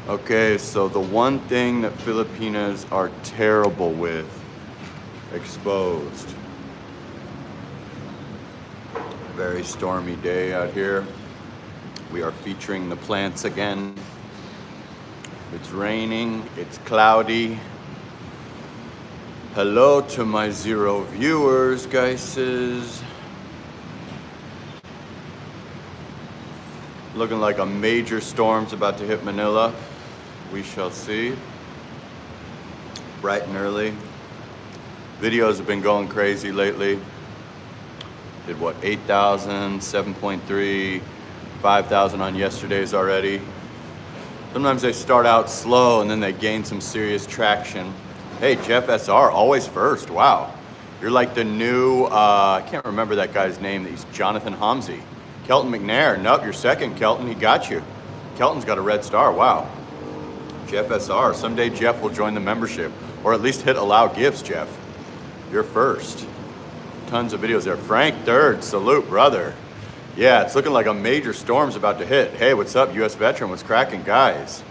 Okay, so the one thing that Filipinas are terrible with, exposed. Very stormy day out here. We are featuring the plants again. It's raining, it's cloudy. Hello to my 0 viewers, guys. Looking like a major storm's about to hit Manila. We shall see. Bright and early. Videos have been going crazy lately. Did what, 8,000, 7.3, 5,000 on yesterday's already. Sometimes they start out slow and then they gain some serious traction. Hey, Jeff SR, always first. Wow. You're like the new, I can't remember that guy's name. He's Jonathan Homsey. Kelton McNair. Nope, you're second, Kelton. He got you. Kelton's got a red star. Wow. Jeff SR. Someday Jeff will join the membership. Or at least hit allow gifts, Jeff. You're first. Tons of videos there. Frank third. Salute, brother. Yeah, it's looking like a major storm's about to hit. Hey, what's up, U.S. veteran? What's cracking, guys?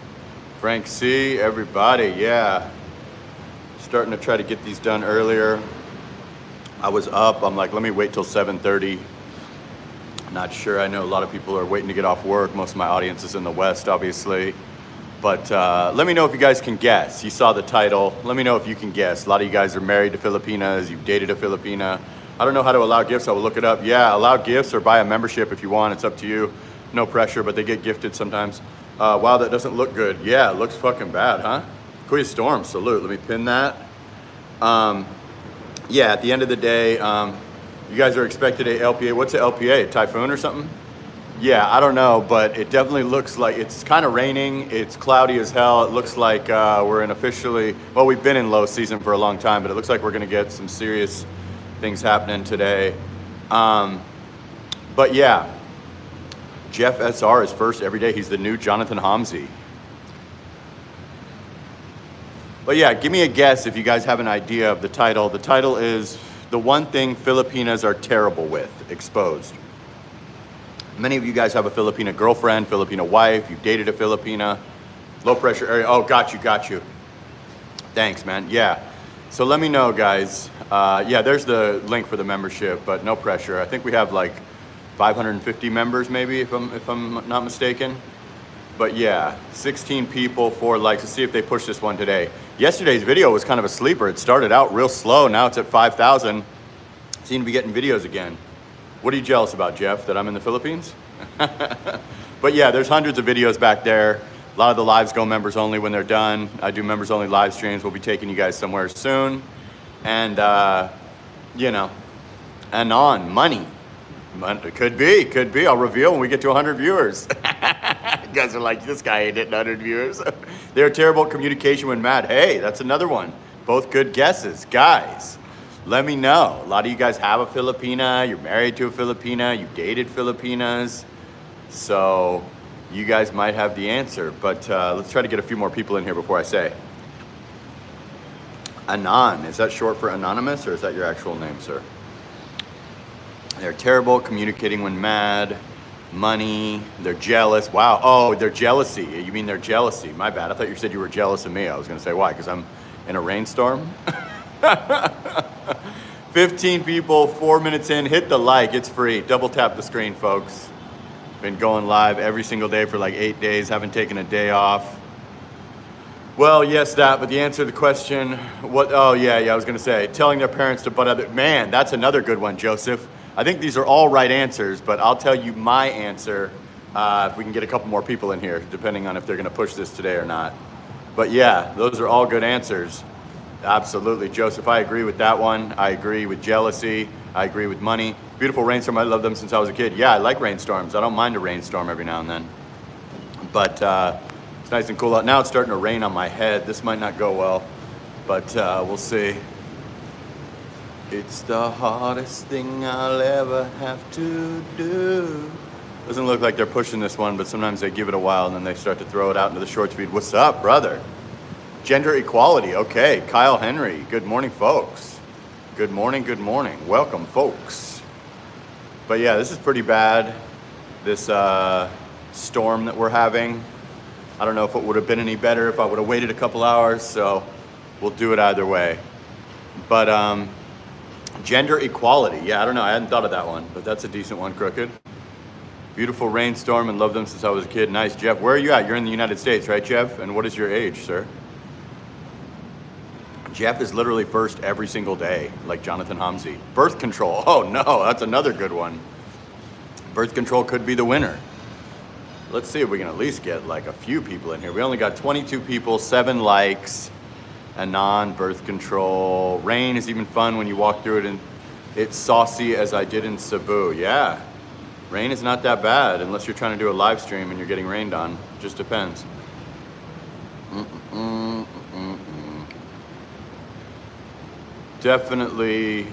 Frank C. Everybody. Yeah. Starting to try to get these done earlier. I was up. I'm like, let me wait till 7:30. Not sure. I know a lot of people are waiting to get off work. Most of my audience is in the West, obviously. But let me know if you guys can guess. You saw the title. Let me know if you can guess. A lot of you guys are married to Filipinas. You've dated a Filipina. I don't know how to allow gifts. I will look it up. Yeah, allow gifts or buy a membership if you want. It's up to you. No pressure, but they get gifted sometimes. Wow, that doesn't look good. Yeah, it looks fucking bad, huh? Kuya Storm, salute. Let me pin that. Yeah, at the end of the day, you guys are expected a LPA. What's a LPA? A typhoon or something? Yeah, I don't know, but it definitely looks like it's kind of raining. It's cloudy as hell. It looks like we're in officially, well, we've been in low season for a long time, but it looks like we're going to get some serious things happening today. But yeah, Jeff SR is first every day. He's the new Jonathan Homsey. But yeah, give me a guess if you guys have an idea of the title. The title is The One Thing Filipinas Are Terrible With, Exposed. Many of you guys have a Filipina girlfriend, Filipina wife, you've dated a Filipina, low pressure area. Oh, got you. Thanks, man. Yeah. So let me know, guys. Yeah, there's the link for the membership, but no pressure. I think we have like 550 members maybe, if I'm not mistaken. But yeah, 16 people, 4 likes. Let's see if they push this one today. Yesterday's video was kind of a sleeper. It started out real slow. Now it's at 5,000. Seem to be getting videos again. What are you jealous about, Jeff? That I'm in the Philippines? But yeah, there's hundreds of videos back there. A lot of the lives go members only when they're done. I do members only live streams. We'll be taking you guys somewhere soon. And, you know, and on money. Could be. I'll reveal when we get to 100 viewers. You guys are like, this guy ain't hitting 100 viewers. They're terrible at communication when mad. Hey, that's another one. Both good guesses. Guys, let me know. A lot of you guys have a Filipina. You're married to a Filipina. You've dated Filipinas. So you guys might have the answer. But let's try to get a few more people in here before I say. Anon. Is that short for anonymous or is that your actual name, sir? They're terrible at communicating when mad. Money. They're jealous. Wow. Oh, they're jealousy. You mean they're jealousy. My bad. I thought you said you were jealous of me. I was going to say, why? Because I'm in a rainstorm? 15 people, 4 minutes in. Hit the like. It's free. Double tap the screen, folks. Been going live every single day for like 8 days. Haven't taken a day off. Well, yes, that, but the answer to the question, what, oh, yeah, I was going to say, telling their parents to butt other, man, that's another good one, Joseph. I think these are all right answers, but I'll tell you my answer if we can get a couple more people in here, depending on if they're going to push this today or not. But yeah, those are all good answers. Absolutely, Joseph, I agree with that one. I agree with jealousy. I agree with money. Beautiful rainstorm, I love them since I was a kid. Yeah, I like rainstorms. I don't mind a rainstorm every now and then. But it's nice and cool out. Now it's starting to rain on my head. This might not go well, but we'll see. It's the hardest thing I'll ever have to do. Doesn't look like they're pushing this one, but sometimes they give it a while and then they start to throw it out into the short feed. What's up, brother? Gender equality, okay. Kyle Henry, good morning, folks. Good morning, welcome, folks. But yeah, this is pretty bad, this storm that we're having. I don't know if it would have been any better if I would have waited a couple hours, so we'll do it either way. But gender equality, yeah, I don't know, I hadn't thought of that one, but that's a decent one, Crooked. Beautiful rainstorm and love them since I was a kid. Nice, Jeff. Where are you at? You're in the United States, right, Jeff? And what is your age, sir? Jeff is literally first every single day, like Jonathan Hamzy. Birth control. Oh no, that's another good one. Birth control could be the winner. Let's see if we can at least get like a few people in here. We only got 22 people, 7 likes. Anon, birth control. Rain is even fun when you walk through it and it's saucy as I did in Cebu. Yeah, rain is not that bad unless you're trying to do a live stream and you're getting rained on. Just depends. Definitely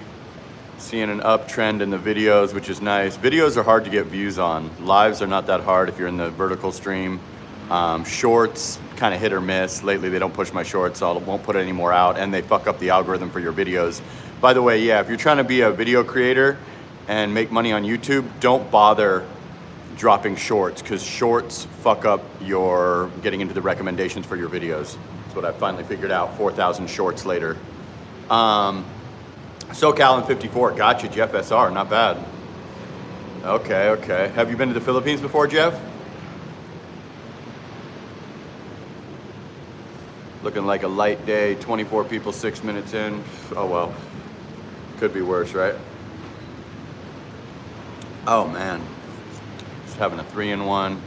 seeing an uptrend in the videos, which is nice. Videos are hard to get views on. Lives are not that hard if you're in the vertical stream. Shorts, kind of hit or miss. Lately, they don't push my shorts, so I won't put any more out, and they fuck up the algorithm for your videos. By the way, yeah, if you're trying to be a video creator and make money on YouTube, don't bother dropping shorts, because shorts fuck up your getting into the recommendations for your videos. That's what I finally figured out 4,000 shorts later. SoCal in 54, gotcha, Jeff SR, not bad. Okay. Have you been to the Philippines before, Jeff? Looking like a light day, 24 people, 6 minutes in. Oh well, could be worse, right? Oh man, just having a 3-in-1.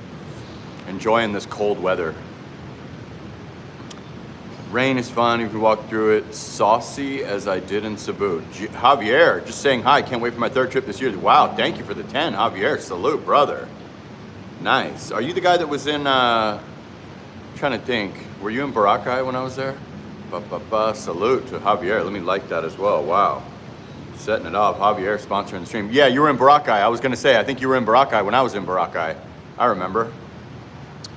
Enjoying this cold weather. Rain is fun if you walk through it. Saucy as I did in Cebu. Javier, just saying hi. Can't wait for my 3rd trip this year. Wow, thank you for the 10, Javier. Salute, brother. Nice. Are you the guy that was in, trying to think. Were you in Boracay when I was there? Salute to Javier. Let me like that as well. Wow. Setting it off. Javier sponsoring the stream. Yeah, you were in Boracay. I was going to say, I think you were in Boracay when I was in Boracay. I remember.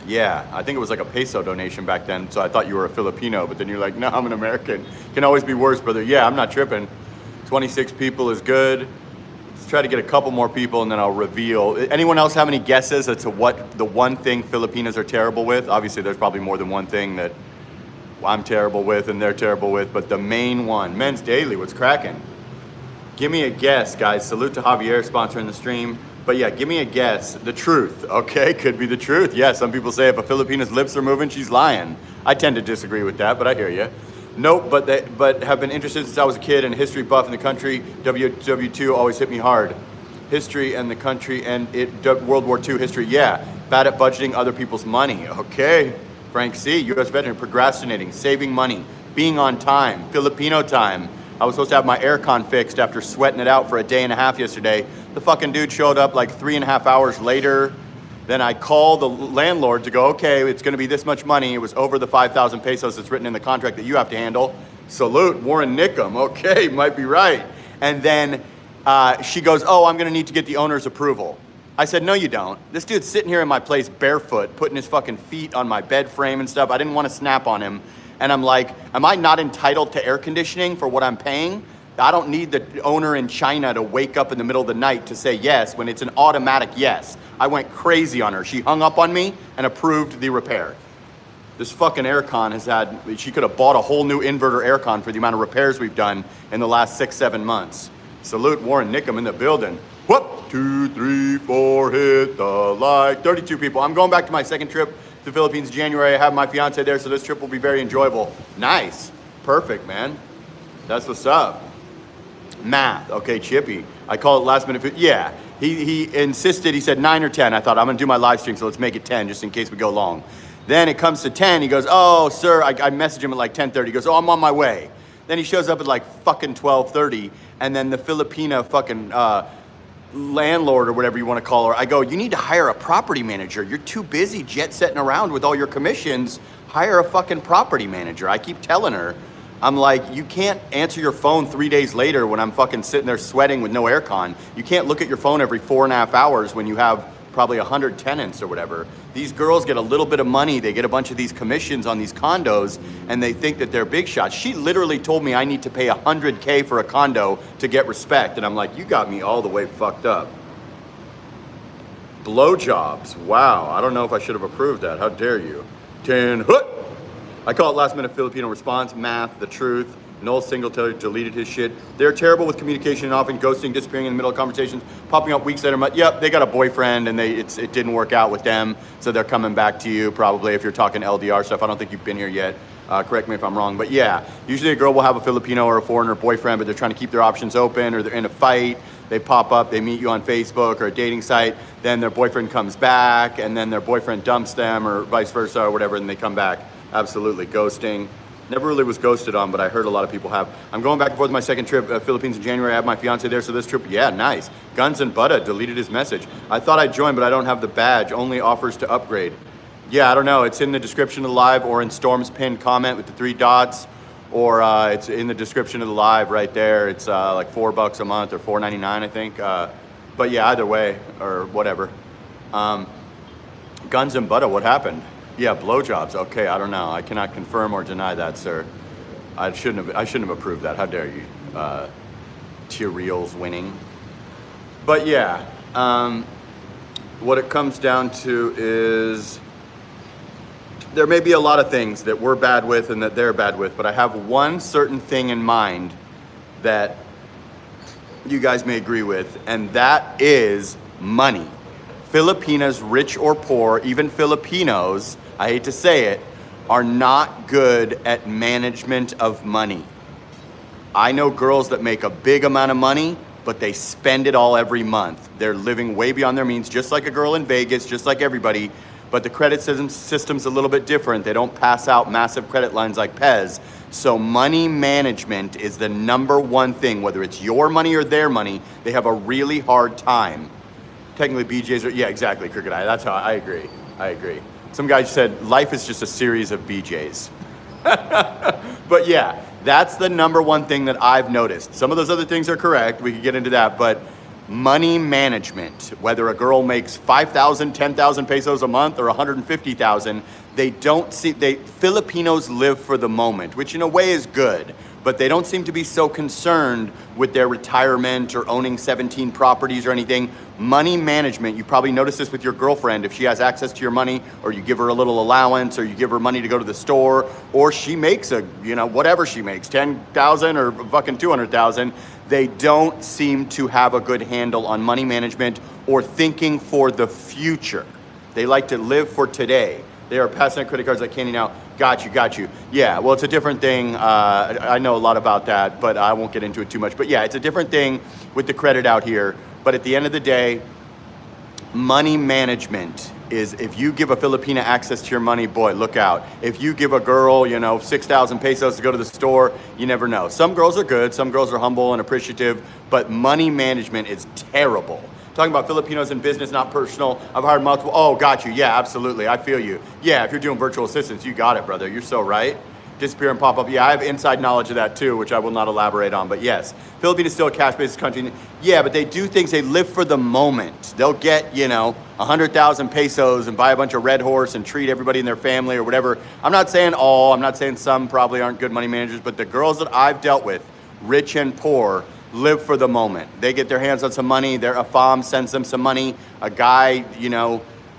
Yeah, I think it was like a peso donation back then, so I thought you were a Filipino, but then you're like, no, I'm an American. Can always be worse, brother. Yeah, I'm not tripping. 26 people is good. Let's try to get a couple more people, and then I'll reveal. Anyone else have any guesses as to what the one thing Filipinos are terrible with? Obviously, there's probably more than one thing that I'm terrible with and they're terrible with, but the main one. Men's Daily, what's cracking? Give me a guess, guys. Salute to Javier sponsoring the stream. But yeah, give me a guess. The truth, okay? Could be the truth. Yeah, some people say if a Filipina's lips are moving, she's lying. I tend to disagree with that, but I hear you. Nope, but have been interested since I was a kid and history buff in the country. WW2 always hit me hard. History and the country and World War II history. Yeah, bad at budgeting other people's money. Okay. Frank C, U.S. veteran, procrastinating, saving money, being on time, Filipino time. I was supposed to have my aircon fixed after sweating it out for a day and a half yesterday. The fucking dude showed up like 3.5 hours later. Then I called the landlord to go, okay, it's gonna be this much money. It was over the 5,000 pesos that's written in the contract that you have to handle. Salute, Warren Nickham. Okay, might be right. And then she goes, oh, I'm gonna need to get the owner's approval. I said, no, you don't. This dude's sitting here in my place barefoot, putting his fucking feet on my bed frame and stuff. I didn't want to snap on him. And I'm like, am I not entitled to air conditioning for what I'm paying? I don't need the owner in China to wake up in the middle of the night to say yes when it's an automatic yes. I went crazy on her. She hung up on me and approved the repair. This fucking aircon has had, she could have bought a whole new inverter aircon for the amount of repairs we've done in the last 6-7 months. Salute Warren Nickham in the building. Whoop, 2, 3, 4, hit the like. 32 people. I'm going back to my second trip to the Philippines in January. I have my fiance there, so this trip will be very enjoyable. Nice. Perfect, man. That's what's up. Math. Okay, Chippy. I call it last minute. Yeah. He insisted, he said 9 or 10. I thought, I'm going to do my live stream, so let's make it 10 just in case we go long. Then it comes to 10. He goes, oh, sir, I messaged him at like 10:30. He goes, oh, I'm on my way. Then he shows up at like fucking 12:30, and then the Filipina fucking landlord or whatever you want to call her, I go, you need to hire a property manager. You're too busy jet setting around with all your commissions. Hire a fucking property manager. I keep telling her, I'm like, you can't answer your phone 3 days later when I'm fucking sitting there sweating with no aircon. You can't look at your phone every 4.5 hours when you have probably 100 tenants or whatever. These girls get a little bit of money. They get a bunch of these commissions on these condos and they think that they're big shots. She literally told me I need to pay $100K for a condo to get respect. And I'm like, you got me all the way fucked up. Blowjobs. Wow. I don't know if I should have approved that. How dare you? 10. Hut! I call it last minute Filipino response, math, the truth. Noel Singletary deleted his shit. They're terrible with communication and often ghosting, disappearing in the middle of conversations, popping up weeks later. Yep, they got a boyfriend and it didn't work out with them, so they're coming back to you probably if you're talking LDR stuff. I don't think you've been here yet. Correct me if I'm wrong, but yeah, usually a girl will have a Filipino or a foreigner boyfriend, but they're trying to keep their options open, or they're in a fight. They pop up, they meet you on Facebook or a dating site, then their boyfriend comes back, and then their boyfriend dumps them, or vice versa, or whatever, and they come back. Absolutely, ghosting. Never really was ghosted on, but I heard a lot of people have. I'm going back and forth my second trip, Philippines in January. I have my fiance there, so this trip, yeah, nice. Guns and Butter deleted his message. I thought I'd join, but I don't have the badge. Only offers to upgrade. Yeah, I don't know. It's in the description of the live, or in Storm's pinned comment with the 3 dots, or it's in the description of the live right there. It's like $4 a month or $4.99, I think. But yeah, either way, or whatever. Guns and Butter, what happened? Yeah, blowjobs. Okay, I don't know. I cannot confirm or deny that, sir. I shouldn't have approved that. How dare you? Tyreel's winning. But yeah, what it comes down to is there may be a lot of things that we're bad with and that they're bad with, but I have one certain thing in mind that you guys may agree with, and that is money. Filipinas, rich or poor, even Filipinos, I hate to say it, are not good at management of money. I know girls that make a big amount of money, but they spend it all every month. They're living way beyond their means, just like a girl in Vegas, just like everybody, but the credit system's a little bit different. They don't pass out massive credit lines like Pez. So money management is the #1 thing, whether it's your money or their money, they have a really hard time. Technically BJs are, yeah, exactly, Crooked Eye. That's how I agree. Some guy said life is just a series of BJs. But yeah, that's the #1 thing that I've noticed. Some of those other things are correct. We could get into that, but money management, whether a girl makes 5,000, 10,000 pesos a month or 150,000, Filipinos live for the moment, which in a way is good, but they don't seem to be so concerned with their retirement or owning 17 properties or anything. Money management, you probably noticed this with your girlfriend. If she has access to your money, or you give her a little allowance, or you give her money to go to the store, or she makes whatever she makes, 10,000 or fucking 200,000, they don't seem to have a good handle on money management or thinking for the future. They like to live for today. They are passing out credit cards like candy now. Got you. Yeah, well, it's a different thing. I know a lot about that, but I won't get into it too much. But yeah, it's a different thing with the credit out here. But at the end of the day, money management is, if you give a Filipina access to your money, boy, look out. If you give a girl, 6,000 pesos to go to the store, you never know. Some girls are good, some girls are humble and appreciative, but money management is terrible. Talking about Filipinos in business, not personal. I've hired multiple. Oh, got you. Yeah, absolutely. I feel you. Yeah, if you're doing virtual assistants, you got it, brother. You're so right. Disappear and pop up. Yeah, I have inside knowledge of that too, which I will not elaborate on. But yes, Philippines is still a cash-based country. Yeah, but they do things. They live for the moment. They'll get, 100,000 pesos and buy a bunch of Red Horse and treat everybody in their family or whatever. I'm not saying all. I'm not saying some probably aren't good money managers, but the girls that I've dealt with, rich and poor, live for the moment. They get their hands on some money. Their AFAM sends them some money. A guy,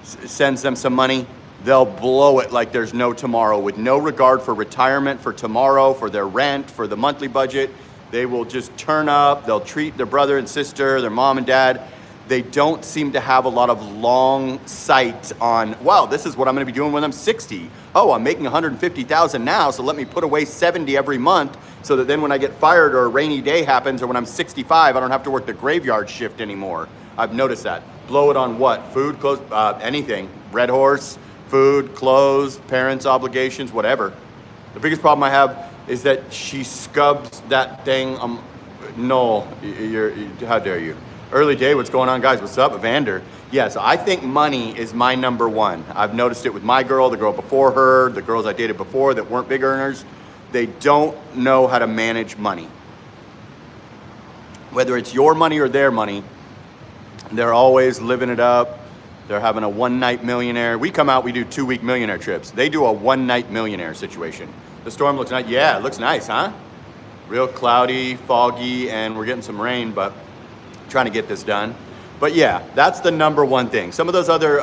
sends them some money. They'll blow it like there's no tomorrow, with no regard for retirement, for tomorrow, for their rent, for the monthly budget. They will just turn up. They'll treat their brother and sister, their mom and dad. They don't seem to have a lot of long sight on, wow, this is what I'm going to be doing when I'm 60. Oh, I'm making 150,000 now, so let me put away 70 every month so that then when I get fired or a rainy day happens or when I'm 65, I don't have to work the graveyard shift anymore. I've noticed that. Blow it on what? Food, clothes, anything. Red Horse, food, clothes, parents' obligations, whatever. The biggest problem I have is that she scubs that thing. No, how dare you? Early day, what's going on, guys? What's up, Evander? Yeah, so I think money is my #1. I've noticed it with my girl, the girl before her, the girls I dated before that weren't big earners. They don't know how to manage money. Whether it's your money or their money, they're always living it up. They're having a one-night millionaire. We come out, we do 2-week millionaire trips. They do a one-night millionaire situation. The storm looks nice. Yeah, it looks nice, huh? Real cloudy, foggy, and we're getting some rain, but trying to get this done. But yeah, that's the #1 thing. Some of those other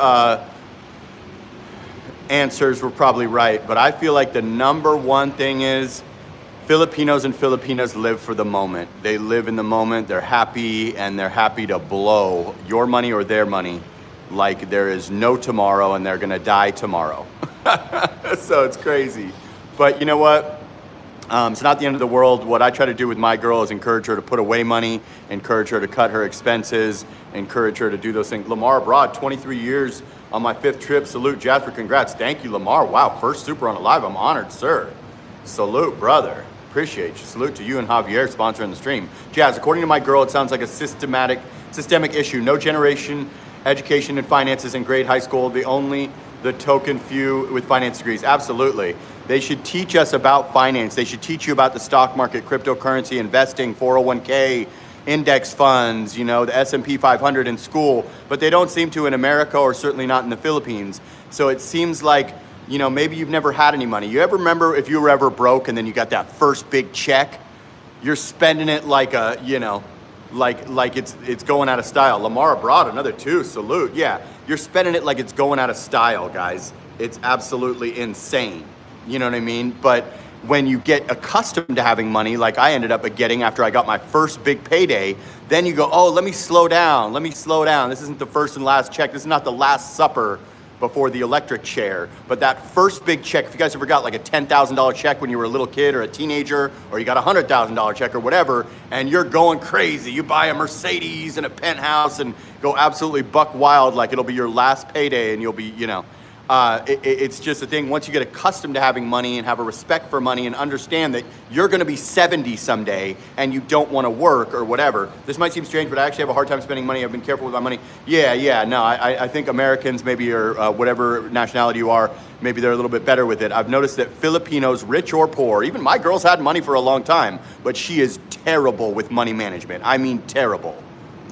answers were probably right, but I feel like the number one thing is Filipinos and Filipinas live for the moment. They live in the moment, they're happy, and they're happy to blow your money or their money like there is no tomorrow and they're gonna die tomorrow. So it's crazy. But you know what? It's not the end of the world. What I try to do with my girl is encourage her to put away money, encourage her to cut her expenses, encourage her to do those things. Lamar abroad, 23 years on my 5th trip. Salute, Jasper. Congrats. Thank you, Lamar. Wow, first super on a live. I'm honored, sir. Salute, brother. Appreciate you. Salute to you and Javier sponsoring the stream. Jazz, according to my girl, it sounds like a systemic issue. No generation, education, and finances in grade high school. The token few with finance degrees. Absolutely. They should teach us about finance. They should teach you about the stock market, cryptocurrency, investing, 401k, index funds, you know, the S&P 500 in school, but they don't seem to in America or certainly not in the Philippines. So it seems like, you know, maybe you've never had any money. You ever remember if you were ever broke and then you got that first big check? You're spending it like a, you know, like it's going out of style. Lamar abroad, another 2, salute. Yeah, you're spending it like it's going out of style, guys. It's absolutely insane. You know what I mean? But when you get accustomed to having money, like I ended up getting after I got my first big payday, then you go, oh, let me slow down. This isn't the first and last check. This is not the last supper before the electric chair. But that first big check, if you guys ever got like a $10,000 check when you were a little kid or a teenager, or you got a $100,000 check or whatever, and you're going crazy. You buy a Mercedes and a penthouse and go absolutely buck wild like it'll be your last payday and you'll be, you know, it's just a thing. Once you get accustomed to having money and have a respect for money and understand that you're going to be 70 someday and you don't want to work or whatever. This might seem strange, but I actually have a hard time spending money. I've been careful with my money. No, I think Americans maybe or whatever nationality you are, maybe they're a little bit better with it. I've noticed that Filipinos, rich or poor, even my girl's had money for a long time, but she is terrible with money management. I mean, terrible.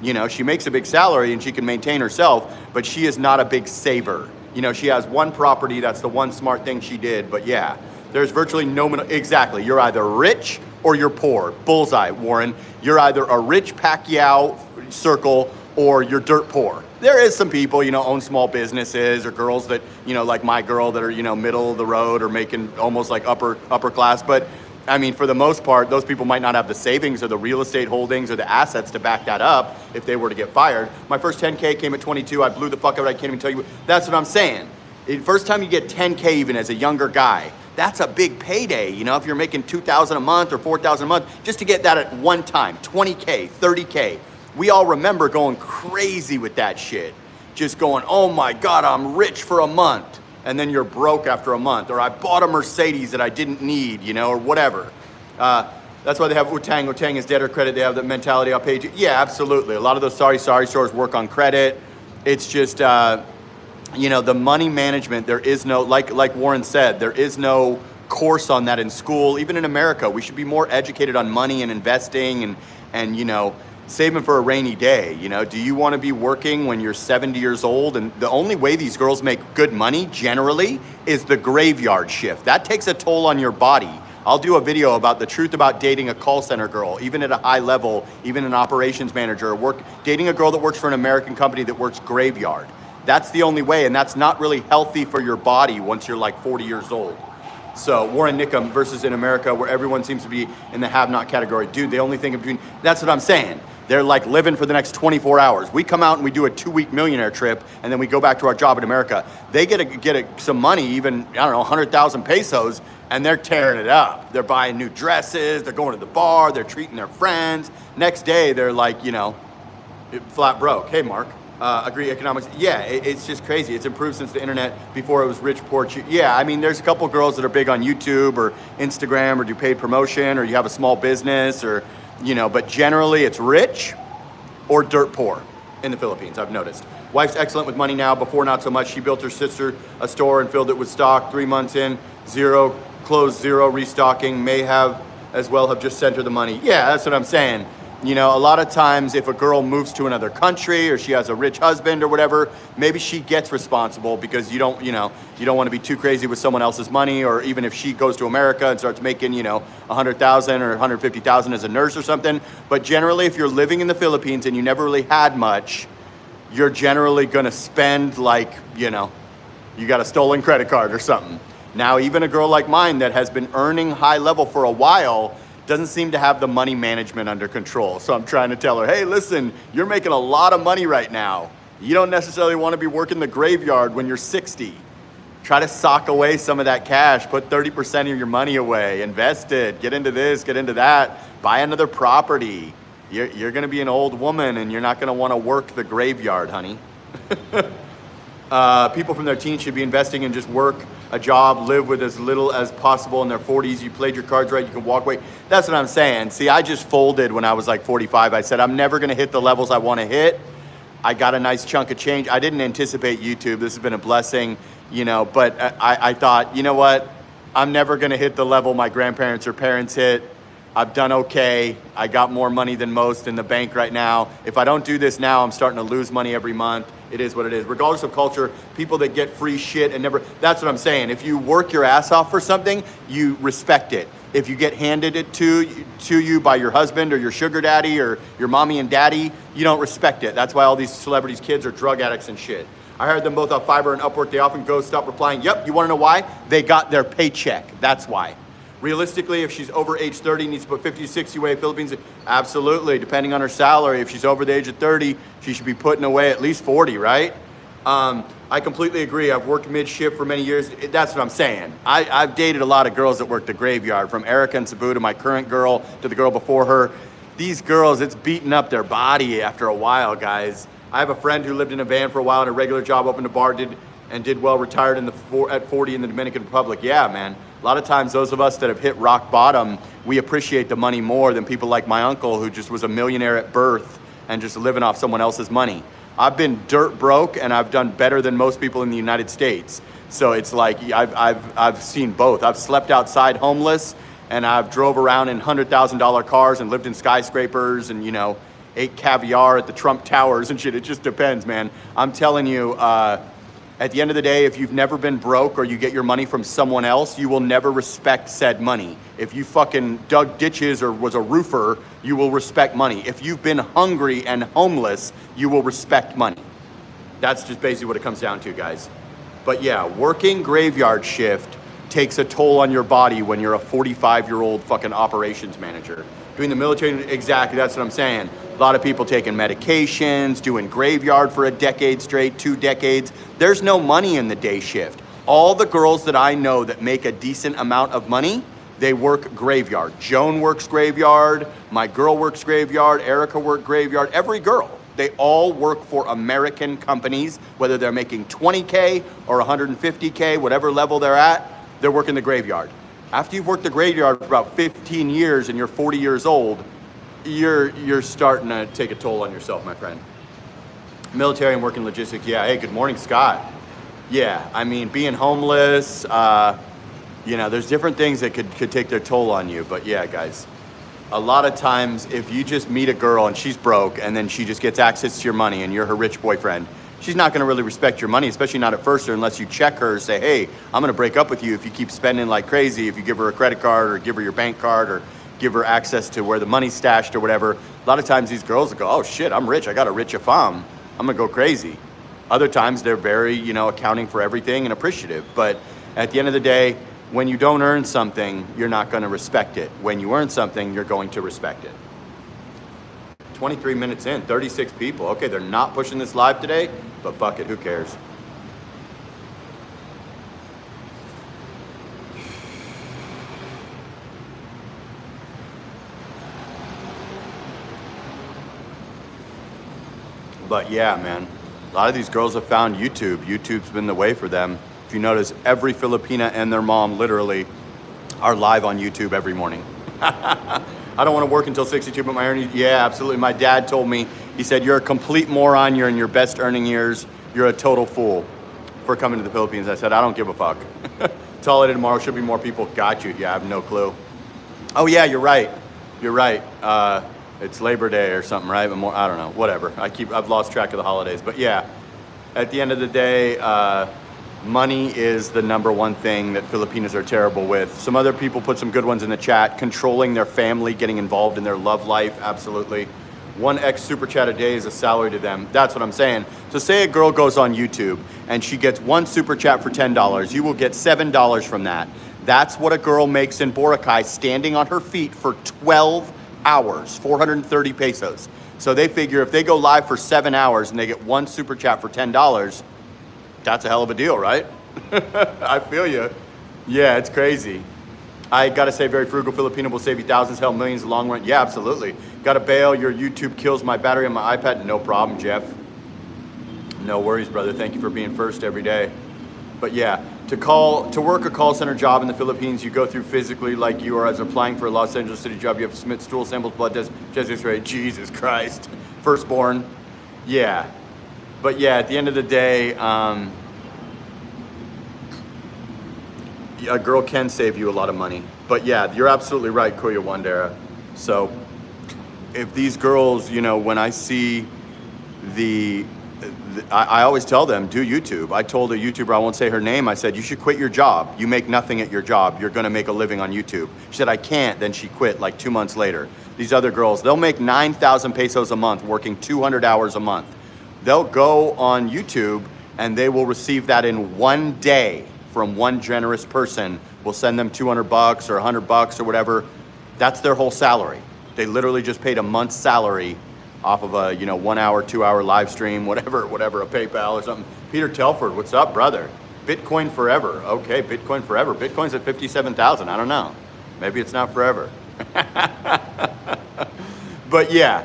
You know, she makes a big salary and she can maintain herself, but she is not a big saver. You know, she has one property, that's the one smart thing she did, but yeah, there's virtually no, exactly, you're either rich or you're poor. Bullseye, Warren. You're either a rich Pacquiao circle or you're dirt poor. There is some people, you know, own small businesses or girls that, you know, like my girl that are, you know, middle of the road or making almost like upper class, but I mean, for the most part, those people might not have the savings or the real estate holdings or the assets to back that up if they were to get fired. My first 10K came at 22. I blew the fuck out. I can't even tell you. That's what I'm saying. First time you get 10K even as a younger guy, that's a big payday. You know, if you're making $2,000 a month or $4,000 a month, just to get that at one time, 20K, 30K. We all remember going crazy with that shit. Just going, oh my God, I'm rich for a month. And then you're broke after a month, or I bought a Mercedes that I didn't need, you know, or whatever. That's why they have Wu-Tang. Wu-Tang is debtor credit. They have the mentality, I'll pay you. Yeah, absolutely. A lot of those sorry stores work on credit. It's just, you know, the money management, there is no, like Warren said, there is no course on that in school. Even in America, we should be more educated on money and investing and you know, saving for a rainy day. You know, do you want to be working when you're 70 years old? And the only way these girls make good money generally is the graveyard shift. That takes a toll on your body. I'll do a video about the truth about dating a call center girl, even at a high level, even an operations manager, dating a girl that works for an American company that works graveyard. That's the only way, and that's not really healthy for your body once you're like 40 years old. So Warren Nickham versus in America where everyone seems to be in the have-not category. Dude, the only thing in between, that's what I'm saying. They're like living for the next 24 hours. We come out and we do a 2-week millionaire trip and then we go back to our job in America. They get some money, even, I don't know, 100,000 pesos, and they're tearing it up. They're buying new dresses, they're going to the bar, they're treating their friends. Next day, they're like, you know, flat broke. Hey, Mark. Agree economics. Yeah, it's just crazy. It's improved since the internet. Before it was rich, poor, cheap. Yeah, I mean, there's a couple girls that are big on YouTube or Instagram or do paid promotion or you have a small business or, you know, but generally it's rich or dirt poor in the Philippines, I've noticed. Wife's excellent with money now. Before, not so much. She built her sister a store and filled it with stock. 3 months in, zero, closed zero, restocking. May have as well have just sent her the money. Yeah, that's what I'm saying. You know, a lot of times if a girl moves to another country or she has a rich husband or whatever, maybe she gets responsible because you don't want to be too crazy with someone else's money, or even if she goes to America and starts making, you know, 100,000 or 150,000 as a nurse or something. But generally, if you're living in the Philippines and you never really had much, you're generally going to spend like, you know, You got a stolen credit card or something. Now, even a girl like mine that has been earning high level for a while doesn't seem to have the money management under control. So I'm trying to tell her, hey, listen, you're making a lot of money right now. You don't necessarily want to be working the graveyard when you're 60. Try to sock away some of that cash. Put 30% of your money away. Invest it. Get into this, get into that. Buy another property. You're going to be an old woman and you're not going to want to work the graveyard, honey. People from their teens should be investing in just work a job, live with as little as possible in their 40s. You played your cards right, you can walk away. That's what I'm saying. See, I just folded when I was like 45. I said, I'm never going to hit the levels I want to hit. I got a nice chunk of change. I didn't anticipate YouTube. This has been a blessing, you know, but I thought, you know what? I'm never going to hit the level my grandparents or parents hit. I've done okay. I got more money than most in the bank right now. If I don't do this now, I'm starting to lose money every month. It is what it is. Regardless of culture, people that get free shit and never, that's what I'm saying. If you work your ass off for something, you respect it. If you get handed it to you by your husband or your sugar daddy or your mommy and daddy, you don't respect it. That's why all these celebrities' kids are drug addicts and shit. I hired them both off Fiverr and Upwork. They often go stop replying, yep, you wanna know why? They got their paycheck, that's why. Realistically, if she's over age 30, needs to put 50 to 60 away in Philippines, absolutely, depending on her salary. If she's over the age of 30, she should be putting away at least 40, right? I completely agree. I've worked mid-shift for many years. That's what I'm saying. I've dated a lot of girls that work the graveyard, from Erica and Cebu to my current girl to the girl before her. These girls, it's beating up their body after a while, guys. I have a friend who lived in a van for a while and a regular job, opened a bar, did well, retired at 40 in the Dominican Republic. Yeah, man. A lot of times those of us that have hit rock bottom, we appreciate the money more than people like my uncle who just was a millionaire at birth and just living off someone else's money. I've been dirt broke and I've done better than most people in the United States. So it's like I've seen both. I've slept outside homeless and I've drove around in $100,000 cars and lived in skyscrapers and, you know, ate caviar at the Trump Towers and shit. It just depends, man. I'm telling you, at the end of the day, if you've never been broke or you get your money from someone else, you will never respect said money. If you fucking dug ditches or was a roofer, you will respect money. If you've been hungry and homeless, you will respect money. That's just basically what it comes down to, guys. But yeah, working graveyard shift takes a toll on your body when you're a 45-year-old fucking operations manager. Doing the military, exactly, that's what I'm saying. A lot of people taking medications, doing graveyard for a decade straight, 2 decades. There's no money in the day shift. All the girls that I know that make a decent amount of money, they work graveyard. Joan works graveyard, my girl works graveyard, Erica works graveyard, every girl. They all work for American companies, whether they're making 20K or 150K, whatever level they're at, they're working the graveyard. After you've worked the graveyard for about 15 years and you're 40 years old, you're starting to take a toll on yourself, my friend. Military and working logistics, yeah. Hey, good morning, Scott. Yeah, I mean, being homeless, you know, there's different things that could take their toll on you. But yeah, guys, a lot of times if you just meet a girl and she's broke and then she just gets access to your money and you're her rich boyfriend, she's not gonna really respect your money, especially not at first, or unless you check her and say, hey, I'm gonna break up with you if you keep spending like crazy, if you give her a credit card or give her your bank card or give her access to where the money's stashed or whatever. A lot of times these girls will go, oh shit, I'm rich, I got a rich femme, I'm gonna go crazy. Other times they're very, you know, accounting for everything and appreciative. But at the end of the day, when you don't earn something, you're not gonna respect it. When you earn something, you're going to respect it. 23 minutes in, 36 people. Okay, they're not pushing this live today, but fuck it, who cares? But yeah, man, a lot of these girls have found YouTube. YouTube's been the way for them. If you notice, every Filipina and their mom literally are live on YouTube every morning. I don't want to work until 62, but my earnings, yeah, absolutely. My dad told me, he said, you're a complete moron, you're in your best earning years, you're a total fool for coming to the Philippines. I said, I don't give a fuck. It's holiday tomorrow, should be more people. Got you, yeah, I have no clue. Oh yeah, you're right, you're right. It's Labor Day or something, right? But more, I don't know, whatever. I've lost track of the holidays, but yeah, at the end of the day, money is the number one thing that Filipinos are terrible with. Some other people put some good ones in the chat. Controlling their family, getting involved in their love life, absolutely. 1x super chat a day is a salary to them. That's what I'm saying. So say a girl goes on YouTube and she gets one super chat for $10. You will get $7 from that. That's what a girl makes in Boracay standing on her feet for 12 hours, 430 pesos. So they figure if they go live for 7 hours and they get one super chat for $10, that's a hell of a deal, right? I feel you. Yeah, it's crazy. I gotta say, very frugal Filipino will save you thousands, hell, millions in the long run. Yeah, absolutely. Gotta bail, your YouTube kills my battery on my iPad. No problem, Jeff. No worries, brother. Thank you for being first every day. But yeah, to work a call center job in the Philippines, you go through physically like you are as applying for a Los Angeles City job. You have to submit stool samples, blood tests, chest X-ray. Jesus Christ. Firstborn. Yeah. But yeah, at the end of the day, a girl can save you a lot of money. But yeah, you're absolutely right, Kuya Wandera. So if these girls, you know, when I see I always tell them, do YouTube. I told a YouTuber, I won't say her name, I said, you should quit your job. You make nothing at your job. You're gonna make a living on YouTube. She said, I can't. Then she quit like 2 months later. These other girls, they'll make 9,000 pesos a month working 200 hours a month. They'll go on YouTube and they will receive that in one day from one generous person. We'll send them 200 bucks or 100 bucks or whatever. That's their whole salary. They literally just paid a month's salary off of a 1 hour, 2 hour live stream, whatever, a PayPal or something. Peter Telford, what's up, brother? Bitcoin forever. Okay, Bitcoin forever. Bitcoin's at 57,000. I don't know. Maybe it's not forever. But yeah.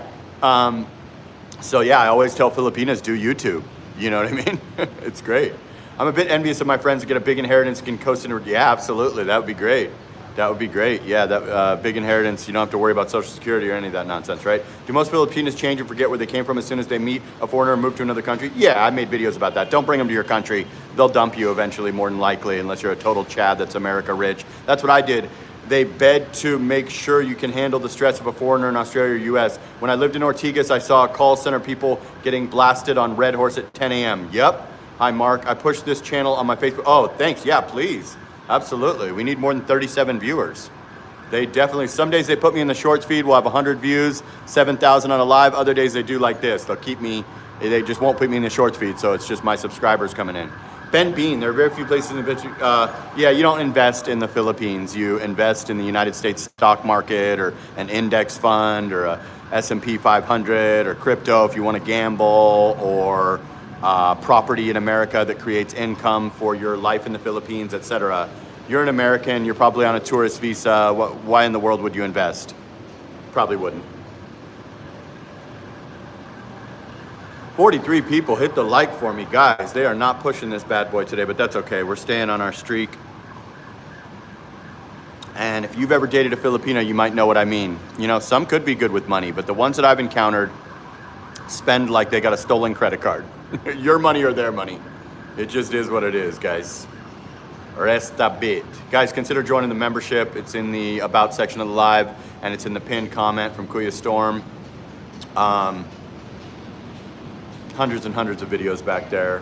So yeah, I always tell Filipinas, do YouTube. You know what I mean? It's great. I'm a bit envious of my friends who get a big inheritance and can coast into. Yeah, absolutely. That would be great. That would be great. Yeah, that big inheritance, you don't have to worry about Social Security or any of that nonsense, right? Do most Filipinos change and forget where they came from as soon as they meet a foreigner and move to another country? Yeah, I made videos about that. Don't bring them to your country. They'll dump you eventually, more than likely, unless you're a total Chad that's America rich. That's what I did. They bed to make sure you can handle the stress of a foreigner in Australia or US. When I lived in Ortigas, I saw call center people getting blasted on Red Horse at 10 a.m. Yep. Hi, Mark. I pushed this channel on my Facebook. Oh, thanks. Yeah, please. Absolutely. We need more than 37 viewers. They definitely, some days they put me in the shorts feed. We'll have 100 views, 7,000 on a live. Other days they do like this. They'll keep me, they just won't put me in the shorts feed. So it's just my subscribers coming in. Ben Bean, there are very few places in the, yeah, you don't invest in the Philippines. You invest in the United States stock market or an index fund or a S&P 500 or crypto if you want to gamble, or property in America that creates income for your life in the Philippines, etc. You're an American, you're probably on a tourist visa. Why in the world would you invest? Probably wouldn't. 43 people hit the like for me. Guys, they are not pushing this bad boy today, but that's okay. We're staying on our streak. And if you've ever dated a Filipino, you might know what I mean. You know, some could be good with money, but the ones that I've encountered spend like they got a stolen credit card. Your money or their money. It just is what it is, guys. Resta bit. Guys, consider joining the membership. It's in the About section of the live, and it's in the pinned comment from Kuya Storm. Hundreds and hundreds of videos back there.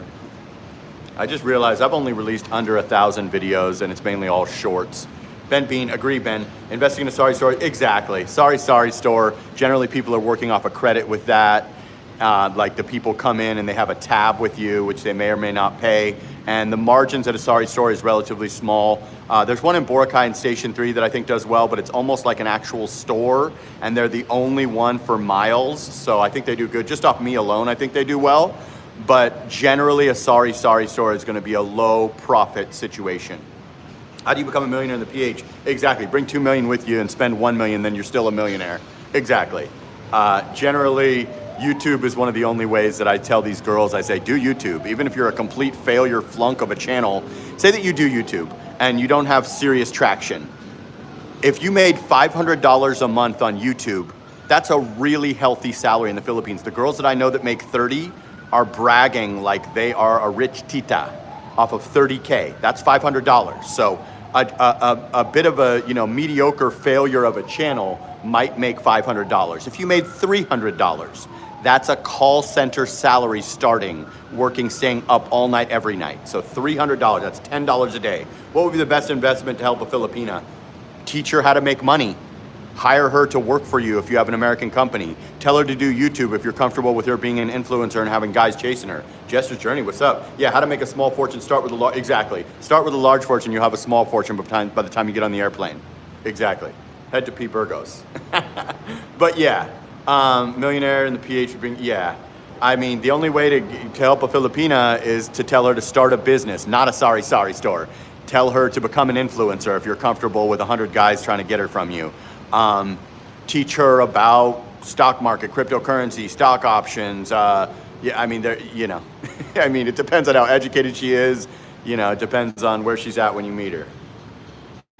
I just realized I've only released under 1,000 videos, and it's mainly all shorts. Ben Bean, agree, Ben. Investing in a sorry store, exactly. Sorry store. Generally, people are working off a credit with that. Like the people come in and they have a tab with you, which they may or may not pay. And the margins at a sorry store is relatively small. There's one in Boracay in Station 3 that I think does well, but it's almost like an actual store, and they're the only one for miles. So I think they do good. Just off me alone, I think they do well. But generally, a sorry store is going to be a low profit situation. How do you become a millionaire in the PH? Exactly. Bring 2 million with you and spend 1 million, then you're still a millionaire. Exactly. Generally, YouTube is one of the only ways that I tell these girls, I say, do YouTube. Even if you're a complete failure flunk of a channel, say that you do YouTube and you don't have serious traction. If you made $500 a month on YouTube, that's a really healthy salary in the Philippines. The girls that I know that make 30 are bragging like they are a rich tita off of 30K. That's $500. So a bit of a mediocre failure of a channel might make $500. If you made $300, that's a call center salary starting, working, staying up all night, every night. So $300, that's $10 a day. What would be the best investment to help a Filipina? Teach her how to make money. Hire her to work for you if you have an American company. Tell her to do YouTube if you're comfortable with her being an influencer and having guys chasing her. Jester's Journey, what's up? Yeah, how to make a small fortune, start with a large, exactly. Start with a large fortune, you'll have a small fortune by the time you get on the airplane. Exactly. Head to P. Burgos. But yeah, millionaire in the PH being, yeah. I mean, the only way to help a Filipina is to tell her to start a business, not a sorry store. Tell her to become an influencer if you're comfortable with 100 guys trying to get her from you. Teach her about stock market, cryptocurrency, stock options. Yeah, I mean, you know, I mean, it depends on how educated she is. You know, it depends on where she's at when you meet her.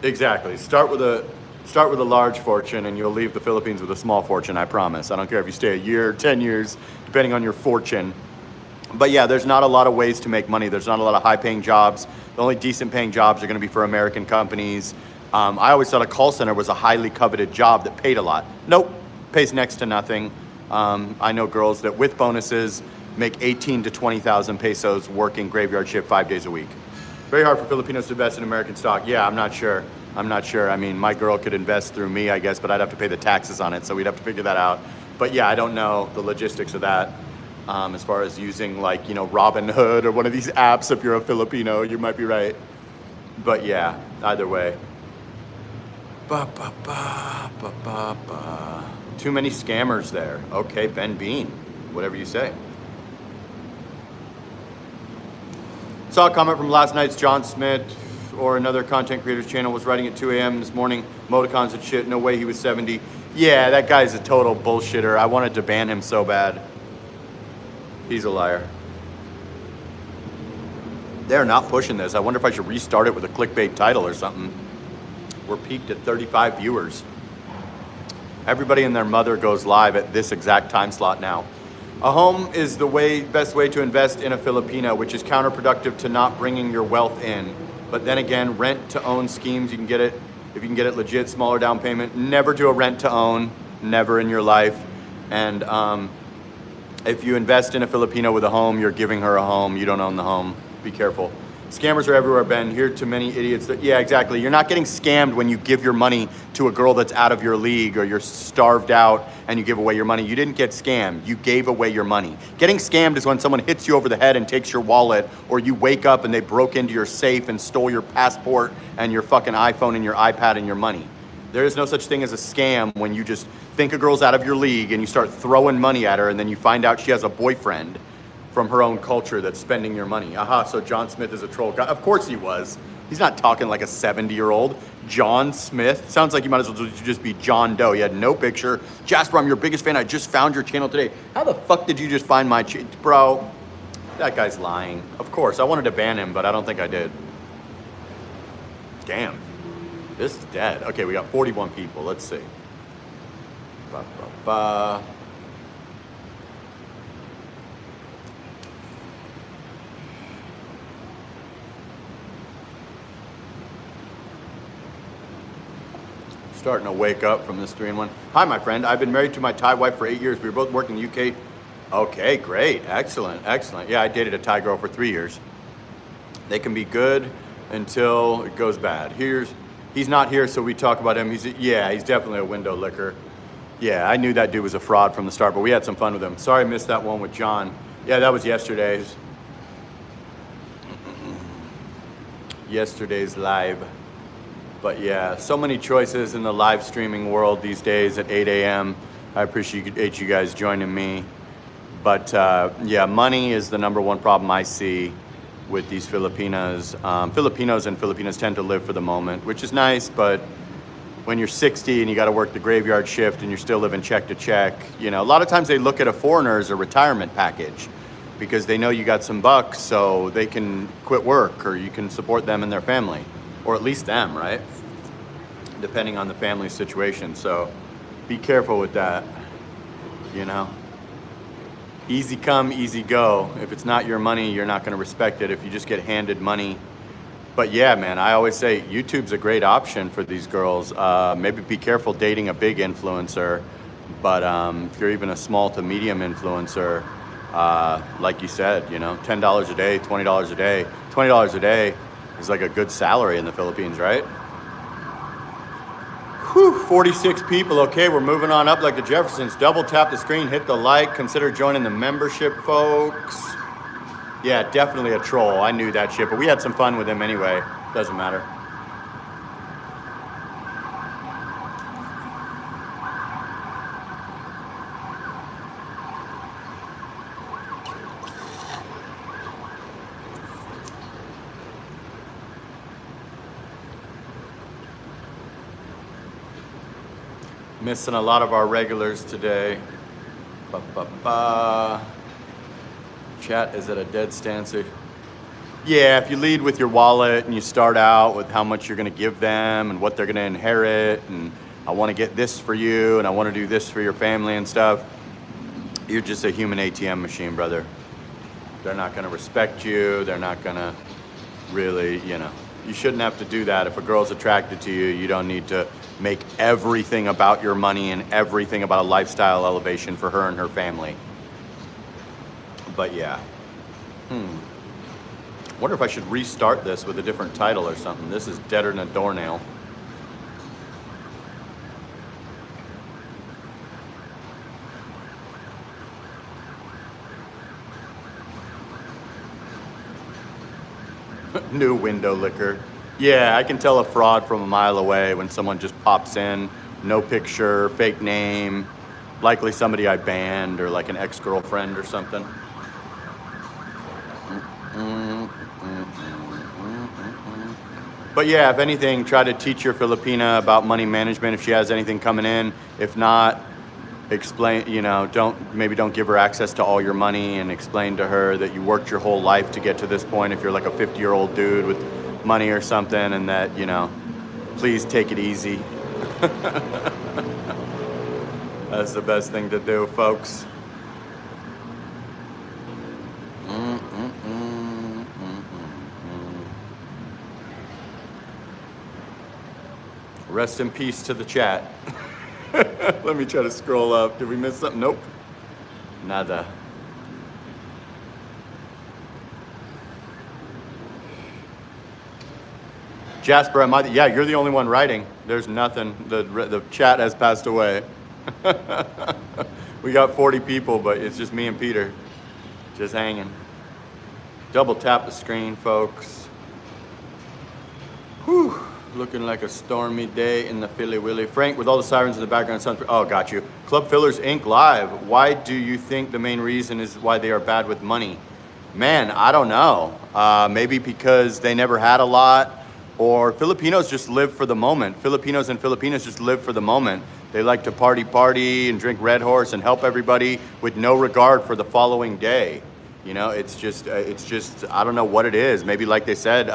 Exactly. Start with a large fortune, and you'll leave the Philippines with a small fortune. I promise. I don't care if you stay a year, 10 years, depending on your fortune. But yeah, there's not a lot of ways to make money. There's not a lot of high-paying jobs. The only decent-paying jobs are going to be for American companies. I always thought a call center was a highly coveted job that paid a lot. Nope, pays next to nothing. I know girls that with bonuses make 18 to 20,000 pesos working graveyard shift 5 days a week. Very hard for Filipinos to invest in American stock. Yeah, I'm not sure. I mean, my girl could invest through me, I guess, but I'd have to pay the taxes on it, so we'd have to figure that out. But yeah, I don't know the logistics of that. As far as using, like, you know, Robinhood or one of these apps, if you're a Filipino, you might be right. But yeah, either way. Too many scammers there. Okay, Ben Bean, whatever you say. Saw a comment from last night's John Smith or another content creator's channel was writing at 2 a.m. this morning. Emoticons and shit. No way he was 70. Yeah, that guy's a total bullshitter. I wanted to ban him so bad. He's a liar. They're not pushing this. I wonder if I should restart it with a clickbait title or something. We're peaked at 35 viewers. Everybody and their mother goes live at this exact time slot now. A home is the best way to invest in a Filipina, which is counterproductive to not bringing your wealth in. But then again, rent to own schemes, you can get it, if you can get it legit, smaller down payment. Never do a rent to own, never in your life. And if you invest in a Filipino with a home, you're giving her a home, you don't own the home. Be careful. Scammers are everywhere, Ben. Here to many idiots that, yeah, exactly. You're not getting scammed when you give your money to a girl that's out of your league or you're starved out and you give away your money. You didn't get scammed. You gave away your money. Getting scammed is when someone hits you over the head and takes your wallet, or you wake up and they broke into your safe and stole your passport and your fucking iPhone and your iPad and your money. There is no such thing as a scam when you just think a girl's out of your league and you start throwing money at her and then you find out she has a boyfriend from her own culture that's spending your money. Aha, so John Smith is a troll. Of course he was. He's not talking like a 70-year-old. John Smith. Sounds like you might as well just be John Doe. He had no picture. Jasper, I'm your biggest fan. I just found your channel today. How the fuck did you just find my channel? Bro, that guy's lying. Of course, I wanted to ban him, but I don't think I did. Damn. This is dead. Okay, we got 41 people. Let's see. Starting to wake up from this 3-in-1. Hi, my friend. I've been married to my Thai wife for 8 years. We were both working in the UK. Okay, great. Excellent. Yeah, I dated a Thai girl for 3 years. They can be good until it goes bad. He's not here, so we talk about him. He's definitely a window licker. Yeah, I knew that dude was a fraud from the start, but we had some fun with him. Sorry I missed that one with John. Yeah, that was yesterday's live. But yeah, so many choices in the live streaming world these days at 8 a.m. I appreciate you guys joining me. But yeah, money is the number one problem I see with these Filipinas. Filipinos and Filipinas tend to live for the moment, which is nice, but when you're 60 and you gotta work the graveyard shift and you're still living check to check, you know, a lot of times they look at a foreigner as a retirement package because they know you got some bucks so they can quit work or you can support them and their family. Or at least them, right? Depending on the family situation. So be careful with that, you know? Easy come, easy go. If it's not your money, you're not gonna respect it if you just get handed money. But yeah, man, I always say YouTube's a great option for these girls. Maybe be careful dating a big influencer, but if you're even a small to medium influencer, like you said, you know, $10 a day, $20 a day. $20 a day is like a good salary in the Philippines, right? Whew, 46 people. Okay, we're moving on up like the Jeffersons. Double tap the screen, hit the like, consider joining the membership, folks. Yeah, definitely a troll. I knew that shit, but we had some fun with him anyway. Doesn't matter. Missing a lot of our regulars today. Chat is at a dead standstill. Yeah, if you lead with your wallet and you start out with how much you're going to give them and what they're going to inherit, and I want to get this for you and I want to do this for your family and stuff, you're just a human ATM machine, brother. They're not going to respect you. They're not going to really, you shouldn't have to do that. If a girl's attracted to you, you don't need to make everything about your money and everything about a lifestyle elevation for her and her family. But yeah. Wonder if I should restart this with a different title or something. This is deader than a doornail. New window licker. Yeah, I can tell a fraud from a mile away when someone just pops in, no picture, fake name, likely somebody I banned or like an ex-girlfriend or something. But yeah, if anything, try to teach your Filipina about money management if she has anything coming in. If not, explain, don't give her access to all your money, and explain to her that you worked your whole life to get to this point if you're like a 50-year-old dude with money or something, and that, please take it easy. That's the best thing to do, folks. Rest in peace to the chat. Let me try to scroll up. Did we miss something? Nope. Nada. Jasper, yeah, you're the only one writing. There's nothing. The chat has passed away. We got 40 people, but it's just me and Peter. Just hanging. Double tap the screen, folks. Whew. Looking like a stormy day in the Philly Willy. Frank, with all the sirens in the background. Oh, got you. Club Fillers Inc. live. Why do you think the main reason is why they are bad with money? Man, I don't know. Maybe because they never had a lot, or Filipinos just live for the moment. Filipinos and Filipinas just live for the moment. They like to party and drink Red Horse and help everybody with no regard for the following day. It's just, I don't know what it is. Maybe like they said,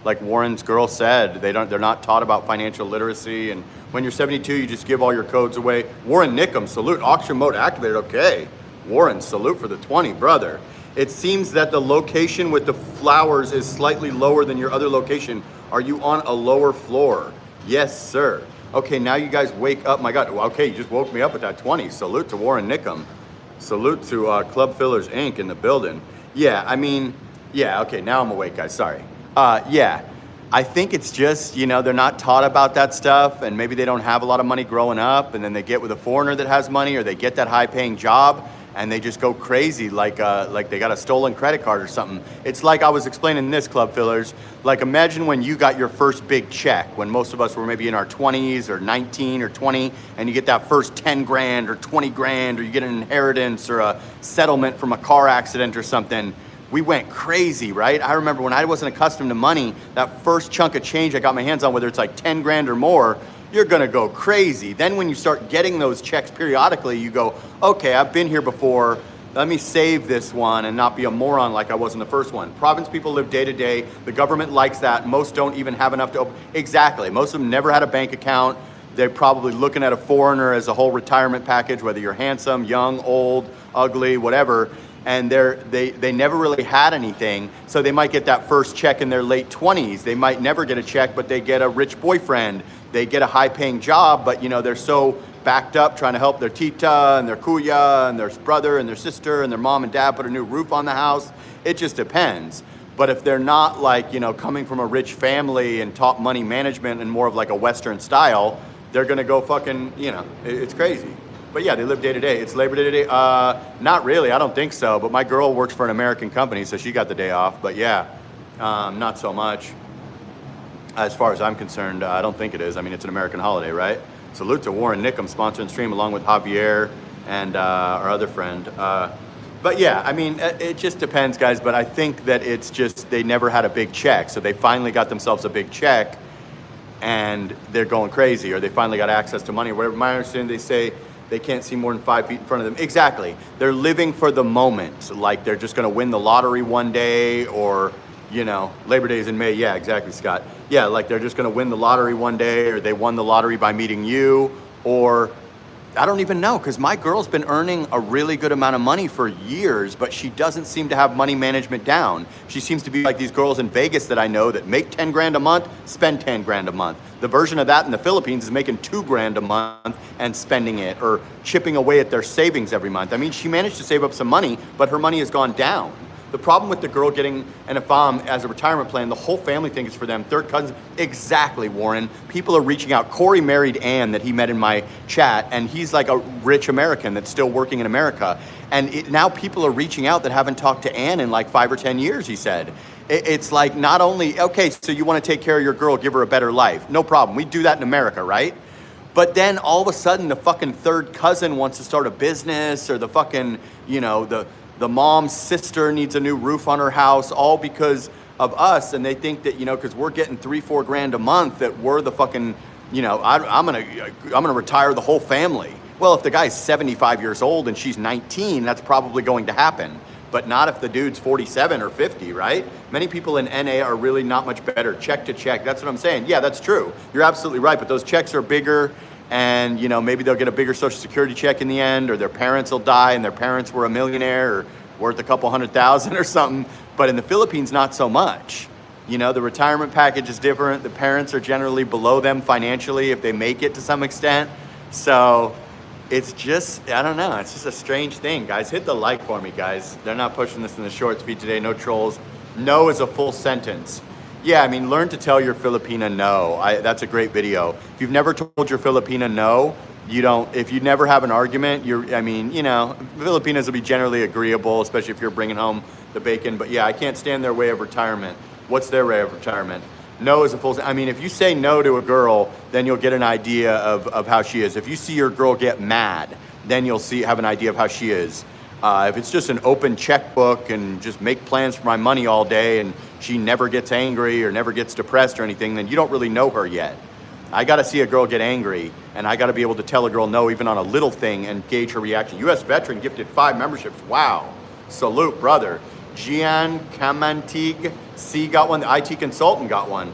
like Warren's girl said, they're not taught about financial literacy. And when you're 72, you just give all your codes away. Warren Nickham, salute, auction mode activated, okay. Warren, salute for the 20, brother. It seems that the location with the flowers is slightly lower than your other location. Are you on a lower floor? Yes, sir. Okay, now you guys wake up. My God, okay, you just woke me up with that 20. Salute to Warren Nickham. Salute to Club Fillers Inc. in the building. Yeah, okay, now I'm awake, guys, sorry. Yeah, I think it's just, they're not taught about that stuff, and maybe they don't have a lot of money growing up, and then they get with a foreigner that has money, or they get that high-paying job, and they just go crazy like they got a stolen credit card or something. It's like I was explaining this, Club Fillers. Like, imagine when you got your first big check, when most of us were maybe in our 20s or 19 or 20, and you get that first 10 grand or 20 grand, or you get an inheritance or a settlement from a car accident or something. We went crazy, right? I remember when I wasn't accustomed to money, that first chunk of change I got my hands on, whether it's like 10 grand or more, you're gonna go crazy. Then when you start getting those checks periodically, you go, okay, I've been here before. Let me save this one and not be a moron like I was in the first one. Province people live day to day. The government likes that. Most don't even have enough to open. Exactly. Most of them never had a bank account. They're probably looking at a foreigner as a whole retirement package, whether you're handsome, young, old, ugly, whatever. And they never really had anything. So they might get that first check in their late 20s. They might never get a check, but they get a rich boyfriend. They get a high-paying job, but they're so backed up trying to help their tita and their kuya and their brother and their sister and their mom and dad put a new roof on the house. It just depends. But if they're not like, coming from a rich family and taught money management and more of like a Western style, they're gonna go fucking, it's crazy. But yeah, they live day to day. It's Labor Day today. Not really, I don't think so. But my girl works for an American company, so she got the day off. But yeah, not so much. As far as I'm concerned, I don't think it is. I mean, it's an American holiday, right? Salute to Warren Nickham, sponsoring the stream along with Javier and our other friend. But yeah, I mean, it just depends, guys. But I think that it's just they never had a big check. So they finally got themselves a big check and they're going crazy, or they finally got access to money or whatever. My understanding, they say they can't see more than 5 feet in front of them. Exactly. They're living for the moment. Like they're just going to win the lottery one day, or, Labor Day is in May. Yeah, exactly, Scott. Yeah, like they're just going to win the lottery one day, or they won the lottery by meeting you, or I don't even know, because my girl's been earning a really good amount of money for years, but she doesn't seem to have money management down. She seems to be like these girls in Vegas that I know that make 10 grand a month, spend 10 grand a month. The version of that in the Philippines is making 2 grand a month and spending it, or chipping away at their savings every month. I mean, she managed to save up some money, but her money has gone down. The problem with the girl getting an AFAM as a retirement plan, the whole family thinks it's for them, third cousins. Exactly, Warren. People are reaching out. Corey married Ann that he met in my chat, and he's like a rich American that's still working in America. And now people are reaching out that haven't talked to Ann in like 5 or 10 years, he said. It's like not only, okay, so you want to take care of your girl, give her a better life. No problem. We do that in America, right? But then all of a sudden the fucking third cousin wants to start a business, or the fucking, the mom's sister needs a new roof on her house, all because of us. And they think that, because we're getting 3-4 grand a month, that we're the fucking, I'm gonna retire the whole family. Well, if the guy's 75 years old and she's 19, that's probably going to happen. But not if the dude's 47 or 50, right? Many people in NA are really not much better, check to check. That's what I'm saying. Yeah, that's true. You're absolutely right. But those checks are bigger. And, maybe they'll get a bigger Social Security check in the end, or their parents will die and their parents were a millionaire or worth a couple $100,000 or something. But in the Philippines, not so much. The retirement package is different. The parents are generally below them financially if they make it to some extent. So it's just, I don't know. It's just a strange thing, guys. Hit the like for me, guys. They're not pushing this in the shorts feed today. No trolls. No is a full sentence. Yeah, I mean, learn to tell your Filipina no. That's a great video. If you've never told your Filipina no, if you never have an argument, Filipinos will be generally agreeable, especially if you're bringing home the bacon. But yeah, I can't stand their way of retirement. What's their way of retirement? No is a full, if you say no to a girl, then you'll get an idea of how she is. If you see your girl get mad, then you'll have an idea of how she is. If it's just an open checkbook and just make plans for my money all day and she never gets angry or never gets depressed or anything, then you don't really know her yet. I got to see a girl get angry, and I got to be able to tell a girl no even on a little thing and gauge her reaction. U.S. veteran gifted 5 memberships. Wow. Salute, brother. Gian Kamantig C got one. The IT consultant got one.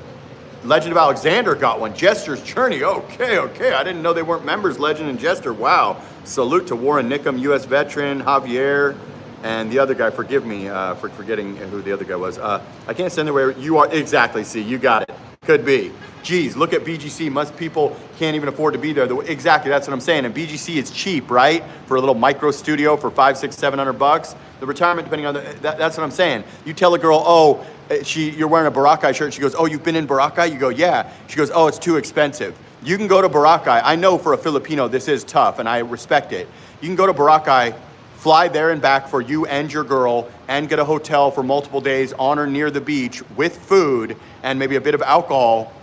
Legend of Alexander got one. Jester's Journey. Okay. I didn't know they weren't members. Legend and Jester. Wow. Salute to Warren Nickham, U.S. veteran, Javier, and the other guy. Forgive me for forgetting who the other guy was. I can't stand the way you are. Exactly. See, you got it. Could be. Geez, look at BGC. Most people can't even afford to be there. Exactly. That's what I'm saying. And BGC is cheap, right? For a little micro studio for $500, $600, $700. The retirement, depending on that's what I'm saying. You tell a girl, you're wearing a Boracay shirt. She goes, oh, you've been in Boracay? You go, yeah. She goes, oh, it's too expensive. You can go to Boracay. I know for a Filipino this is tough, and I respect it. You can go to Boracay, fly there and back for you and your girl, and get a hotel for multiple days on or near the beach with food and maybe a bit of alcohol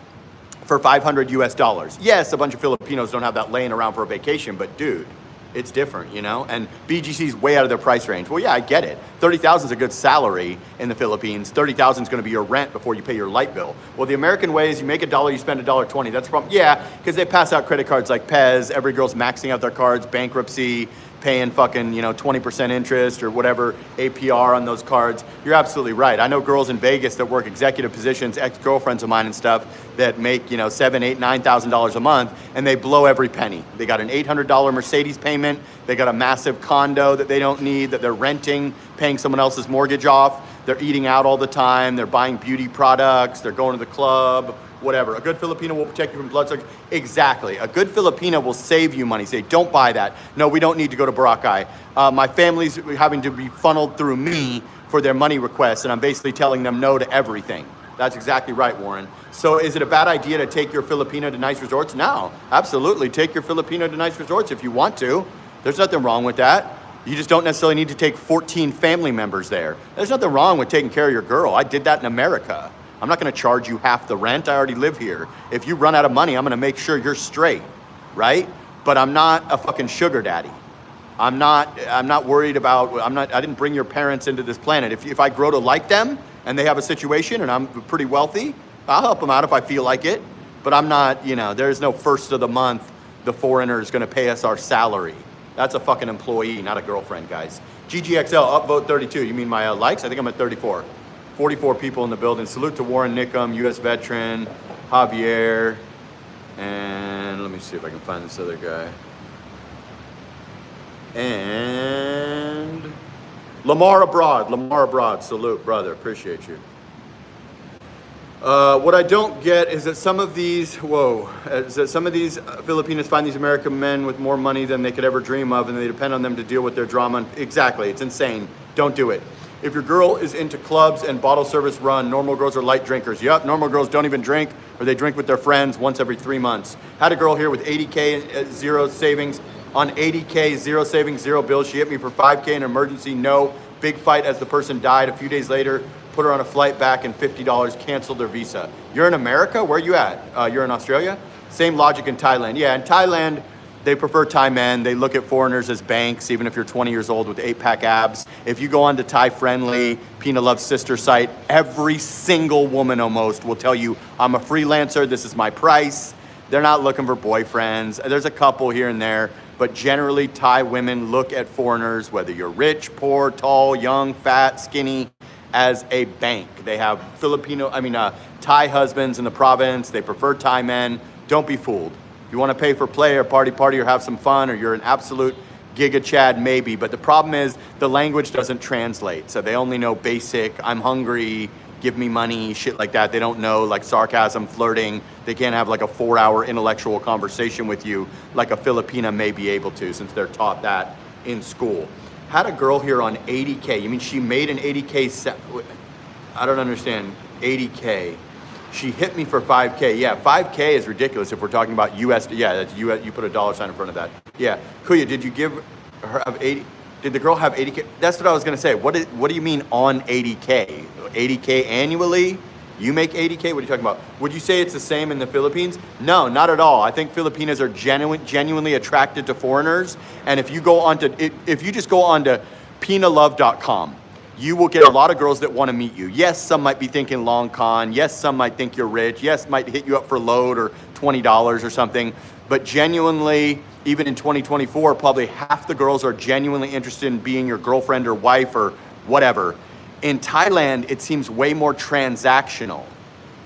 for $500 US. Yes, a bunch of Filipinos don't have that laying around for a vacation, but dude, it's different, and BGC's way out of their price range. Well, yeah, I get it. $30,000 is a good salary in the Philippines. $30,000 is going to be your rent before you pay your light bill. Well, the American way is you make $1, you spend $1.20. That's the problem. Yeah, because they pass out credit cards like Pez. Every girl's maxing out their cards, bankruptcy, paying fucking 20% interest or whatever APR on those cards. You're absolutely right. I know girls in Vegas that work executive positions, ex-girlfriends of mine and stuff, that make $7,000, $8,000, $9,000 a month, and they blow every penny. They got an $800 Mercedes payment. They got a massive condo that they don't need, that they're renting, paying someone else's mortgage off. They're eating out all the time. They're buying beauty products. They're going to the club. Whatever. A good Filipino will protect you from bloodsuckers. Exactly. A good Filipino will save you money. Say, don't buy that. No, we don't need to go to Boracay. My family's having to be funneled through me for their money requests, and I'm basically telling them no to everything. That's exactly right, Warren. So is it a bad idea to take your Filipino to nice resorts? No, absolutely. Take your Filipino to nice resorts if you want to. There's nothing wrong with that. You just don't necessarily need to take 14 family members there. There's nothing wrong with taking care of your girl. I did that in America. I'm not gonna charge you half the rent. I already live here. If you run out of money, I'm gonna make sure you're straight, right? But I'm not a fucking sugar daddy. I'm not worried about, I didn't bring your parents into this planet. If I grow to like them and they have a situation and I'm pretty wealthy, I'll help them out if I feel like it. But I'm not, there's no first of the month, the foreigner is gonna pay us our salary. That's a fucking employee, not a girlfriend, guys. GGXL, upvote 32. You mean my likes? I think I'm at 34. 44 people in the building. Salute to Warren Nickum, U.S. veteran, Javier, and let me see if I can find this other guy. And Lamar Abroad, salute, brother, appreciate you. What I don't get is that some of these, Filipinos find these American men with more money than they could ever dream of, and they depend on them to deal with their drama. Exactly, it's insane. Don't do it. If your girl is into clubs and bottle service run, normal girls are light drinkers. Yep, normal girls don't even drink, or they drink with their friends once every 3 months. Had a girl here with 80K zero savings. On 80K, zero savings, zero bills. She hit me for 5K in emergency, no. Big fight as the person died. A few days later, put her on a flight back and $50, canceled their visa. You're in America? Where are you at? You're in Australia? Same logic in Thailand. Yeah, in Thailand, they prefer Thai men. They look at foreigners as banks, even if you're 20 years old with 8-pack abs. If you go on to Thai Friendly, Pina Love's sister site, every single woman almost will tell you, I'm a freelancer, this is my price. They're not looking for boyfriends. There's a couple here and there, but generally Thai women look at foreigners, whether you're rich, poor, tall, young, fat, skinny, as a bank. They have Thai husbands in the province. They prefer Thai men. Don't be fooled. If you want to pay for play or party or have some fun, or you're an absolute giga chad, maybe. But the problem is the language doesn't translate. So they only know basic, I'm hungry, give me money, shit like that. They don't know like sarcasm, flirting. They can't have like a 4-hour intellectual conversation with you like a Filipina may be able to, since they're taught that in school. Had a girl here on 80K. You mean she made an 80K I don't understand. 80K. She hit me for 5K. Yeah, 5K is ridiculous if we're talking about US. Yeah, that's US. You put a dollar sign in front of that. Yeah. Kuya, did you give her 80? Did the girl have 80K? That's what I was gonna say. What do you mean on 80K? 80K annually? You make 80K? What are you talking about? Would you say it's the same in the Philippines? No, not at all. I think Filipinas are genuinely attracted to foreigners. And if you just go on to pinalove.com, you will get a lot of girls that want to meet you. Yes, some might be thinking long con. Yes, some might think you're rich. Yes, might hit you up for load or $20 or something. But genuinely, even in 2024, probably half the girls are genuinely interested in being your girlfriend or wife or whatever. In Thailand, it seems way more transactional,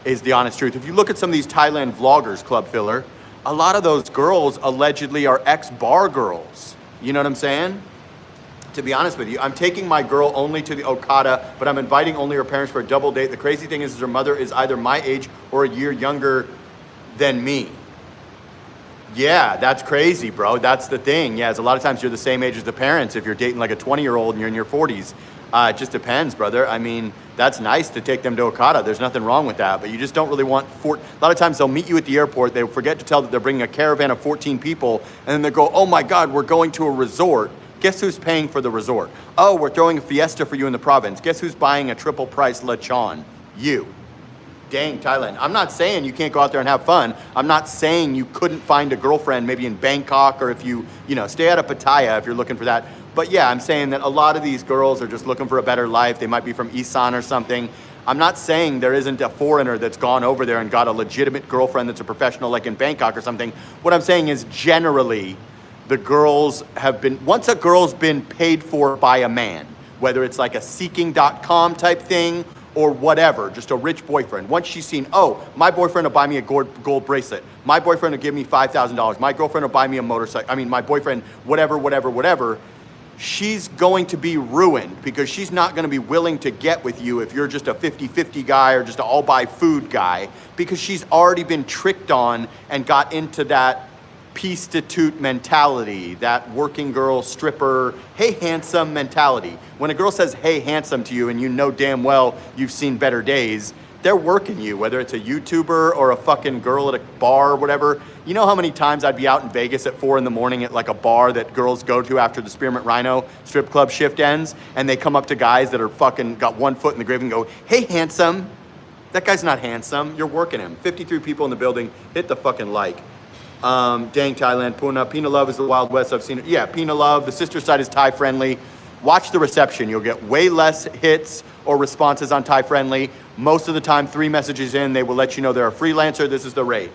is the honest truth. If you look at some of these Thailand vloggers, Club Filler, a lot of those girls allegedly are ex-bar girls. You know what I'm saying? To be honest with you, I'm taking my girl only to the Okada, but I'm inviting only her parents for a double date. The crazy thing is her mother is either my age or a year younger than me. Yeah, that's crazy, bro. That's the thing. Yeah, a lot of times you're the same age as the parents if you're dating like a 20-year-old and you're in your 40s. It just depends, brother. I mean, that's nice to take them to Okada. There's nothing wrong with that, but you just don't really want a lot of times they'll meet you at the airport. They forget to tell that they're bringing a caravan of 14 people, and then they go, oh my God, we're going to a resort. Guess who's paying for the resort? Oh, we're throwing a fiesta for you in the province. Guess who's buying a triple price lechon? You. Dang, Thailand. I'm not saying you can't go out there and have fun. I'm not saying you couldn't find a girlfriend maybe in Bangkok, or if you stay out of Pattaya if you're looking for that. But yeah, I'm saying that a lot of these girls are just looking for a better life. They might be from Isan or something. I'm not saying there isn't a foreigner that's gone over there and got a legitimate girlfriend that's a professional like in Bangkok or something. What I'm saying is generally the girls have been, once a girl's been paid for by a man, whether it's like a seeking.com type thing or whatever, just a rich boyfriend. Once she's seen, oh, my boyfriend will buy me a gold bracelet. My boyfriend will give me $5,000. My girlfriend will buy me a motorcycle. I mean, my boyfriend, whatever. She's going to be ruined because she's not going to be willing to get with you if you're just a 50-50 guy or just an all-buy food guy, because she's already been tricked on and got into that prostitute mentality, that working girl, stripper, hey handsome mentality. When a girl says hey handsome to you and you know damn well you've seen better days, they're working you, whether it's a YouTuber or a fucking girl at a bar or whatever. You know how many times I'd be out in Vegas at 4 in the morning at like a bar that girls go to after the Spearmint Rhino strip club shift ends, and they come up to guys that are fucking got one foot in the grave and go, hey, handsome. That guy's not handsome. You're working him. 53 people in the building. Hit the fucking like. Dang, Thailand, Puna. Pina Love is the Wild West. I've seen it. Yeah, Pina Love. The sister side is Thai friendly. Watch the reception. You'll get way less hits or responses on Thai friendly. Most of the time, 3 messages in, they will let you know they're a freelancer. This is the rate.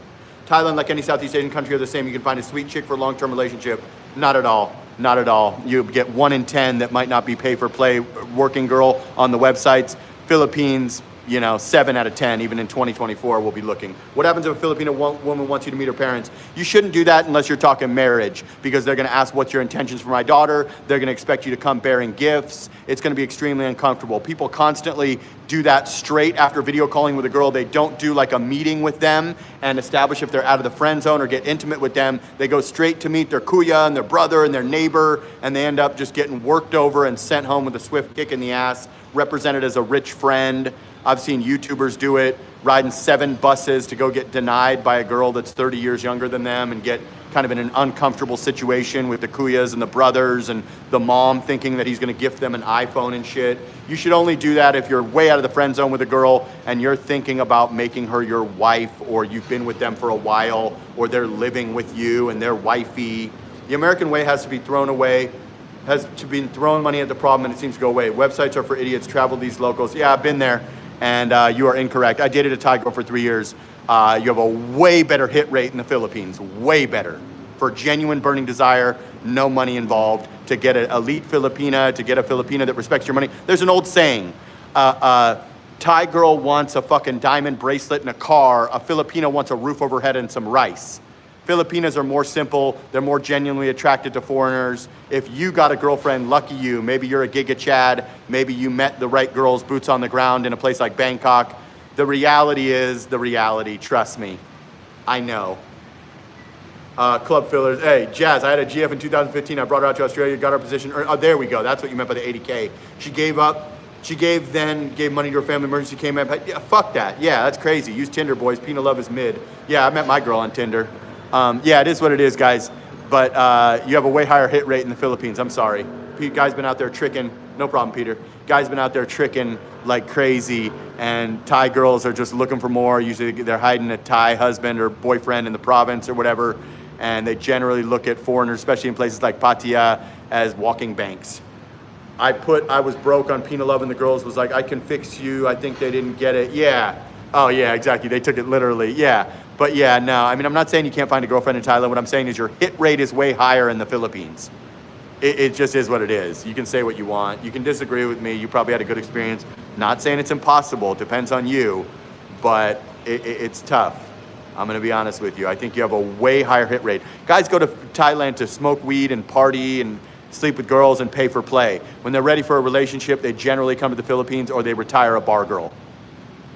Thailand, like any Southeast Asian country, are the same. You can find a sweet chick for a long-term relationship. Not at all. Not at all. You get 1 in 10 that might not be pay-for-play working girl on the websites. Philippines, 7 out of 10, even in 2024, we'll be looking. What happens if a Filipino woman wants you to meet her parents? You shouldn't do that unless you're talking marriage, because they're going to ask what's your intentions for my daughter. They're going to expect you to come bearing gifts. It's going to be extremely uncomfortable. People constantly do that straight after video calling with a girl. They don't do like a meeting with them and establish if they're out of the friend zone or get intimate with them. They go straight to meet their kuya and their brother and their neighbor, and they end up just getting worked over and sent home with a swift kick in the ass, represented as a rich friend. I've seen YouTubers do it, riding 7 buses to go get denied by a girl that's 30 years younger than them and get kind of in an uncomfortable situation with the kuyas and the brothers and the mom thinking that he's gonna gift them an iPhone and shit. You should only do that if you're way out of the friend zone with a girl and you're thinking about making her your wife, or you've been with them for a while, or they're living with you and they're wifey. The American way has to be thrown away. Has to be throwing money at the problem and it seems to go away. Websites are for idiots. Travel these locals. Yeah, I've been there. And you are incorrect. I dated a Thai girl for 3 years. You have a way better hit rate in the Philippines, way better. For genuine burning desire, no money involved. To get an elite Filipina, to get a Filipina that respects your money. There's an old saying, Thai girl wants a fucking diamond bracelet and a car. A Filipino wants a roof over her head and some rice. Filipinas are more simple. They're more genuinely attracted to foreigners. If you got a girlfriend, lucky you. Maybe you're a Giga Chad. Maybe you met the right girls, boots on the ground in a place like Bangkok. The reality is the reality. Trust me. I know. Club fillers. Hey, Jazz, I had a GF in 2015. I brought her out to Australia, got her position. There we go. That's what you meant by the 80K. She gave up. She gave money to her family emergency, came up. Yeah, fuck that. Yeah, that's crazy. Use Tinder, boys. Pina Love is mid. Yeah, I met my girl on Tinder. Yeah, it is what it is, guys. But you have a way higher hit rate in the Philippines. I'm sorry. Guy's been out there tricking. No problem, Peter. Guy's been out there tricking like crazy, and Thai girls are just looking for more. Usually they're hiding a Thai husband or boyfriend in the province or whatever, and they generally look at foreigners, especially in places like Pattaya, as walking banks. I was broke on Pina Love, and the girls was like, I can fix you. I think they didn't get it. Yeah. Oh, yeah, exactly. They took it literally. Yeah. But yeah, no, I mean, I'm not saying you can't find a girlfriend in Thailand. What I'm saying is your hit rate is way higher in the Philippines. It just is what it is. You can say what you want. You can disagree with me. You probably had a good experience. Not saying it's impossible. It depends on you. But it's tough. I'm going to be honest with you. I think you have a way higher hit rate. Guys go to Thailand to smoke weed and party and sleep with girls and pay for play. When they're ready for a relationship, they generally come to the Philippines or they retire a bar girl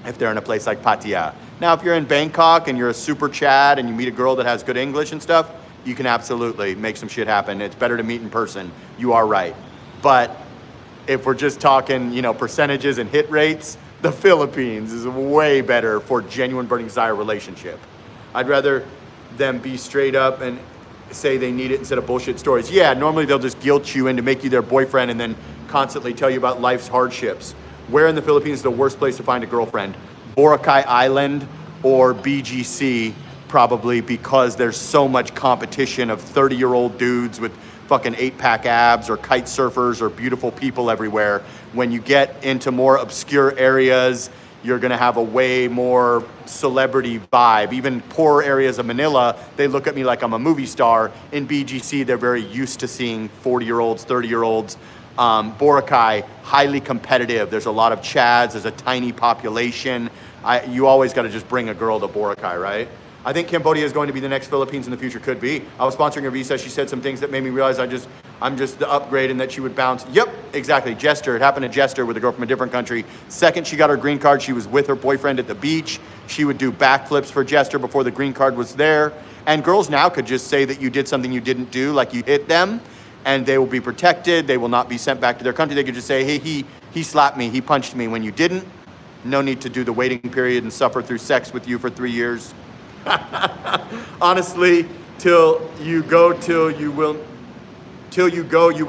if they're in a place like Pattaya. Now, if you're in Bangkok and you're a super Chad and you meet a girl that has good English and stuff, you can absolutely make some shit happen. It's better to meet in person. You are right. But if we're just talking, percentages and hit rates, the Philippines is way better for genuine burning desire relationship. I'd rather them be straight up and say they need it instead of bullshit stories. Yeah, normally they'll just guilt you into make you their boyfriend and then constantly tell you about life's hardships. Where in the Philippines is the worst place to find a girlfriend? Boracay Island or BGC, probably, because there's so much competition of 30-year-old dudes with fucking 8-pack abs or kite surfers or beautiful people everywhere. When you get into more obscure areas, you're gonna have a way more celebrity vibe. Even poor areas of Manila, they look at me like I'm a movie star. In BGC, they're very used to seeing 40-year-olds, 30-year-olds. Boracay, highly competitive. There's a lot of Chads. There's a tiny population. You always got to just bring a girl to Boracay, right? I think Cambodia is going to be the next Philippines in the future. Could be. I was sponsoring her visa. She said some things that made me realize I'm just the upgrade and that she would bounce. Yep, exactly. Jester. It happened to Jester with a girl from a different country. Second she got her green card, she was with her boyfriend at the beach. She would do backflips for Jester before the green card was there. And girls now could just say that you did something you didn't do, like you hit them, and they will be protected. They will not be sent back to their country. They could just say, hey, he slapped me, he punched me when you didn't. No need to do the waiting period and suffer through sex with you for 3 years. Honestly, till you go, you will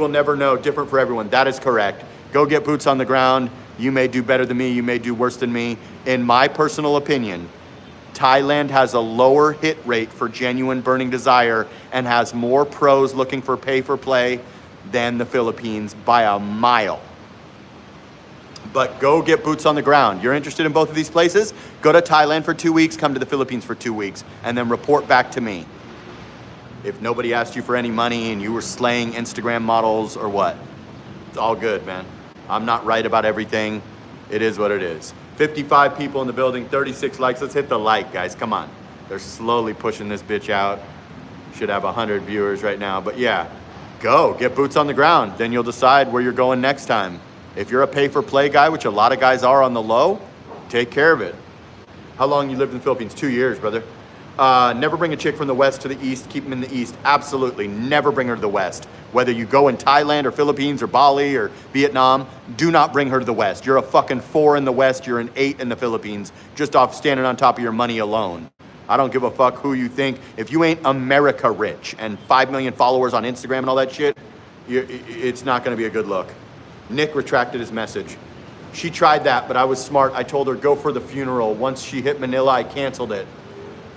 never know. Different for everyone. That is correct. Go get boots on the ground. You may do better than me. You may do worse than me. In my personal opinion, Thailand has a lower hit rate for genuine burning desire and has more pros looking for pay for play than the Philippines by a mile. But go get boots on the ground. You're interested in both of these places? Go to Thailand for 2 weeks, come to the Philippines for 2 weeks, and then report back to me. If nobody asked you for any money and you were slaying Instagram models or what, it's all good, man. I'm not right about everything. It is what it is. 55 people in the building, 36 likes. Let's hit the like, guys. Come on. They're slowly pushing this bitch out. Should have 100 viewers right now. But yeah, go. Get boots on the ground. Then you'll decide where you're going next time. If you're a pay-for-play guy, which a lot of guys are on the low, take care of it. How long you lived in the Philippines? 2 years, brother. Never bring a chick from the West to the East. Keep them in the East. Absolutely. Never bring her to the West. Whether you go in Thailand or Philippines or Bali or Vietnam, do not bring her to the West. You're a fucking 4 in the West. You're an 8 in the Philippines, just off standing on top of your money alone. I don't give a fuck who you think. If you ain't America rich and 5 million followers on Instagram and all that shit, it's not going to be a good look. Nick retracted his message. She tried that, but I was smart. I told her, go for the funeral. Once she hit Manila, I canceled it.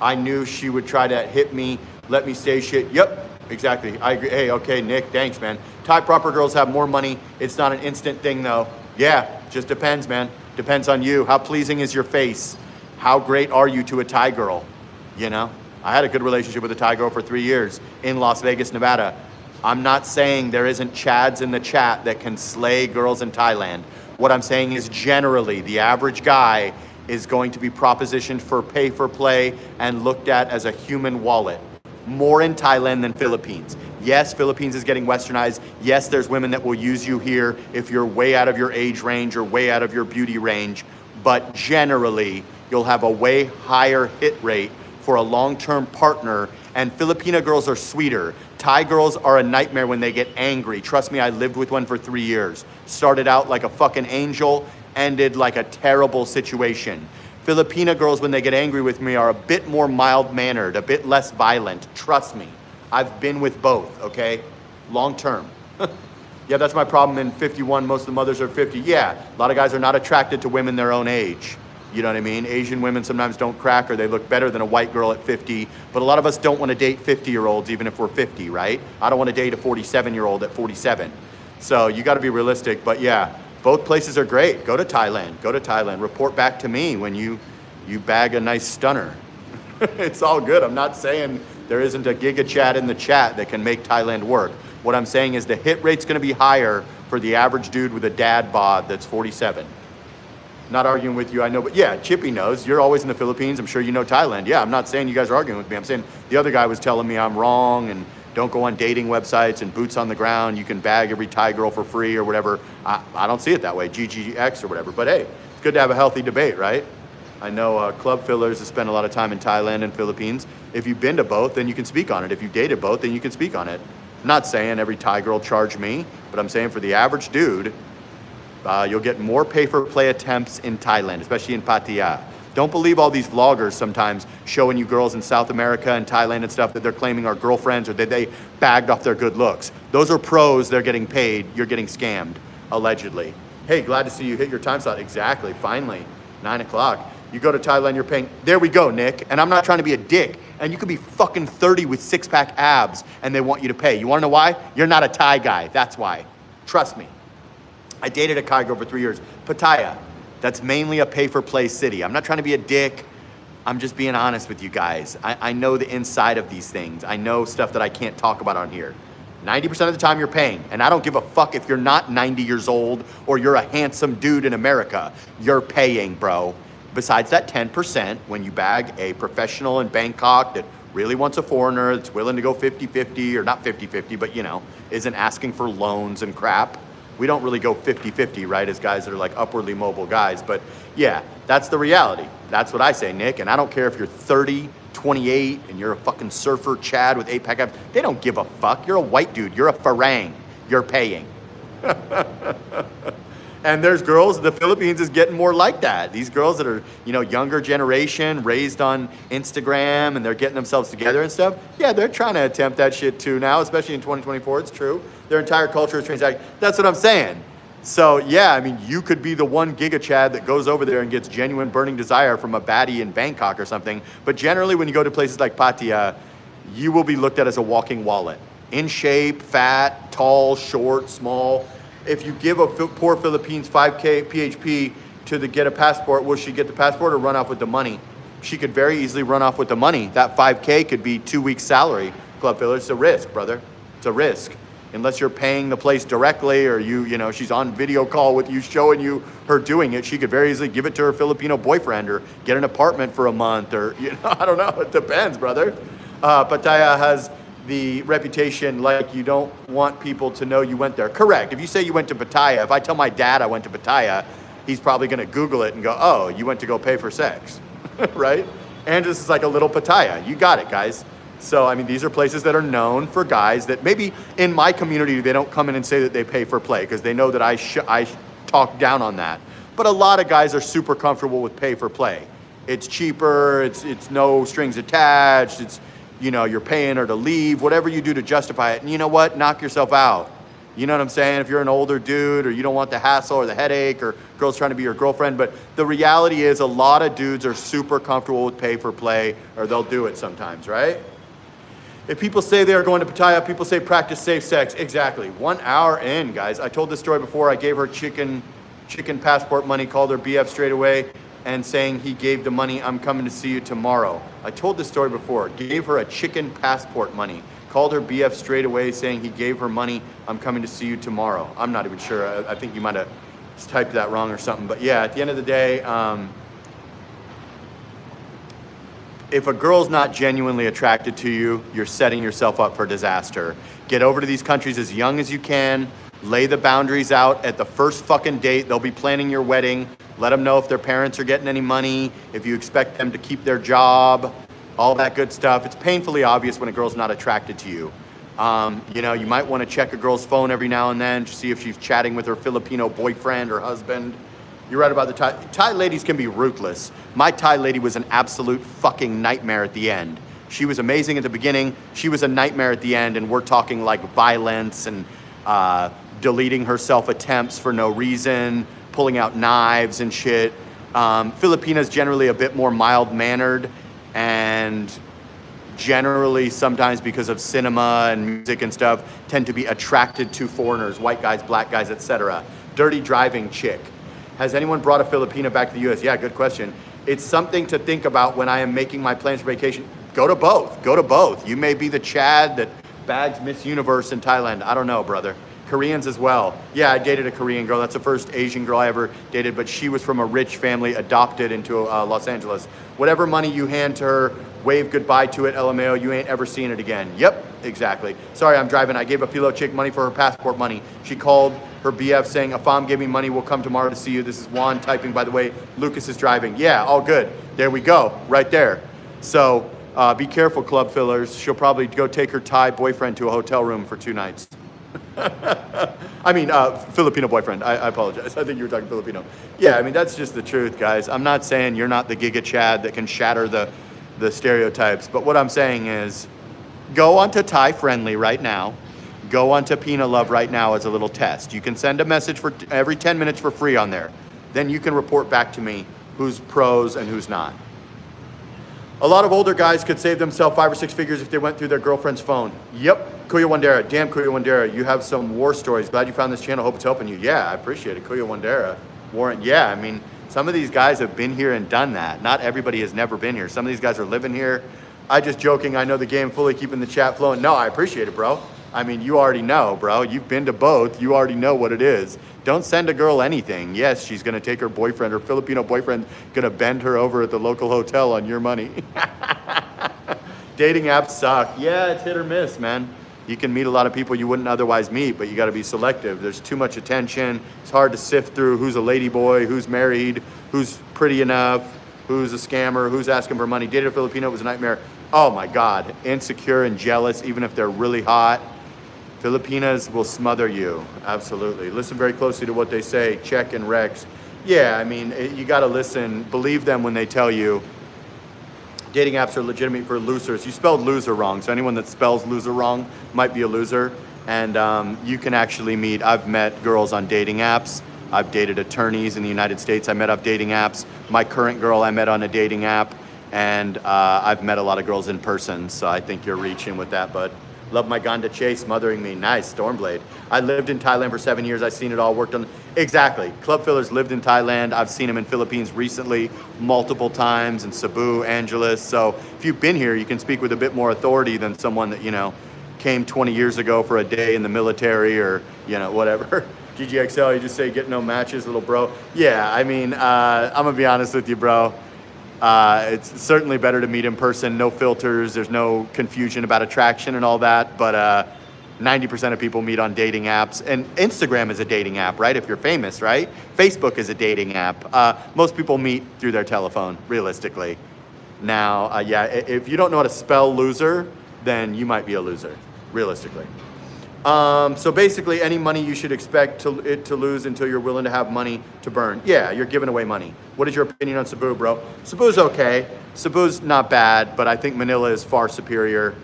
I knew she would try to hit me, let me say shit. Yep, exactly. I agree. Hey, okay, Nick, thanks, man. Thai proper girls have more money. It's not an instant thing, though. Yeah, just depends, man. Depends on you. How pleasing is your face? How great are you to a Thai girl? You know? I had a good relationship with a Thai girl for 3 years in Las Vegas, Nevada. I'm not saying there isn't Chads in the chat that can slay girls in Thailand. What I'm saying is generally the average guy is going to be propositioned for pay for play and looked at as a human wallet. More in Thailand than Philippines. Yes, Philippines is getting westernized. Yes, there's women that will use you here if you're way out of your age range or way out of your beauty range. But generally, you'll have a way higher hit rate for a long-term partner. And Filipina girls are sweeter. Thai girls are a nightmare when they get angry. Trust me, I lived with one for 3 years. Started out like a fucking angel, ended like a terrible situation. Filipina girls, when they get angry with me, are a bit more mild-mannered, a bit less violent. Trust me. I've been with both, okay? Long term. Yeah, that's my problem in 51. Most of the mothers are 50. Yeah, a lot of guys are not attracted to women their own age. You know what I mean? Asian women sometimes don't crack or they look better than a white girl at 50. But a lot of us don't want to date 50-year-olds even if we're 50, right? I don't want to date a 47-year-old at 47. So you got to be realistic. But yeah, both places are great. Go to Thailand. Go to Thailand. Report back to me when you bag a nice stunner. It's all good. I'm not saying there isn't a giga chat in the chat that can make Thailand work. What I'm saying is the hit rate's going to be higher for the average dude with a dad bod that's 47. Not arguing with you, I know, but yeah, Chippy knows. You're always in the Philippines. I'm sure you know Thailand. Yeah, I'm not saying you guys are arguing with me. I'm saying the other guy was telling me I'm wrong and don't go on dating websites and boots on the ground. You can bag every Thai girl for free or whatever. I don't see it that way, GGX or whatever. But hey, it's good to have a healthy debate, right? I know club fillers have spent a lot of time in Thailand and Philippines. If you've been to both, then you can speak on it. If you've dated both, then you can speak on it. I'm not saying every Thai girl charge me, but I'm saying for the average dude, you'll get more pay-for-play attempts in Thailand, especially in Pattaya. Don't believe all these vloggers sometimes showing you girls in South America and Thailand and stuff that they're claiming are girlfriends or that they bagged off their good looks. Those are pros, they're getting paid, you're getting scammed, allegedly. Hey, glad to see you hit your time slot. Exactly, finally, 9 o'clock. You go to Thailand, you're paying, there we go, Nick. And I'm not trying to be a dick. And you could be fucking 30 with six-pack abs and they want you to pay. You wanna know why? You're not a Thai guy, that's why. Trust me. I dated a Thai girl for 3 years. Pattaya, that's mainly a pay-for-play city. I'm not trying to be a dick. I'm just being honest with you guys. I know the inside of these things. I know stuff that I can't talk about on here. 90% of the time you're paying. And I don't give a fuck if you're not 90 years old or you're a handsome dude in America. You're paying, bro. Besides that 10%, when you bag a professional in Bangkok that really wants a foreigner, that's willing to go 50-50, or not 50-50, but you know, isn't asking for loans and crap. We don't really go 50-50, right, as guys that are like upwardly mobile guys. But yeah, that's the reality. That's what I say, Nick. And I don't care if you're 30, 28, and you're a fucking surfer Chad with 8-pack abs. They don't give a fuck. You're a white dude. You're a farang. You're paying. And there's girls, the Philippines is getting more like that. These girls that are, younger generation, raised on Instagram, and they're getting themselves together and stuff. Yeah, they're trying to attempt that shit too now, especially in 2024. It's true. Their entire culture is transacting. That's what I'm saying. So yeah, I mean, you could be the one Giga Chad that goes over there and gets genuine burning desire from a baddie in Bangkok or something. But generally, when you go to places like Pattaya, you will be looked at as a walking wallet. In shape, fat, tall, short, small. If you give a poor Philippines 5K PHP to get a passport, will she get the passport or run off with the money? She could very easily run off with the money. That 5K could be 2 weeks' salary, Club Filler. It's a risk, brother. It's a risk. Unless you're paying the place directly or she's on video call with you showing you her doing it, she could very easily give it to her Filipino boyfriend or get an apartment for a month or, I don't know. It depends, brother. Pattaya has the reputation like you don't want people to know you went there. Correct. If you say you went to Pattaya, if I tell my dad I went to Pattaya, he's probably going to Google it and go, oh, you went to go pay for sex, right? And this is like a little Pattaya. You got it, guys. So, I mean, these are places that are known for guys that maybe in my community, they don't come in and say that they pay for play because they know that I talk down on that. But a lot of guys are super comfortable with pay for play. It's cheaper. It's no strings attached. It's, you're paying her to leave, whatever you do to justify it. And you know what? Knock yourself out. You know what I'm saying? If you're an older dude or you don't want the hassle or the headache or girls trying to be your girlfriend. But the reality is a lot of dudes are super comfortable with pay for play or they'll do it sometimes, right? If people say they are going to Pattaya, people say practice safe sex. Exactly. 1 hour in, guys. I told this story before. I gave her chicken passport money, called her BF straight away, and saying he gave the money, I'm coming to see you tomorrow. I told this story before. Gave her a chicken passport money, called her BF straight away, saying he gave her money, I'm coming to see you tomorrow. I'm not even sure. I think you might have typed that wrong or something. But yeah, at the end of the day, if a girl's not genuinely attracted to you, you're setting yourself up for disaster. Get over to these countries as young as you can. Lay the boundaries out at the first fucking date. They'll be planning your wedding. Let them know if their parents are getting any money, if you expect them to keep their job, all that good stuff. It's painfully obvious when a girl's not attracted to you. You might want to check a girl's phone every now and then to see if she's chatting with her Filipino boyfriend or husband. You're right about the Thai. Thai ladies can be ruthless. My Thai lady was an absolute fucking nightmare at the end. She was amazing at the beginning. She was a nightmare at the end, and we're talking like violence and deleting her self-attempts for no reason, pulling out knives and shit. Filipinas generally a bit more mild-mannered, and generally sometimes because of cinema and music and stuff, tend to be attracted to foreigners, white guys, black guys, etc. Dirty driving chick. Has anyone brought a Filipina back to the U.S.? Yeah, good question. It's something to think about when I am making my plans for vacation. Go to both. Go to both. You may be the Chad that bags Miss Universe in Thailand. I don't know, brother. Koreans as well. Yeah, I dated a Korean girl. That's the first Asian girl I ever dated, but she was from a rich family, adopted into Los Angeles. Whatever money you hand to her, wave goodbye to it, LMAO, you ain't ever seeing it again. Yep, exactly. Sorry, I'm driving. I gave a Filo chick money for her passport money. She called her BF saying, Afam gave me money, we'll come tomorrow to see you. This is Juan typing, by the way. Lucas is driving. Yeah, all good. There we go, right there. So be careful, club fillers. She'll probably go take her Thai boyfriend to a hotel room for 2 nights. I mean, Filipino boyfriend. I apologize. I think you were talking Filipino. Yeah, I mean, that's just the truth, guys. I'm not saying you're not the Giga Chad that can shatter the stereotypes, but what I'm saying is go onto Thai Friendly right now. Go onto Pina Love right now as a little test. You can send a message for every 10 minutes for free on there. Then you can report back to me who's pros and who's not. A lot of older guys could save themselves 5 or 6 figures if they went through their girlfriend's phone. Yep, Kuya Wandera. Damn, Kuya Wandera, you have some war stories. Glad you found this channel. Hope it's helping you. Yeah, I appreciate it. Kuya Wandera. Warren, yeah, I mean, some of these guys have been here and done that. Not everybody has never been here. Some of these guys are living here. I just joking, I know the game fully, keeping the chat flowing. No, I appreciate it, bro. I mean, you already know, bro. You've been to both. You already know what it is. Don't send a girl anything. Yes, she's going to take her boyfriend, her Filipino boyfriend, going to bend her over at the local hotel on your money. Dating apps suck. Yeah, it's hit or miss, man. You can meet a lot of people you wouldn't otherwise meet, but you got to be selective. There's too much attention. It's hard to sift through who's a lady boy, who's married, who's pretty enough, who's a scammer, who's asking for money. Dated a Filipino, it was a nightmare. Oh my God, insecure and jealous, even if they're really hot. Filipinas will smother you. Absolutely. Listen very closely to what they say. Check and Rex. Yeah, I mean, you got to listen. Believe them when they tell you dating apps are legitimate for losers. You spelled loser wrong, so anyone that spells loser wrong might be a loser. And you can actually meet, I've met girls on dating apps. I've dated attorneys in the United States I met off dating apps. My current girl I met on a dating app. And I've met a lot of girls in person, so I think you're reaching with that, bud. Love my Ganda Chase smothering me. Nice, Stormblade. I lived in Thailand for 7 years. I've seen it all, worked on. Exactly. Club Fillers lived in Thailand. I've seen him in Philippines recently, multiple times, in Cebu, Angeles. So if you've been here, you can speak with a bit more authority than someone that, you know, came 20 years ago for a day in the military or, you know, whatever. GGXL, you just say get no matches, little bro. Yeah, I mean, I'm going to be honest with you, bro. It's certainly better to meet in person, no filters, there's no confusion about attraction and all that, but 90% of people meet on dating apps, and Instagram is a dating app, right? If you're famous, right? Facebook is a dating app. Most people meet through their telephone, realistically. Now, yeah, if you don't know how to spell loser, then you might be a loser, realistically. So basically, any money you should expect to lose until you're willing to have money to burn. Yeah, you're giving away money. What is your opinion on Cebu, bro? Cebu's okay. Cebu's not bad, but I think Manila is far superior.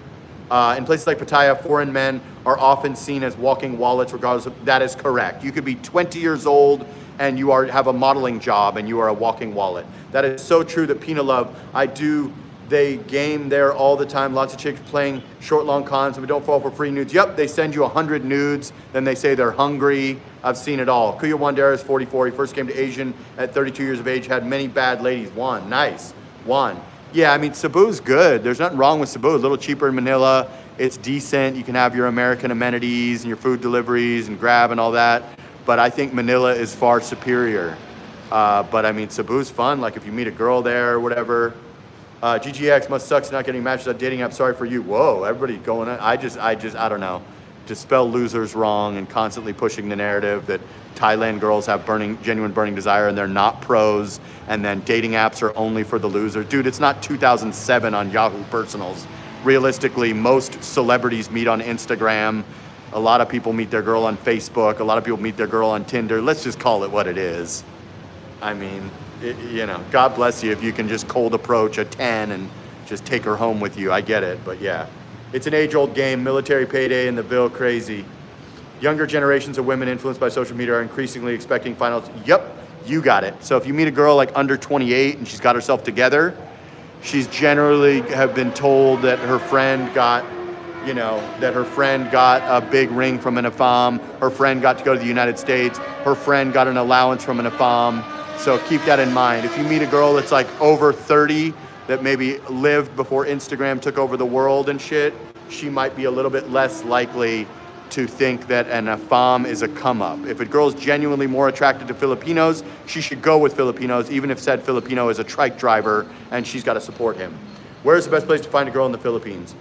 In places like Pattaya, foreign men are often seen as walking wallets, regardless of, that is correct. You could be 20 years old and you have a modeling job and you are a walking wallet. That is so true that Pina Love, they game there all the time. Lots of chicks playing short, long cons, and we don't fall for free nudes. Yep, they send you 100 nudes, then they say they're hungry. I've seen it all. Kuya Wandera is 44. He first came to Asian at 32 years of age, had many bad ladies. One, nice. One. Yeah, I mean, Cebu's good. There's nothing wrong with Cebu. A little cheaper in Manila. It's decent. You can have your American amenities and your food deliveries and Grab and all that. But I think Manila is far superior. But I mean, Cebu's fun. Like if you meet a girl there or whatever. GGX must sucks not getting matches on dating app. Sorry for you. Whoa, everybody going on. I don't know. To spell losers wrong and constantly pushing the narrative that Thailand girls have genuine burning desire and they're not pros, and then dating apps are only for the loser. Dude, it's not 2007 on Yahoo Personals. Realistically, most celebrities meet on Instagram. A lot of people meet their girl on Facebook. A lot of people meet their girl on Tinder. Let's just call it what it is. I mean, you know, God bless you if you can just cold approach a 10 and just take her home with you. I get it, but yeah. It's an age-old game, military payday in the Ville, crazy. Younger generations of women influenced by social media are increasingly expecting finals. Yep, you got it. So if you meet a girl like under 28 and she's got herself together, she's generally have been told that her friend got, you know, that her friend got a big ring from an AFAM, her friend got to go to the United States, her friend got an allowance from an AFAM. So keep that in mind. If you meet a girl that's like over 30 that maybe lived before Instagram took over the world and shit, she might be a little bit less likely to think that an AFAM is a come up. If a girl's genuinely more attracted to Filipinos, she should go with Filipinos, even if said Filipino is a trike driver and she's got to support him. Where's the best place to find a girl in the Philippines?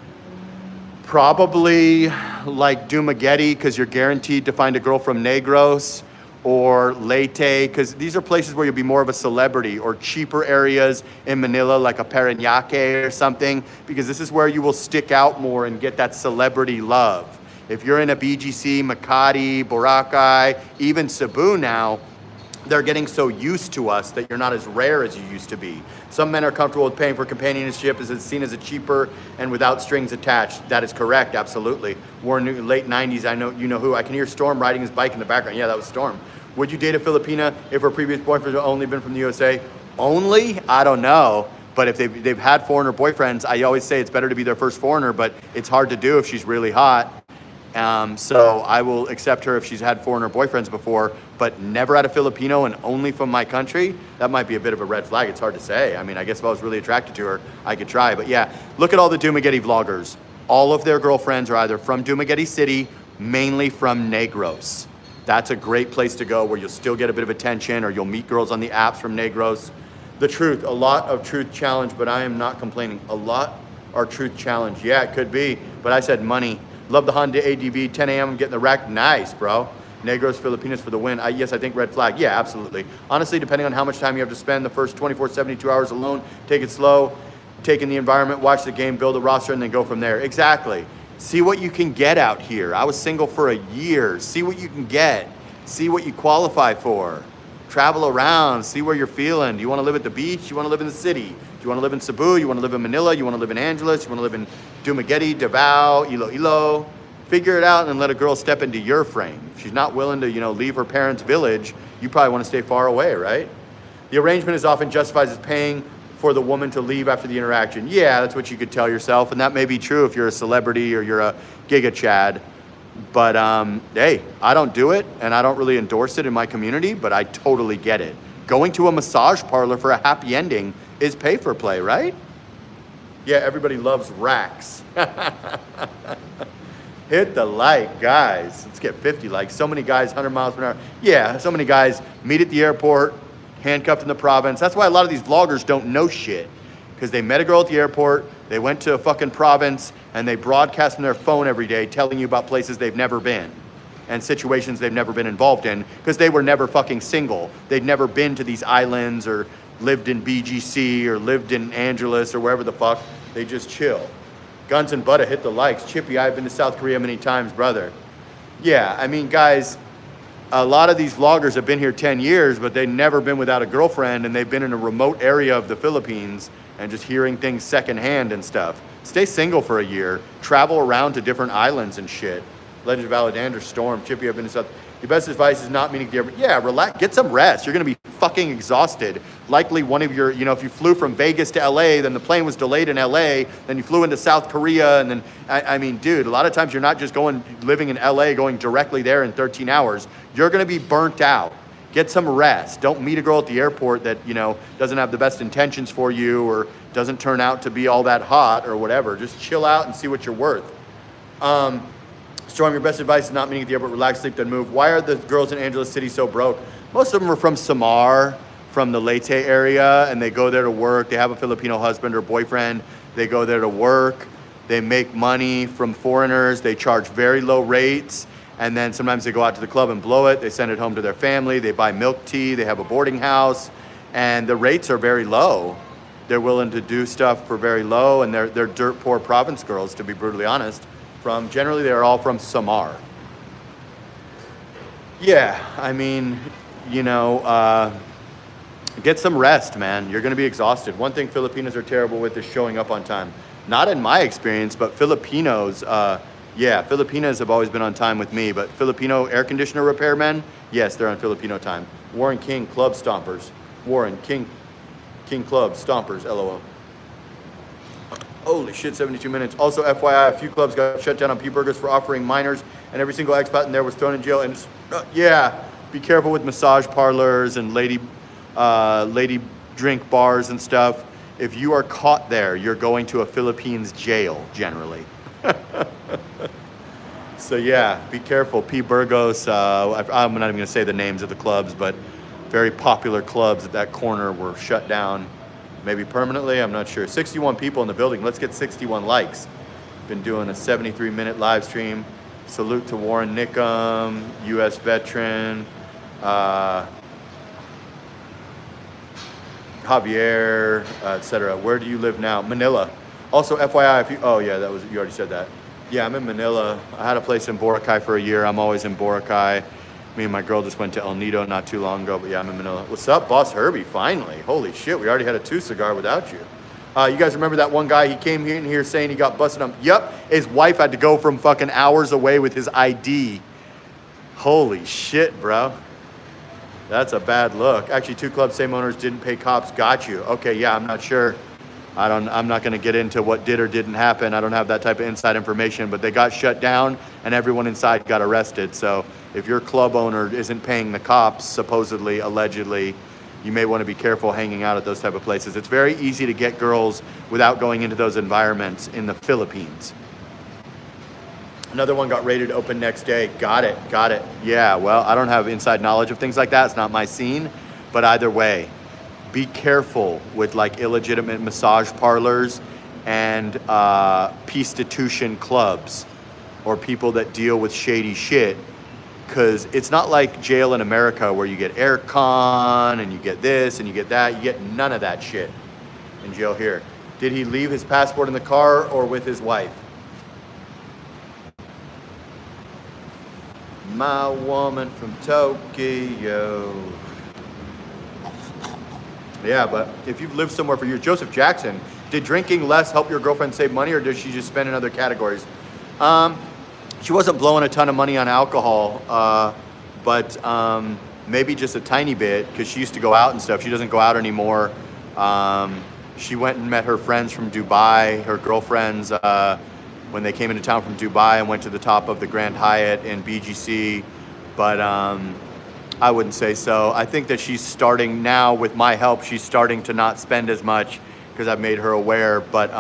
Probably like Dumaguete, because you're guaranteed to find a girl from Negros, or Leyte, because these are places where you'll be more of a celebrity, or cheaper areas in Manila like a Parañaque or something, because this is where you will stick out more and get that celebrity love. If you're in a BGC, Makati, Boracay, even Cebu now, they're getting so used to us that you're not as rare as you used to be. Some men are comfortable with paying for companionship as it's seen as a cheaper and without strings attached. That is correct, absolutely. We're in the late 90s, I know you know who. I can hear Storm riding his bike in the background. Yeah, that was Storm. Would you date a Filipina if her previous boyfriend had only been from the USA? Only? I don't know. But if they've had foreigner boyfriends, I always say it's better to be their first foreigner, but it's hard to do if she's really hot. So I will accept her if she's had foreigner boyfriends before, but never had a Filipino and only from my country. That might be a bit of a red flag. It's hard to say. I mean, I guess if I was really attracted to her, I could try. But yeah, look at all the Dumaguete vloggers. All of their girlfriends are either from Dumaguete City, mainly from Negros. That's a great place to go where you'll still get a bit of attention, or you'll meet girls on the apps from Negros. The truth, a lot of truth challenge, but I am not complaining. A lot are truth challenge. Yeah, it could be, but I said money. Love the Honda ADV, 10 a.m. I'm getting the rack. Nice, bro. Negros, Filipinas for the win. Yes, I think red flag. Yeah, absolutely. Honestly, depending on how much time you have to spend the first 24, 72 hours alone, take it slow, take in the environment, watch the game, build a roster, and then go from there. Exactly. See what you can get out here. I was single for a year. See what you can get. See what you qualify for. Travel around, see where you're feeling. Do you want to live at the beach? Do you want to live in the city? Do you want to live in Cebu? You want to live in Manila? You want to live in Angeles? You want to live in Dumaguete, Davao, Iloilo? Figure it out and let a girl step into your frame. If she's not willing to, leave her parents' village, you probably want to stay far away, right? The arrangement is often justified as paying for the woman to leave after the interaction. Yeah, that's what you could tell yourself, and that may be true if you're a celebrity or you're a Giga Chad. But hey, I don't do it, and I don't really endorse it in my community, but I totally get it. Going to a massage parlor for a happy ending is pay for play, right? Yeah, everybody loves racks. Hit the like, guys. Let's get 50 likes. So many guys, 100 miles per hour. Yeah, so many guys meet at the airport, handcuffed in the province. That's why a lot of these vloggers don't know shit. Because they met a girl at the airport, they went to a fucking province, and they broadcast on their phone every day telling you about places they've never been and situations they've never been involved in because they were never fucking single. They'd never been to these islands or lived in BGC or lived in Angeles or wherever the fuck. They just chill. Guns and Butter, hit the likes. Chippy, I've been to South Korea many times, brother. Yeah, I mean, guys, a lot of these vloggers have been here 10 years, but they've never been without a girlfriend, and they've been in a remote area of the Philippines and just hearing things secondhand and stuff. Stay single for a year. Travel around to different islands and shit. Legend of Alexander Storm. Chippy, I've been to South. Your best advice is not meaning to. Yeah, relax. Get some rest. You're going to be fucking exhausted. Likely one of your, if you flew from Vegas to LA, then the plane was delayed in LA, then you flew into South Korea, and then, I mean, dude, a lot of times you're not just living in LA, going directly there in 13 hours. You're going to be burnt out. Get some rest. Don't meet a girl at the airport that, doesn't have the best intentions for you or doesn't turn out to be all that hot or whatever. Just chill out and see what you're worth. Storm, your best advice is not meeting at the airport. Relax, sleep, then move. Why are the girls in Angeles City so broke? Most of them are from Samar, from the Leyte area, and they go there to work. They have a Filipino husband or boyfriend. They go there to work. They make money from foreigners. They charge very low rates. And then sometimes they go out to the club and blow it. They send it home to their family. They buy milk tea. They have a boarding house. And the rates are very low. They're willing to do stuff for very low. And they're dirt poor province girls, to be brutally honest. Generally, they're all from Samar. Yeah, I mean, get some rest, man. You're going to be exhausted. One thing Filipinos are terrible with is showing up on time. Not in my experience, but Filipinos... Filipinos have always been on time with me, but Filipino air conditioner repairmen, yes, they're on Filipino time. Warren King, Club Stompers. Warren King Club Stompers, LOL. Holy shit, 72 minutes. Also, FYI, a few clubs got shut down on P-Burgers for offering minors, and every single expat in there was thrown in jail. And be careful with massage parlors and lady drink bars and stuff. If you are caught there, you're going to a Philippines jail, generally. So yeah, be careful. P. Burgos, I'm not even going to say the names of the clubs, but very popular clubs at that corner were shut down, maybe permanently, I'm not sure. 61 people in the building. Let's get 61 likes. Been doing a 73-minute live stream. Salute to Warren Nickum, U.S. veteran, Javier, etc. Where do you live now? Manila. Also, FYI, you already said that. Yeah, I'm in Manila. I had a place in Boracay for a year. I'm always in Boracay. Me and my girl just went to El Nido not too long ago, but yeah, I'm in Manila. What's up, Boss Herbie? Finally. Holy shit, we already had a 2 cigar without you. You guys remember that one guy, he came in here saying he got busted up? Yep, his wife had to go from fucking hours away with his ID. Holy shit, bro. That's a bad look. Actually, 2 clubs, same owners, didn't pay cops. Got you. Okay, yeah, I'm not sure. I'm not going to get into what did or didn't happen. I don't have that type of inside information, but they got shut down and everyone inside got arrested. So if your club owner isn't paying the cops, supposedly, allegedly, you may want to be careful hanging out at those type of places. It's very easy to get girls without going into those environments in the Philippines. Another one got rated open next day. Got it. Yeah, well, I don't have inside knowledge of things like that. It's not my scene, but either way. Be careful with like illegitimate massage parlors and prostitution clubs or people that deal with shady shit, because it's not like jail in America where you get aircon and you get this and you get that. You get none of that shit in jail here. Did he leave his passport in the car or with his wife? My woman from Tokyo. Yeah, but if you've lived somewhere for years, Joseph Jackson, did drinking less help your girlfriend save money, or did she just spend in other categories? She wasn't blowing a ton of money on alcohol, but maybe just a tiny bit, because she used to go out and stuff. She doesn't go out anymore. She went and met her friends from Dubai, her girlfriends, when they came into town from Dubai, and went to the top of the Grand Hyatt in BGC. But I wouldn't say so. I think that she's starting now, with my help, she's starting to not spend as much because I've made her aware. But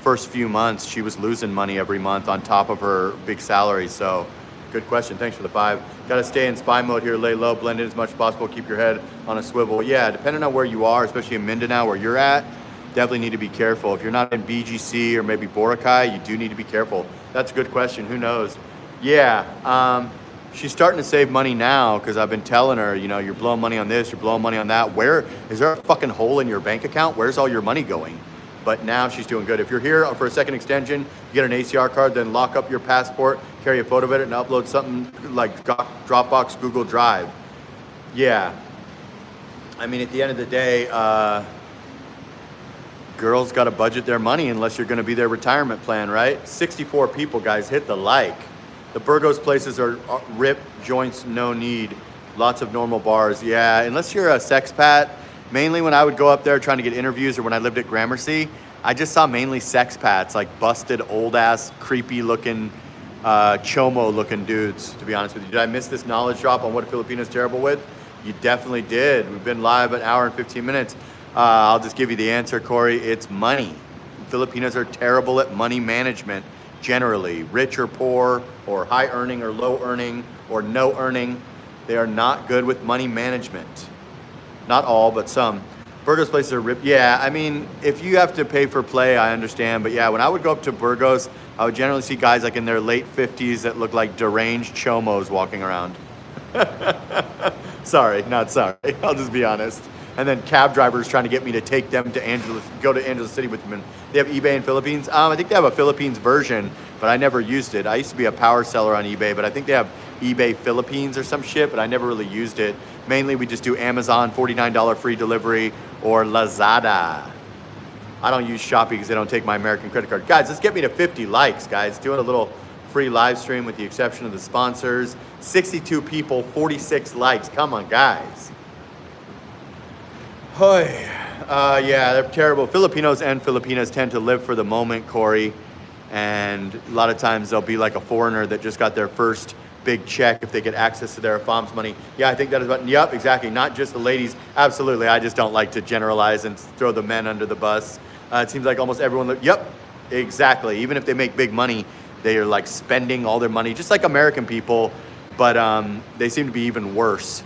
first few months, she was losing money every month on top of her big salary. So good question. Thanks for the 5. Got to stay in spy mode here, lay low, blend in as much as possible, keep your head on a swivel. Yeah, depending on where you are, especially in Mindanao where you're at, definitely need to be careful. If you're not in BGC or maybe Boracay, you do need to be careful. That's a good question. Who knows? Yeah. She's starting to save money now because I've been telling her, you know, you're blowing money on this, you're blowing money on that. Where is there a fucking hole in your bank account? Where's all your money going? But now she's doing good. If you're here for a second extension, you get an ACR card, then lock up your passport, carry a photo of it, and upload something like Dropbox, Google Drive. Yeah. I mean, at the end of the day, girls got to budget their money unless you're going to be their retirement plan, right? 64 people, guys. Hit the like. The Burgos places are rip joints, no need. Lots of normal bars. Yeah, unless you're a sexpat. Mainly when I would go up there trying to get interviews, or when I lived at Gramercy, I just saw mainly sexpats, like busted, old-ass, creepy-looking, chomo-looking dudes, to be honest with you. Did I miss this knowledge drop on what a Filipino is terrible with? You definitely did. We've been live an hour and 15 minutes. I'll just give you the answer, Corey. It's money. Filipinos are terrible at money management. Generally, rich or poor, or high earning or low earning, or no earning, they are not good with money management. Not all, but some. Burgos places are ripped. Yeah, I mean, if you have to pay for play, I understand. But yeah, when I would go up to Burgos, I would generally see guys like in their late 50s that look like deranged chomos walking around. Sorry, not sorry. I'll just be honest. And then cab drivers trying to get me to take them to go to Angeles City with them. And they have eBay in Philippines. I think they have a Philippines version, but I never used it. I used to be a power seller on eBay, but I think they have eBay Philippines or some shit, but I never really used it. Mainly we just do Amazon, $49 free delivery, or Lazada. I don't use Shopee because they don't take my American credit card. Guys, let's get me to 50 likes, guys. Doing a little free live stream with the exception of the sponsors. 62 people, 46 likes. Come on, guys. Yeah, they're terrible. Filipinos and Filipinas tend to live for the moment, Corey. And a lot of times they'll be like a foreigner that just got their first big check if they get access to their FOMS money. Yeah, I think that is about, yep, exactly. Not just the ladies. Absolutely. I just don't like to generalize and throw the men under the bus. It seems like almost everyone, yep, exactly. Even if they make big money, they are like spending all their money, just like American people, but they seem to be even worse.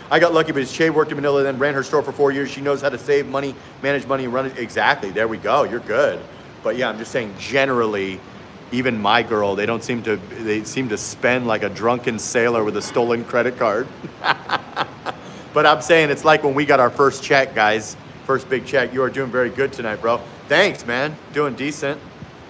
I got lucky because Shay worked in Manila, then ran her store for 4 years. She knows how to save money, manage money, run it. Exactly. There we go. You're good. But yeah, I'm just saying generally, even my girl, they seem to spend like a drunken sailor with a stolen credit card. But I'm saying it's like when we got our first check, guys. First big check. You are doing very good tonight, bro. Thanks, man. Doing decent.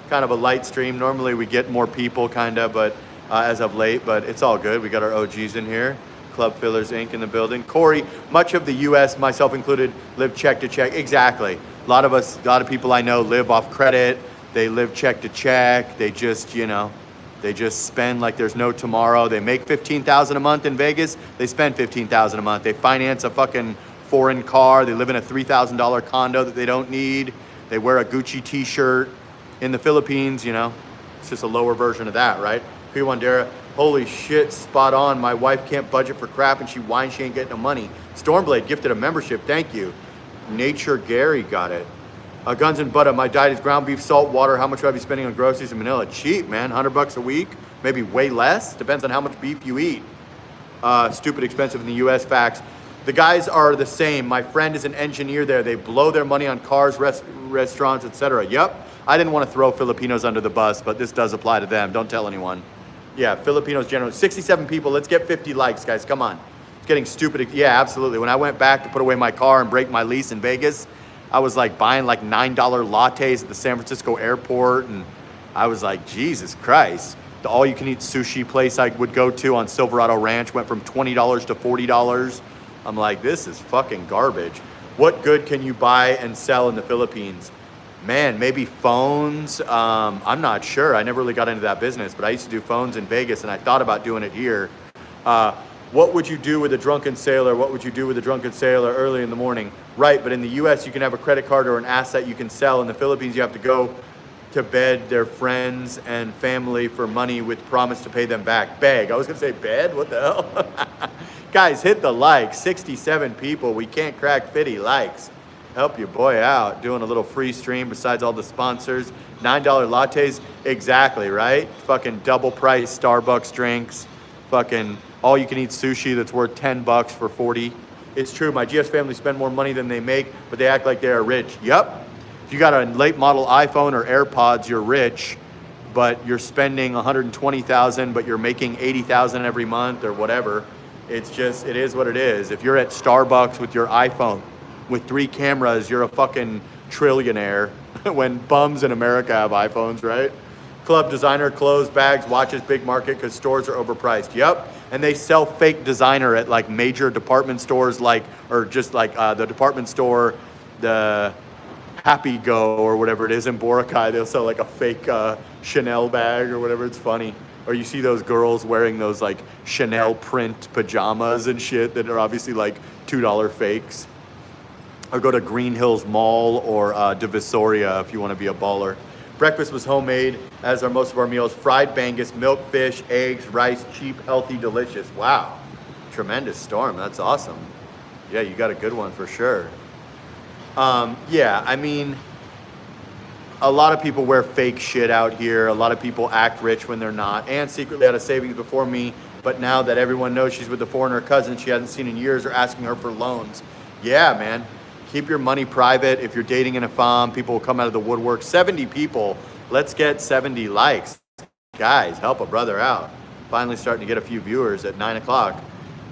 Kind of a light stream. Normally we get more people, kind of, but as of late, but it's all good. We got our OGs in here. Club Fillers Inc. in the building. Corey, much of the U.S., myself included, live check to check. Exactly. A lot of people I know live off credit. They live check to check. They just, they just spend like there's no tomorrow. They make $15,000 a month in Vegas. They spend $15,000 a month. They finance a fucking foreign car. They live in a $3,000 condo that they don't need. They wear a Gucci t-shirt in the Philippines, It's just a lower version of that, right? P. Wandera, holy shit, spot on. My wife can't budget for crap and she whines she ain't getting no money. Stormblade gifted a membership. Thank you. Nature Gary got it. Guns and butter. My diet is ground beef, salt, water. How much would I be spending on groceries in Manila? Cheap, man. $100 a week. Maybe way less. Depends on how much beef you eat. Stupid expensive in the U.S. Facts. The guys are the same. My friend is an engineer there. They blow their money on cars, restaurants, etc. Yep. I didn't want to throw Filipinos under the bus, but this does apply to them. Don't tell anyone. Yeah, Filipinos generally. 67 people. Let's get 50 likes, guys. Come on. It's getting stupid. Yeah, absolutely. When I went back to put away my car and break my lease in Vegas, I was like buying like $9 lattes at the San Francisco airport. And I was like, Jesus Christ. The all-you-can-eat sushi place I would go to on Silverado Ranch went from $20 to $40. I'm like, this is fucking garbage. What good can you buy and sell in the Philippines? Man, maybe phones. I'm not sure. I never really got into that business, but I used to do phones in Vegas, and I thought about doing it here. What would you do with a drunken sailor? What would you do with a drunken sailor early in the morning? Right, but in the U.S., you can have a credit card or an asset you can sell. In the Philippines, you have to go to beg their friends and family for money with promise to pay them back. Beg. I was going to say bed? What the hell? Guys, hit the like. 67 people. We can't crack 50 likes. Help your boy out. Doing a little free stream besides all the sponsors. $9 lattes. Exactly, right? Fucking double price Starbucks drinks. Fucking all you can eat sushi that's worth 10 bucks for 40. It's true. My GS family spend more money than they make, but they act like they are rich. Yep. If you got a late model iPhone or AirPods, you're rich, but you're spending 120,000, but you're making 80,000 every month or whatever. It's just, it is what it is. If you're at Starbucks with your iPhone with 3 cameras, you're a fucking trillionaire. When bums in America have iPhones, right? Club designer, clothes, bags, watches, big market because stores are overpriced. Yep. And they sell fake designer at like major department stores, like, or just like the department store, the Happy Go or whatever it is in Boracay. They'll sell like a fake Chanel bag or whatever. It's funny. Or you see those girls wearing those like Chanel print pajamas and shit that are obviously like $2 fakes. Or go to Green Hills Mall or Divisoria if you want to be a baller. Breakfast was homemade, as are most of our meals. Fried Bangus, milk, fish, eggs, rice, cheap, healthy, delicious. Wow. Tremendous storm. That's awesome. Yeah, you got a good one for sure. Yeah, I mean, a lot of people wear fake shit out here. A lot of people act rich when they're not. And secretly had a savings before me, but now that everyone knows she's with a foreigner cousin she hasn't seen in years, are asking her for loans. Yeah, man. Keep your money private. If you're dating in a farm, people will come out of the woodwork. 70 people. Let's get 70 likes. Guys, help a brother out. Finally starting to get a few viewers at 9 o'clock.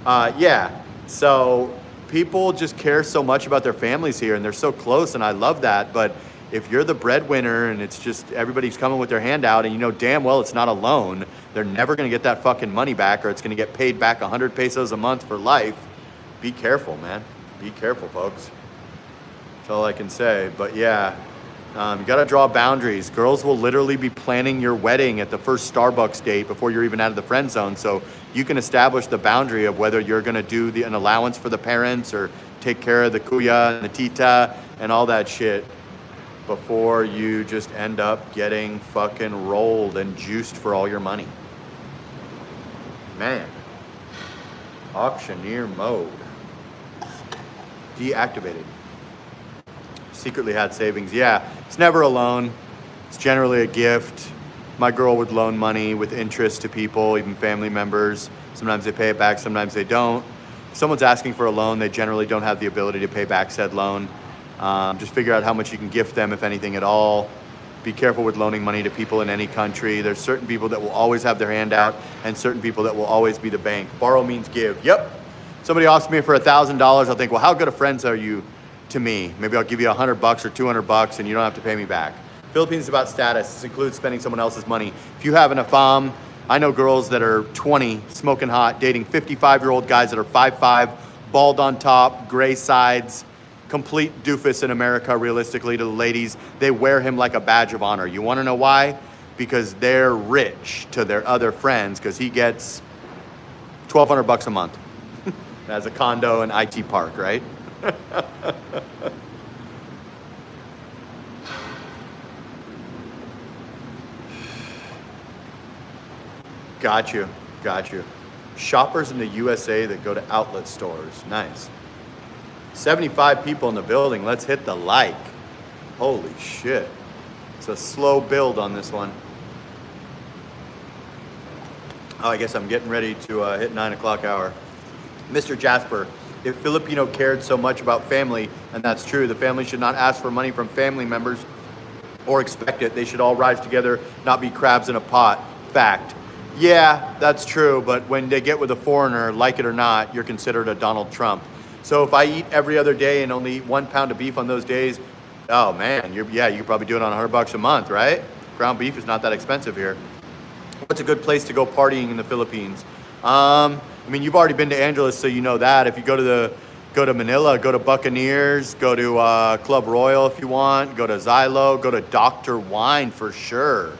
Yeah, so people just care so much about their families here, and they're so close, and I love that. But if you're the breadwinner and it's just everybody's coming with their hand out and you know damn well it's not a loan, they're never going to get that fucking money back, or it's going to get paid back 100 pesos a month for life. Be careful, man. Be careful, folks. That's all I can say. But yeah, you got to draw boundaries. Girls will literally be planning your wedding at the first Starbucks date before you're even out of the friend zone. So you can establish the boundary of whether you're going to do an allowance for the parents or take care of the kuya and the tita and all that shit before you just end up getting fucking rolled and juiced for all your money. Man. Auctioneer mode. Deactivated. Secretly had savings. Yeah, it's never a loan. It's generally a gift. My girl would loan money with interest to people, even family members. Sometimes they pay it back, sometimes they don't. If someone's asking for a loan, they generally don't have the ability to pay back said loan. Just figure out how much you can gift them, if anything at all. Be careful with loaning money to people in any country. There's certain people that will always have their hand out and certain people that will always be the bank. Borrow means give. Yep. Somebody asks me for $1,000. I'll think, well, how good of friends are you to me? Maybe I'll give you $100 or $200 and you don't have to pay me back. Philippines is about status. This includes spending someone else's money. If you have an AFAM, I know girls that are 20, smoking hot, dating 55-year-old guys that are 5'5", bald on top, gray sides, complete doofus in America, realistically, to the ladies. They wear him like a badge of honor. You want to know why? Because they're rich to their other friends, because he gets $1,200 a month. Has a condo in IT Park, right? Got you. Shoppers in the USA that go to outlet stores. Nice. 75 people in the building. Let's hit the like. Holy shit. It's a slow build on this one. Oh, I guess I'm getting ready to hit 9 o'clock hour. Mr. Jasper, if Filipino cared so much about family, and that's true, the family should not ask for money from family members or expect it. They should all rise together, not be crabs in a pot. Fact. Yeah, that's true, but when they get with a foreigner, like it or not, you're considered a Donald Trump. So if I eat every other day and only eat 1 pound of beef on those days, oh man, you could probably do it on $100 a month, right? Ground beef is not that expensive here. What's a good place to go partying in the Philippines? I mean, you've already been to Angeles, so you know that. If you go to Manila, go to Buccaneers, go to Club Royal if you want, go to Xylo, go to Dr. Wine for sure.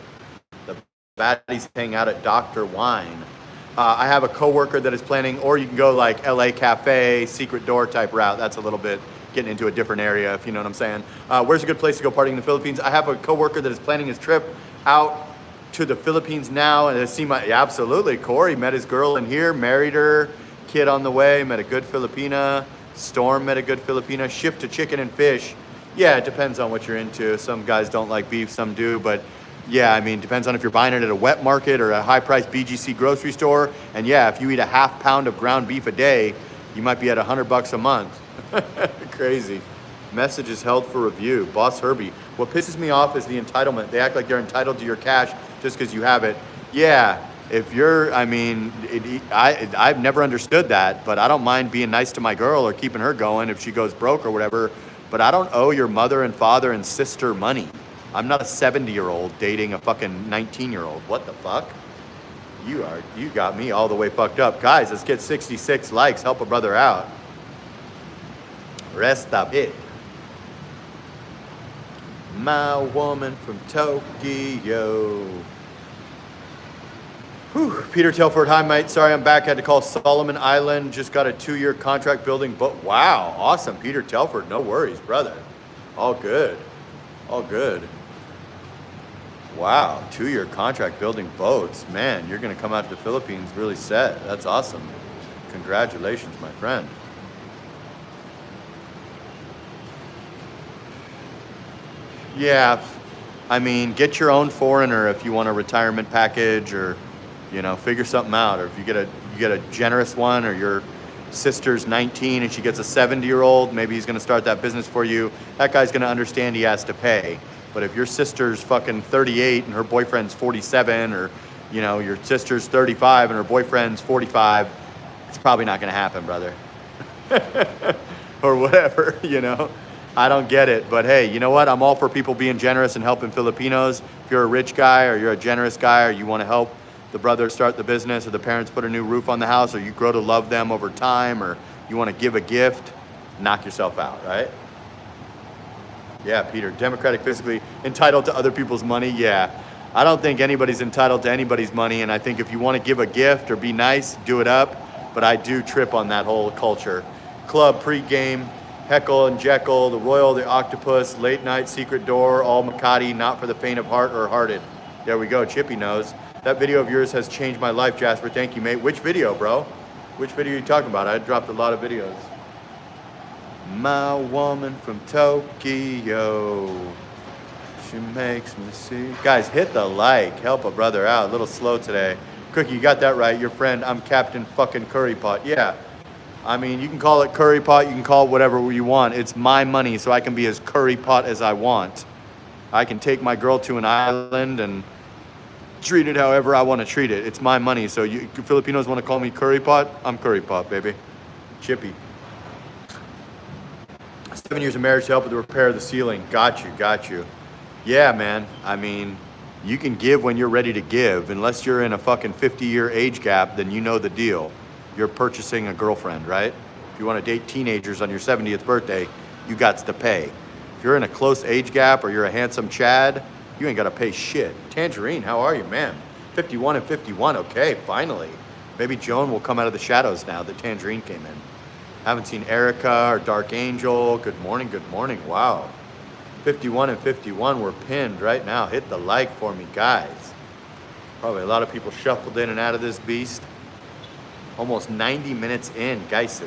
The baddies hang out at Dr. Wine. I have a coworker that is planning, or you can go like LA Cafe, Secret Door type route. That's a little bit getting into a different area, if you know what I'm saying. Where's a good place to go partying in the Philippines? I have a coworker that is planning his trip out to the Philippines now, and I see yeah, absolutely. Corey met his girl in here, married her, kid on the way, met a good Filipina. Storm met a good Filipina. Shift to chicken and fish. Yeah, it depends on what you're into. Some guys don't like beef, some do, but yeah, I mean, depends on if you're buying it at a wet market or a high-priced BGC grocery store. And yeah, if you eat a half pound of ground beef a day, you might be at $100 a month. Crazy. Message is held for review. Boss Herbie. What pisses me off is the entitlement. They act like they're entitled to your cash just because you have it. Yeah, if you're, I mean, I've never understood that, but I don't mind being nice to my girl or keeping her going if she goes broke or whatever. But I don't owe your mother and father and sister money. I'm not a 70-year-old dating a fucking 19-year-old. What the fuck? You got me all the way fucked up. Guys, let's get 66 likes. Help a brother out. Rest a bit. My woman from Tokyo. Whew. Peter Telford, hi mate. Sorry I'm back. Had to call Solomon Island. Just got a 2-year contract building. But wow, awesome. Peter Telford, no worries, brother. All good. All good. Wow, 2-year contract building boats. Man, you're going to come out to the Philippines really set. That's awesome. Congratulations, my friend. Yeah, I mean, get your own foreigner if you want a retirement package, or, you know, figure something out. Or if you get a generous one, or your sister's 19 and she gets a 70-year-old, maybe he's going to start that business for you. That guy's going to understand he has to pay. But if your sister's fucking 38 and her boyfriend's 47, or, you know, your sister's 35 and her boyfriend's 45, it's probably not going to happen, brother. Or whatever, you know. I don't get it, but hey, you know what? I'm all for people being generous and helping Filipinos. If you're a rich guy or you're a generous guy, or you want to help the brother start the business, or the parents put a new roof on the house, or you grow to love them over time, or you want to give a gift, knock yourself out, right? Yeah, Peter, democratic physically, entitled to other people's money. Yeah, I don't think anybody's entitled to anybody's money, and I think if you want to give a gift or be nice, do it up, but I do trip on that whole culture. Club pregame. Heckle and Jekyll, the Royal, the Octopus, Late Night, Secret Door, all Makati, not for the faint of heart or hearted. There we go, Chippy knows. That video of yours has changed my life, Jasper. Thank you, mate. Which video, bro? Which video are you talking about? I dropped a lot of videos. My woman from Tokyo, she makes me see. Guys, hit the like. Help a brother out. A little slow today. Cookie, you got that right. Your friend, I'm Captain fucking Curry Pot. Yeah. I mean, you can call it curry pot, you can call it whatever you want. It's my money, so I can be as curry pot as I want. I can take my girl to an island and treat it however I want to treat it. It's my money, so you Filipinos want to call me curry pot? I'm curry pot, baby. Chippy. 7 years of marriage to help with the repair of the ceiling. Got you. Yeah, man. I mean, you can give when you're ready to give. Unless you're in a fucking 50-year age gap, then you know the deal. You're purchasing a girlfriend, right? If you want to date teenagers on your 70th birthday, you got to pay. If you're in a close age gap or you're a handsome Chad, you ain't got to pay shit. Tangerine, how are you, man? 51 and 51, okay, finally. Maybe Joan will come out of the shadows now that Tangerine came in. Haven't seen Erica or Dark Angel. Good morning, wow. 51 and 51, we're pinned right now. Hit the like for me, guys. Probably a lot of people shuffled in and out of this beast. Almost 90 minutes in, guys.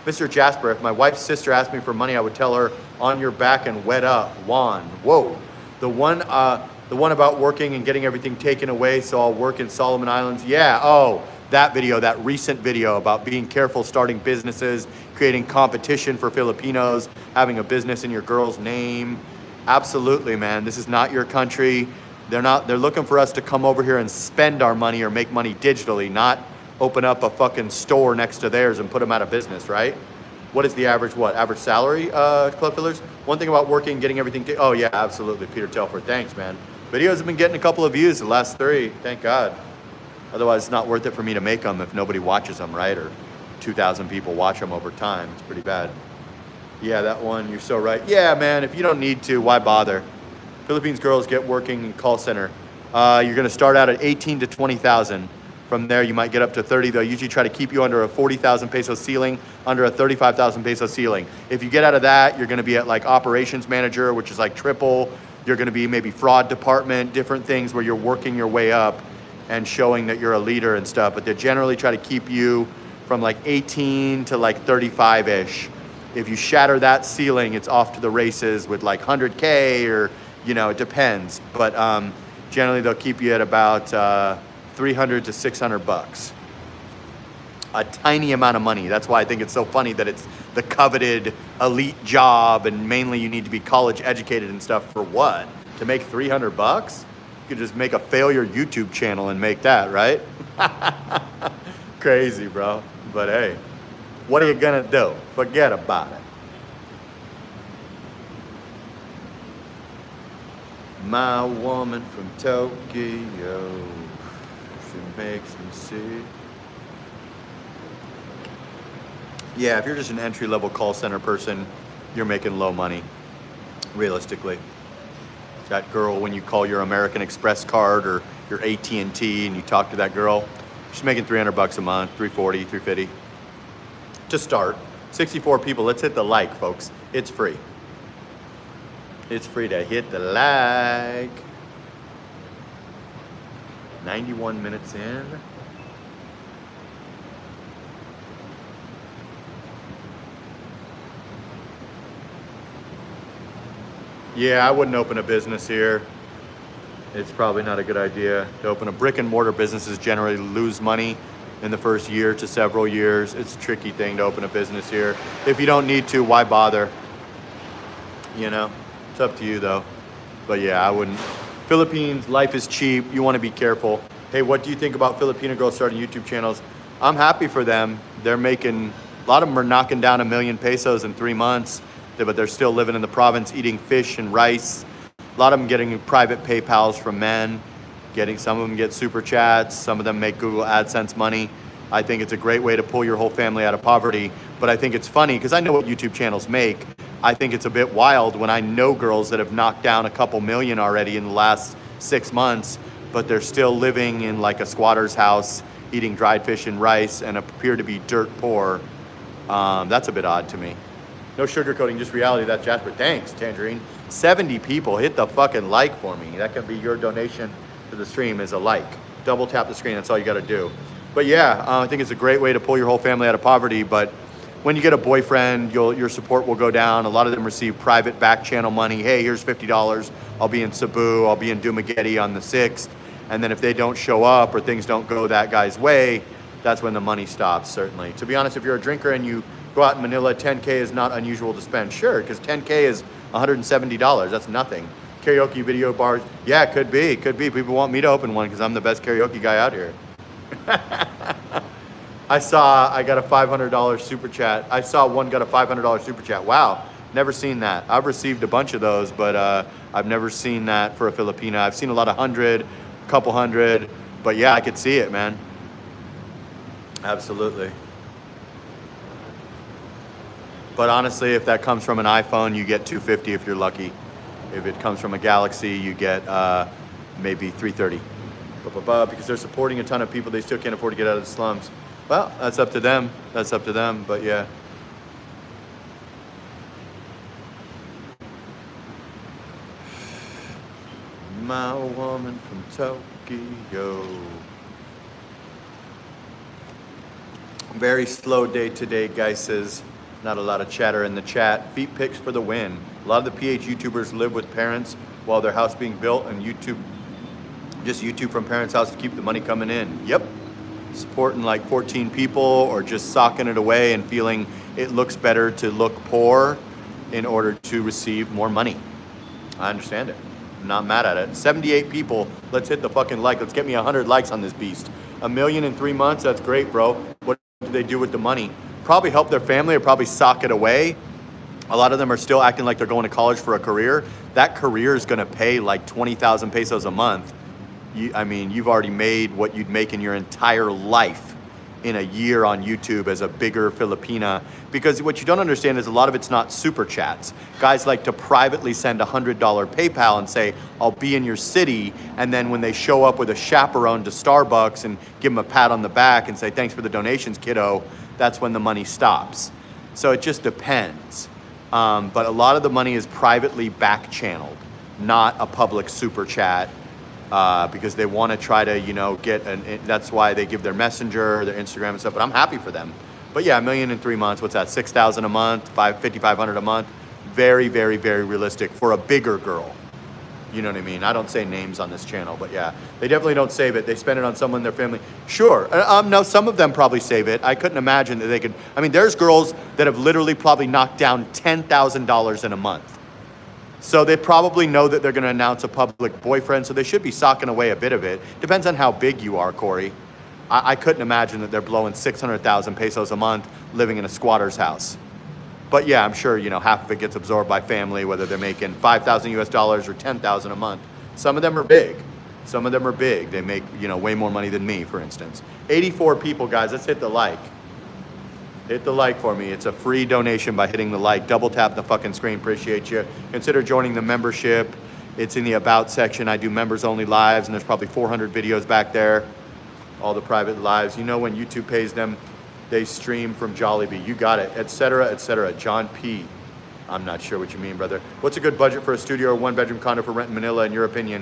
Mr. Jasper, if my wife's sister asked me for money, I would tell her, on your back and wet up. Juan, whoa. The one about working and getting everything taken away, so I'll work in Solomon Islands. Yeah, oh, that video, that recent video about being careful starting businesses, creating competition for Filipinos, having a business in your girl's name. Absolutely, man. This is not your country. They're looking for us to come over here and spend our money or make money digitally, not open up a fucking store next to theirs and put them out of business, right? What is the average salary, Club Fillers? One thing about working, getting everything, oh yeah, absolutely, Peter Telford, thanks, man. Videos have been getting a couple of views the last 3, thank God. Otherwise, it's not worth it for me to make them if nobody watches them, right? Or 2,000 people watch them over time. It's pretty bad. Yeah, that one, you're so right. Yeah, man, if you don't need to, why bother? Philippines girls get working in call center. You're gonna start out at 18 to 20,000. From there, you might get up to 30. They'll usually try to keep you under a 40,000 peso ceiling, under a 35,000 peso ceiling. If you get out of that, you're gonna be at like operations manager, which is like triple. You're gonna be maybe fraud department, different things where you're working your way up and showing that you're a leader and stuff. But they generally try to keep you from like 18 to like 35-ish. If you shatter that ceiling, it's off to the races with like 100K or, you know, it depends. But generally they'll keep you at about 300 to 600 bucks. A tiny amount of money. That's why I think it's so funny that it's the coveted elite job and mainly you need to be college educated and stuff for what? To make 300 bucks? You could just make a failure YouTube channel and make that, right? Crazy, bro. But hey, what are you gonna do? Forget about it. My woman from Tokyo, she makes me see. Yeah, if you're just an entry-level call center person, you're making low money, realistically. That girl, when you call your American Express card or your AT&T and you talk to that girl, she's making 300 bucks a month, 340, 350. To start, 64 people, let's hit the like, folks. It's free. It's free to hit the like. 91 minutes in. Yeah, I wouldn't open a business here. It's probably not a good idea to open a brick and mortar. Businesses generally lose money in the first year to several years. It's a tricky thing to open a business here. If you don't need to, why bother? You know, it's up to you though. But yeah, I wouldn't. Philippines, life is cheap. You want to be careful. Hey, what do you think about Filipino girls starting YouTube channels? I'm happy for them. They're making, a lot of them are knocking down 1 million pesos in 3 months, but they're still living in the province, eating fish and rice. A lot of them getting private PayPals from men. Some of them get super chats. Some of them make Google AdSense money. I think it's a great way to pull your whole family out of poverty. But I think it's funny because I know what YouTube channels make. I think it's a bit wild when I know girls that have knocked down a couple million already in the last 6 months, but they're still living in like a squatter's house, eating dried fish and rice and appear to be dirt poor. That's a bit odd to me. No sugarcoating, just reality. That's Jasper. Thanks, Tangerine. 70 people. Hit the fucking like for me. That can be your donation to the stream is a like. Double tap the screen. That's all you got to do. But yeah, I think it's a great way to pull your whole family out of poverty. But when you get a boyfriend, your support will go down. A lot of them receive private back channel money. Hey, here's $50. I'll be in Cebu. I'll be in Dumaguete on the 6th. And then if they don't show up or things don't go that guy's way, that's when the money stops, certainly. To be honest, if you're a drinker and you go out in Manila, 10K is not unusual to spend. Sure, because 10K is $170. That's nothing. Karaoke video bars. Yeah, could be. People want me to open one because I'm the best karaoke guy out here. I got a $500 super chat. I saw one got a $500 super chat. Wow, never seen that. I've received a bunch of those, but I've never seen that for a Filipina. I've seen a lot of 100, a couple hundred, but yeah, I could see it, man. Absolutely. But honestly, if that comes from an iPhone, you get $250 if you're lucky. If it comes from a Galaxy, you get maybe $330. Because they're supporting a ton of people, they still can't afford to get out of the slums. Well, that's up to them. That's up to them, but yeah. My woman from Tokyo. Very slow day today, guys says. Not a lot of chatter in the chat. Feet pics for the win. A lot of the PH YouTubers live with parents while their house being built and YouTube from parents' house to keep the money coming in. Yep. Supporting like 14 people or just socking it away and feeling it looks better to look poor in order to receive more money. I understand it. I'm not mad at it. 78 people. Let's hit the fucking like. Let's get me 100 likes on this beast. 1 million in 3 months. That's great, bro. What do they do with the money? Probably help their family or probably sock it away. A lot of them are still acting like they're going to college for a career. That career is going to pay like 20,000 pesos a month. I mean, you've already made what you'd make in your entire life in a year on YouTube as a bigger Filipina. Because what you don't understand is a lot of it's not super chats. Guys like to privately send $100 PayPal and say, I'll be in your city. And then when they show up with a chaperone to Starbucks and give them a pat on the back and say, thanks for the donations, kiddo, that's when the money stops. So it just depends. But a lot of the money is privately back channeled, not a public super chat. Because they want to try to, that's why they give their Messenger, their Instagram and stuff, but I'm happy for them. But yeah, $1 million in 3 months, what's that, 6,000 a month, 5,500 a month, very, very, very realistic for a bigger girl. You know what I mean? I don't say names on this channel, but yeah, they definitely don't save it. They spend it on someone in their family. Sure, no, some of them probably save it. I couldn't imagine that they could, there's girls that have literally probably knocked down $10,000 in a month. So they probably know that they're going to announce a public boyfriend, so they should be socking away a bit of it. Depends on how big you are, Corey. I couldn't imagine that they're blowing 600,000 pesos a month living in a squatter's house. But yeah, I'm sure, half of it gets absorbed by family, whether they're making 5,000 US dollars or 10,000 a month. Some of them are big. Some of them are big. They make, way more money than me, for instance. 84 people, guys. Let's hit the like. Hit the like for me. It's a free donation by hitting the like. Double tap the fucking screen. Appreciate you. Consider joining the membership. It's in the About section. I do members only lives, and there's probably 400 videos back there. All the private lives. When YouTube pays them, they stream from Jollibee. You got it. Etc. Etc. John P. I'm not sure what you mean, brother. What's a good budget for a studio or one-bedroom condo for rent in Manila, in your opinion?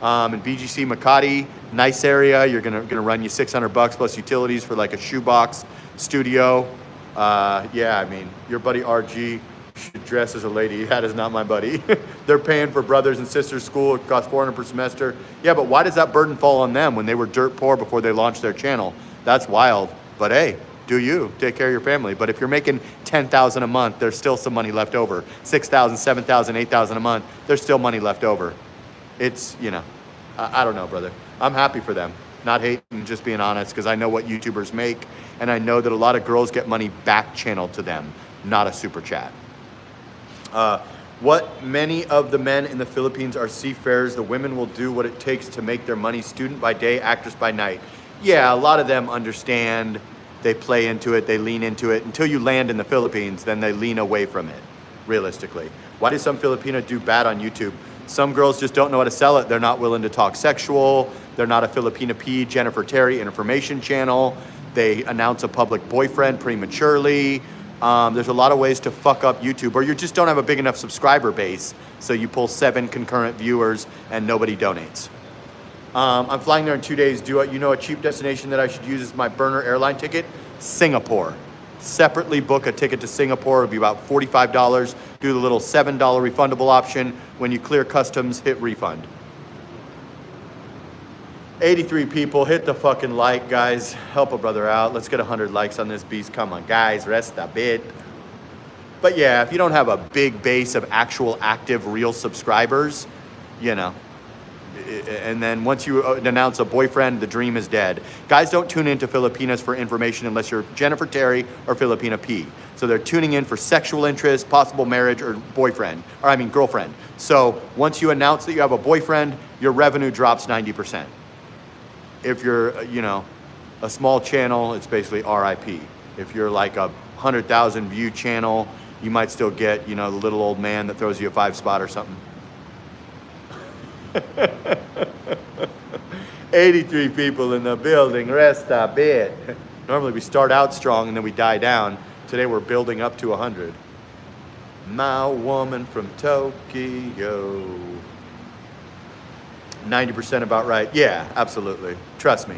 In BGC Makati, nice area. You're gonna run you $600 plus utilities for like a shoebox studio. Your buddy RG should dress as a lady. That is not my buddy. They're paying for brothers and sisters' school. It costs $400 per semester. Yeah, but why does that burden fall on them when they were dirt poor before they launched their channel? That's wild. But hey, do you. Take care of your family. But if you're making $10,000 a month, there's still some money left over. $6,000, $7,000, $8,000 a month, there's still money left over. It's, I don't know, brother. I'm happy for them. Not hating, just being honest, because I know what YouTubers make, and I know that a lot of girls get money back channeled to them, not a super chat. What many of the men in the Philippines are seafarers. The women will do what it takes to make their money, student by day, actress by night. Yeah, a lot of them understand, they play into it, they lean into it. Until you land in the Philippines, then they lean away from it, realistically. Why do some Filipino do bad on YouTube? Some girls just don't know how to sell it. They're not willing to talk sexual. They're not a Filipina P, Jennifer Terry information channel. They announce a public boyfriend prematurely. There's a lot of ways to fuck up YouTube, or you just don't have a big enough subscriber base, so you pull 7 concurrent viewers and nobody donates. I'm flying there in 2 days. Do you know a cheap destination that I should use as my burner airline ticket? Singapore. Separately book a ticket to Singapore. It'll be about $45. Do the little $7 refundable option. When you clear customs, hit refund. 83 people, hit the fucking like, guys. Help a brother out. Let's get 100 likes on this beast. Come on, guys, rest a bit. But yeah, if you don't have a big base of actual active real subscribers, and then once you announce a boyfriend, the dream is dead. Guys don't tune into Filipinas for information unless you're Jennifer Terry or Filipina P. So they're tuning in for sexual interest, possible marriage, or girlfriend. So once you announce that you have a boyfriend, your revenue drops 90%. If you're, a small channel, it's basically RIP. If you're like a 100,000 view channel, you might still get, the little old man that throws you a 5-spot or something. 83 people in the building, rest a bit. Normally we start out strong and then we die down. Today we're building up to 100. My woman from Tokyo. 90% about right. Yeah, absolutely. Trust me.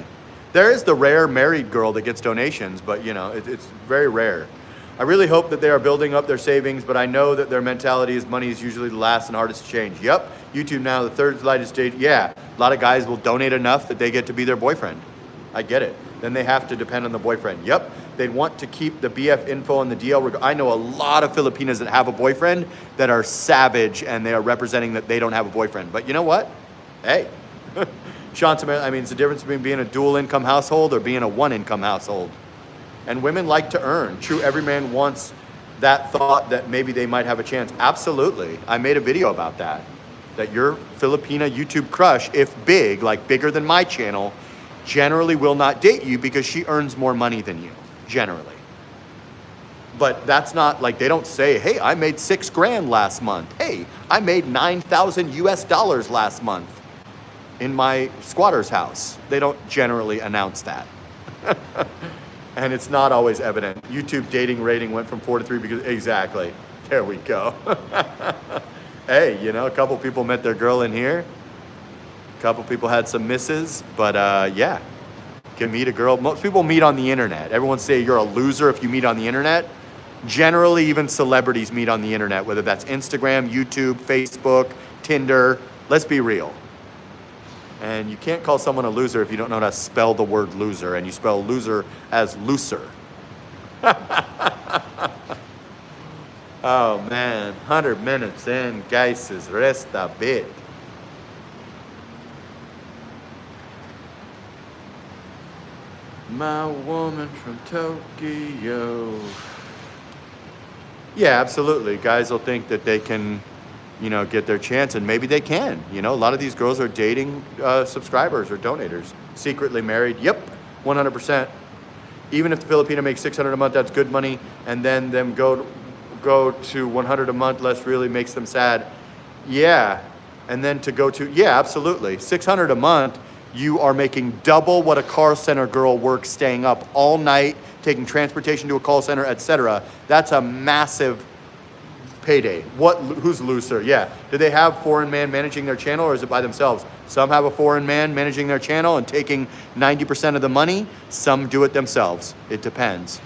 There is the rare married girl that gets donations, but it's very rare. I really hope that they are building up their savings, but I know that their mentality is money is usually the last and hardest to change. Yep, YouTube now, the third lightest stage. Yeah, a lot of guys will donate enough that they get to be their boyfriend. I get it. Then they have to depend on the boyfriend. Yep, they want to keep the BF info and the DL. I know a lot of Filipinas that have a boyfriend that are savage and they are representing that they don't have a boyfriend. But you know what? Hey, Sean, it's the difference between being a dual income household or being a one income household. And women like to earn. True, every man wants that thought that maybe they might have a chance. Absolutely. I made a video about that. that your Filipina YouTube crush, if big, like bigger than my channel, generally will not date you because she earns more money than you, generally. But that's not like, they don't say, hey, I made $6,000 last month. Hey, I made 9,000 US dollars last month in my squatter's house. They don't generally announce that. And it's not always evident. YouTube dating rating went from 4 to 3 because, exactly, there we go. Hey, you know, a couple people met their girl in here. A couple people had some misses, but yeah, you can meet a girl. Most people meet on the internet. Everyone say you're a loser if you meet on the internet. Generally, even celebrities meet on the internet, whether that's Instagram, YouTube, Facebook, Tinder. Let's be real. And you can't call someone a loser if you don't know how to spell the word loser, and you spell loser as looser. Oh man, 100 minutes in, guys, is rest a bit. My woman from Tokyo. Yeah, absolutely. Guys will think that they can, you know, get their chance, and maybe they can. You know, a lot of these girls are dating subscribers or donators. Secretly married, yep, 100%. Even if the Filipina makes $600 a month, that's good money, and then them go to 100 a month less really makes them sad. Yeah, and then to go to, yeah, absolutely. 600 a month, you are making double what a call center girl works staying up all night, taking transportation to a call center, etc. That's a massive payday. Who's looser? Yeah. Do they have foreign man managing their channel, or is it by themselves? Some have a foreign man managing their channel and taking 90% of the money. Some do it themselves. It depends.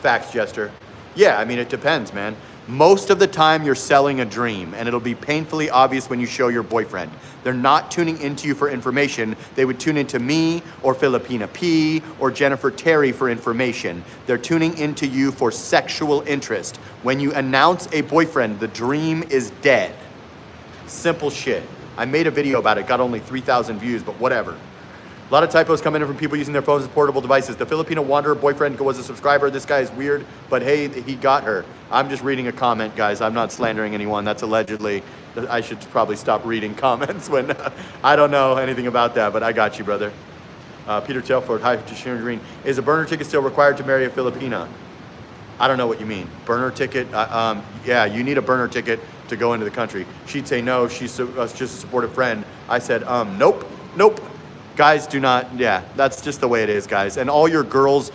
Facts, Jester. Yeah, I mean, it depends, man. Most of the time you're selling a dream, and it'll be painfully obvious when you show your boyfriend. They're not tuning into you for information. They would tune into me or Filipina P or Jennifer Terry for information. They're tuning into you for sexual interest. When you announce a boyfriend, the dream is dead. Simple shit. I made a video about it, got only 3,000 views, but whatever. A lot of typos come in from people using their phones as portable devices. The Filipino Wanderer boyfriend was a subscriber. This guy is weird, but hey, he got her. I'm just reading a comment, guys. I'm not slandering anyone. That's allegedly. I should probably stop reading comments when I don't know anything about that, but I got you, brother. Peter Telford, hi, Sharon Green. Is a burner ticket still required to marry a Filipina? I don't know what you mean. Burner ticket? Yeah, you need a burner ticket to go into the country. She'd say no, she's just a supportive friend. I said, nope. Guys do not, yeah, that's just the way it is, guys. And all your girls,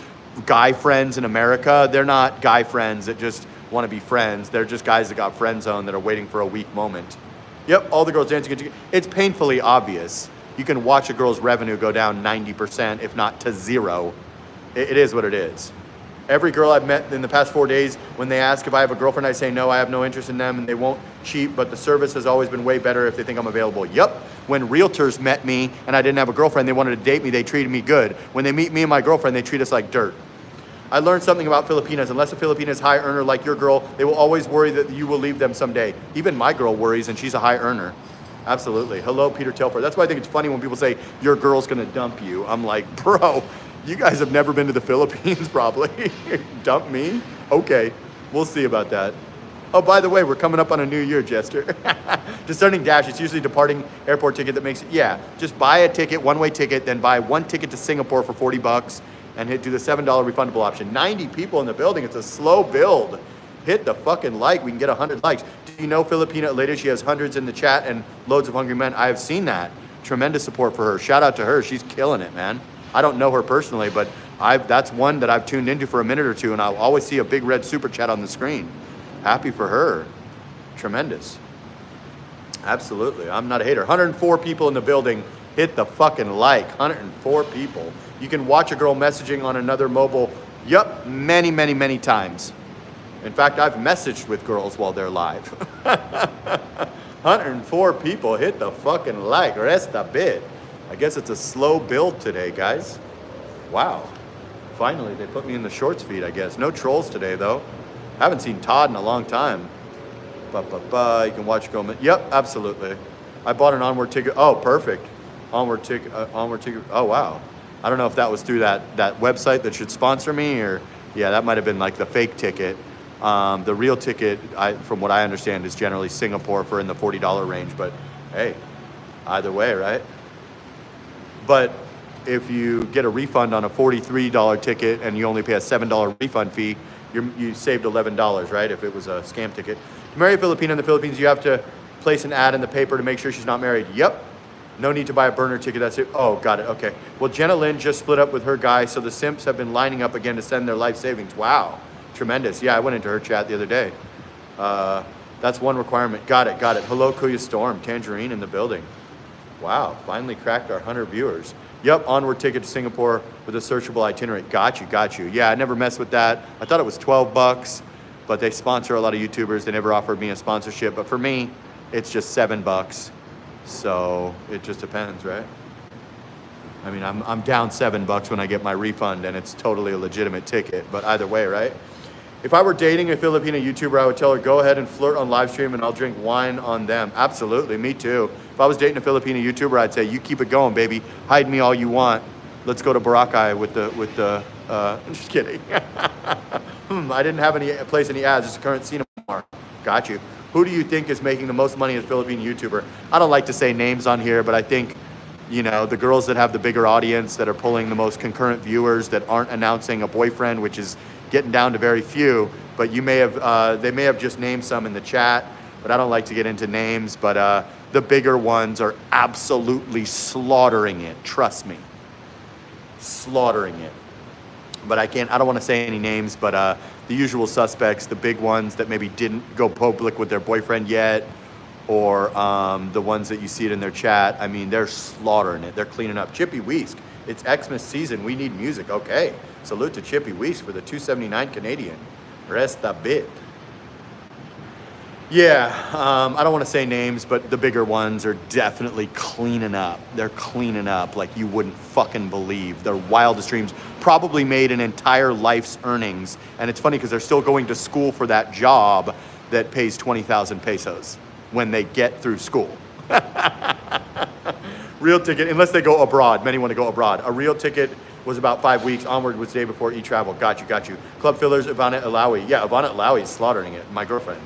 guy friends in America, they're not guy friends that just want to be friends. They're just guys that got friend zoned that are waiting for a weak moment. Yep, all the girls dancing. It's painfully obvious. You can watch a girl's revenue go down 90%, if not to zero. It is what it is. Every girl I've met in the past 4 days, when they ask if I have a girlfriend, I say no, I have no interest in them, and they won't cheat, but the service has always been way better if they think I'm available. Yup. When realtors met me and I didn't have a girlfriend, they wanted to date me, they treated me good. When they meet me and my girlfriend, they treat us like dirt. I learned something about Filipinas. Unless a Filipina is high earner like your girl, they will always worry that you will leave them someday. Even my girl worries, and she's a high earner. Absolutely. Hello, Peter Telford. That's why I think it's funny when people say, your girl's gonna dump you. I'm like, bro, you guys have never been to the Philippines, probably. Dump me? Okay, we'll see about that. Oh, by the way, we're coming up on a new year, Jester. Discerning Dash, it's usually departing airport ticket that makes it, yeah, just buy a ticket, one-way ticket, then buy one ticket to Singapore for 40 bucks and do the $7 refundable option. 90 people in the building, it's a slow build. Hit the fucking like, we can get 100 likes. Do you know Filipina Lady? She has hundreds in the chat and loads of hungry men. I have seen that. Tremendous support for her. Shout out to her, she's killing it, man. I don't know her personally, but that's one that I've tuned into for a minute or two, and I'll always see a big red super chat on the screen. Happy for her. Tremendous. Absolutely. I'm not a hater. 104 people in the building. Hit the fucking like. 104 people. You can watch a girl messaging on another mobile. Yup, many, many, many times. In fact, I've messaged with girls while they're live. 104 people. Hit the fucking like. Rest a bit. I guess it's a slow build today, guys. Wow. Finally, they put me in the shorts feed, I guess. No trolls today, though. Haven't seen Todd in a long time. You can watch go. Yep, absolutely. I bought an onward ticket. Oh, perfect. Onward ticket. Oh, wow. I don't know if that was through that website that should sponsor me, or yeah, that might have been like the fake ticket. The real ticket, from what I understand, is generally Singapore for in the $40 range. But hey, either way, right? But if you get a refund on a $43 ticket and you only pay a $7 refund fee, you saved $11, right? If it was a scam ticket. To marry a Filipino in the Philippines, you have to place an ad in the paper to make sure she's not married. Yep. No need to buy a burner ticket. That's it. Oh, got it. Okay. Well, Jenna Lynn just split up with her guy, so the simps have been lining up again to send their life savings. Wow. Tremendous. Yeah, I went into her chat the other day. That's one requirement. Got it. Hello, Kuya Storm. Tangerine in the building. Wow. Finally cracked our 100 viewers. Yep, onward ticket to Singapore with a searchable itinerary. Got you. Yeah, I never messed with that. I thought it was 12 bucks, but they sponsor a lot of YouTubers. They never offered me a sponsorship, but for me, it's just 7 bucks. So it just depends, right? I mean, I'm down 7 bucks when I get my refund, and it's totally a legitimate ticket, but either way, right? If I were dating a Filipino YouTuber, I would tell her, go ahead and flirt on live stream and I'll drink wine on them. Absolutely, me too. If I was dating a Filipino YouTuber, I'd say, you keep it going, baby. Hide me all you want. Let's go to Boracay with the I'm just kidding. I didn't have any ads, just a current scene mark. Got you. Who do you think is making the most money as a Filipino YouTuber? I don't like to say names on here, but I think, you know, the girls that have the bigger audience, that are pulling the most concurrent viewers, that aren't announcing a boyfriend, which is getting down to very few, but you may have, they may have just named some in the chat, but I don't like to get into names, but the bigger ones are absolutely slaughtering it, trust me. Slaughtering it. But I don't want to say any names, but the usual suspects, the big ones that maybe didn't go public with their boyfriend yet, or the ones that you see it in their chat, I mean, they're slaughtering it, they're cleaning up. Chippy Weesk, it's Xmas season, we need music, okay. Salute to Chippy Weesk for the $2.79 Canadian. Rest a bit. Yeah, I don't want to say names, but the bigger ones are definitely cleaning up. They're cleaning up like you wouldn't fucking believe. Their wildest dreams probably made an entire life's earnings. And it's funny because they're still going to school for that job that pays 20,000 pesos when they get through school. Real ticket, unless they go abroad. Many want to go abroad. A real ticket was about 5 weeks. Onward was the day before e-travel. Got you. Club fillers, Ivana Alawi. Yeah, Ivana Alawi is slaughtering it. My girlfriend.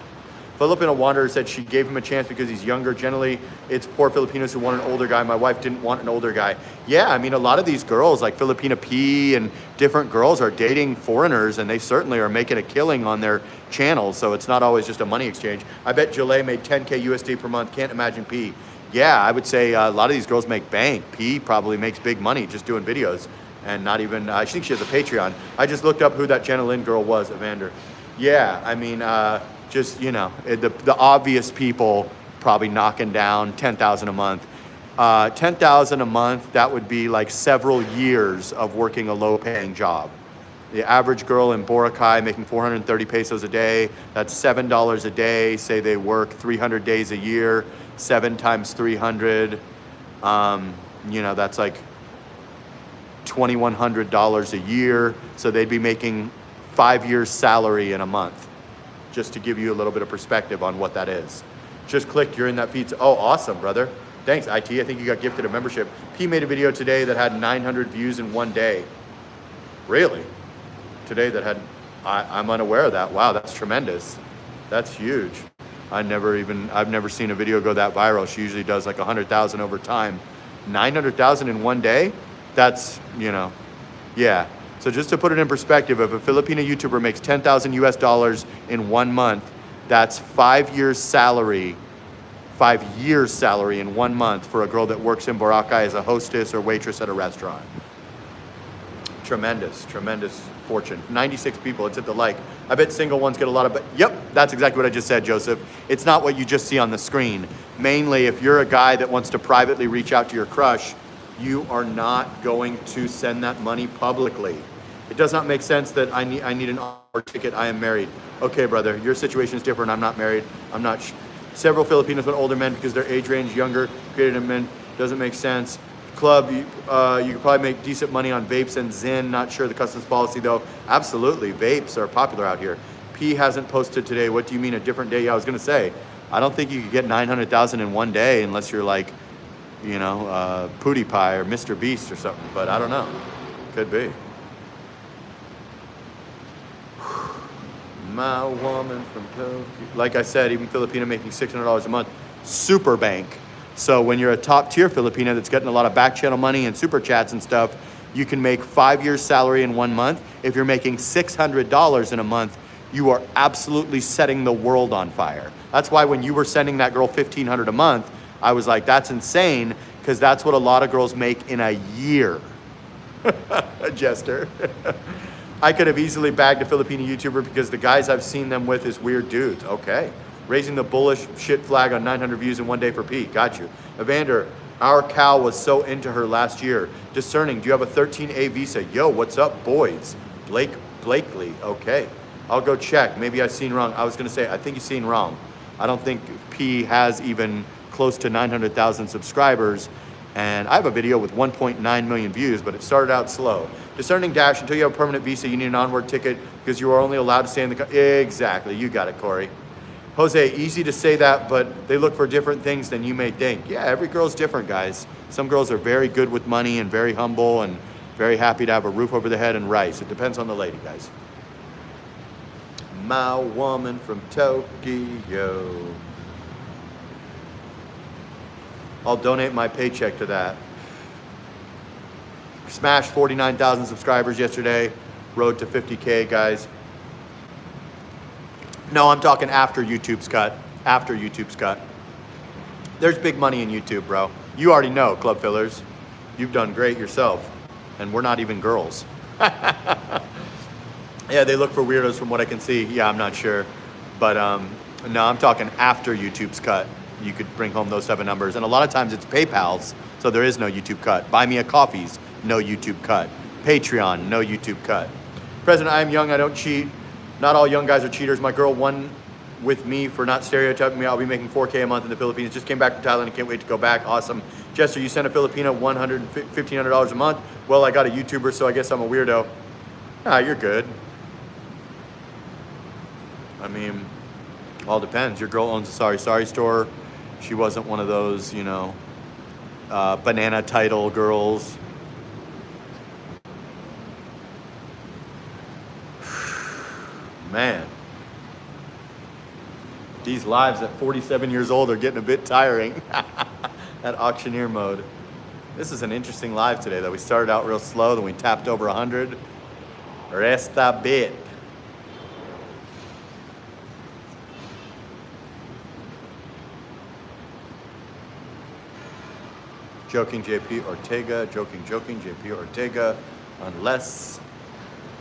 Filipino Wanderer said she gave him a chance because he's younger. Generally, it's poor Filipinos who want an older guy. My wife didn't want an older guy. Yeah, I mean, a lot of these girls, like Filipina P and different girls, are dating foreigners, and they certainly are making a killing on their channels, so it's not always just a money exchange. I bet Jalea made 10K USD per month. Can't imagine P. Yeah, I would say a lot of these girls make bank. P probably makes big money just doing videos, and not even, I think she has a Patreon. I just looked up who that Jenna Lynn girl was, Evander. Yeah, I mean, just, you know, the obvious people probably knocking down 10,000 a month. 10,000 a month, that would be like several years of working a low-paying job. The average girl in Boracay making 430 pesos a day, that's $7 a day. Say they work 300 days a year, 7 times 300, you know, that's like $2,100 a year. So they'd be making 5 years' salary in a month. Just to give you a little bit of perspective on what that is. Just clicked, you're in that feed. Oh, awesome, brother. Thanks, IT. I think you got gifted a membership. P made a video today that had 900 views in one day. Really? Today that had, I'm unaware of that. Wow, that's tremendous. That's huge. I've never seen a video go that viral. She usually does like 100,000 over time. 900,000 in one day? That's, you know, yeah. So just to put it in perspective, if a Filipino YouTuber makes 10,000 US dollars in 1 month, that's 5 years salary, 5 years salary in 1 month for a girl that works in Boracay as a hostess or waitress at a restaurant. Tremendous, tremendous fortune. 96 people, it's at the like. I bet single ones get a lot of, but yep, that's exactly what I just said, Joseph. It's not what you just see on the screen. Mainly, if you're a guy that wants to privately reach out to your crush, you are not going to send that money publicly. It does not make sense that I need an hour ticket. I am married. Okay, brother, your situation is different. I'm not married. I'm not. Several Filipinos want older men because their age range younger. Created men doesn't make sense. Club, you could probably make decent money on vapes and Zyn. Not sure the customs policy though. Absolutely, vapes are popular out here. P hasn't posted today. What do you mean a different day? Yeah, I was gonna say, I don't think you could get 900,000 in one day unless you're like, you know, PewDiePie or Mr. Beast or something. But I don't know. Could be. My woman from Tokyo. Like I said, even Filipina making $600 a month. Super bank. So when you're a top tier Filipina that's getting a lot of back channel money and super chats and stuff, you can make 5 years salary in 1 month. If you're making $600 in a month, you are absolutely setting the world on fire. That's why when you were sending that girl $1,500 a month, I was like, that's insane, because that's what a lot of girls make in a year. Jester. I could have easily bagged a Filipino YouTuber because the guys I've seen them with is weird dudes. Okay. Raising the bullish shit flag on 900 views in 1 day for Pete. Got you. Evander, our Cal was so into her last year. Discerning, do you have a 13A visa? Yo, what's up, boys? Blakely. Okay. I'll go check. Maybe I've seen wrong. I was going to say, I think you've seen wrong. I don't think P has even close to 900,000 subscribers. And I have a video with 1.9 million views, but it started out slow. Discerning Dash, until you have a permanent visa, you need an onward ticket because you are only allowed to stay in the country. Exactly, you got it, Corey. Jose, easy to say that, but they look for different things than you may think. Yeah, every girl's different, guys. Some girls are very good with money and very humble and very happy to have a roof over their head and rice. It depends on the lady, guys. My woman from Tokyo. I'll donate my paycheck to that. Smashed 49,000 subscribers yesterday. Road to 50K, guys. No, I'm talking after YouTube's cut. After YouTube's cut. There's big money in YouTube, bro. You already know, Club Fillers. You've done great yourself. And we're not even girls. Yeah, they look for weirdos from what I can see. Yeah, I'm not sure. But no, I'm talking after YouTube's cut. You could bring home those type of numbers. And a lot of times it's PayPal's, so there is no YouTube cut. Buy Me a Coffee's, no YouTube cut. Patreon, no YouTube cut. President, I am young, I don't cheat. Not all young guys are cheaters. My girl won with me for not stereotyping me. I'll be making 4K a month in the Philippines. Just came back from Thailand and can't wait to go back. Awesome. Jester, you sent a Filipino $1,500 a month. Well, I got a YouTuber, so I guess I'm a weirdo. Nah, you're good. I mean, all depends. Your girl owns a Sorry store. She wasn't one of those, you know, banana title girls. Man, these lives at 47 years old are getting a bit tiring. At auctioneer mode. This is an interesting live today, though. We started out real slow, then we tapped over 100. Resta bit. Joking JP Ortega, joking JP Ortega, unless.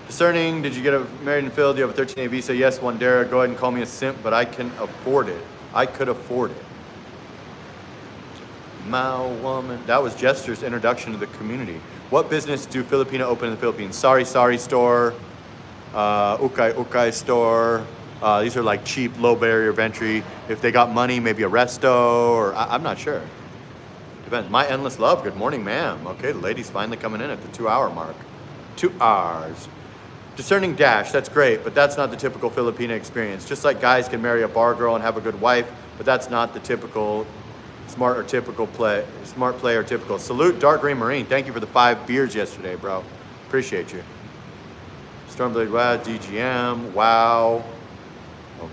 Discerning, did you get married in Phil? Do you have a 13A visa? Yes, Wandera, go ahead and call me a simp, but I can afford it. I could afford it. My woman. That was Jester's introduction to the community. What business do Filipino open in the Philippines? Sorry store, Ukay store. These are like cheap, low barrier of entry. If they got money, maybe a resto, or I'm not sure. Depends. My endless love. Good morning, ma'am. Okay, the lady's finally coming in at the 2-hour mark. 2 hours. Discerning Dash, that's great, but that's not the typical Filipina experience. Just like guys can marry a bar girl and have a good wife, but that's not the typical smart play or typical. Salute Dark Green Marine. Thank you for the 5 beers yesterday, bro. Appreciate you. Stormblade, wow, DGM, wow.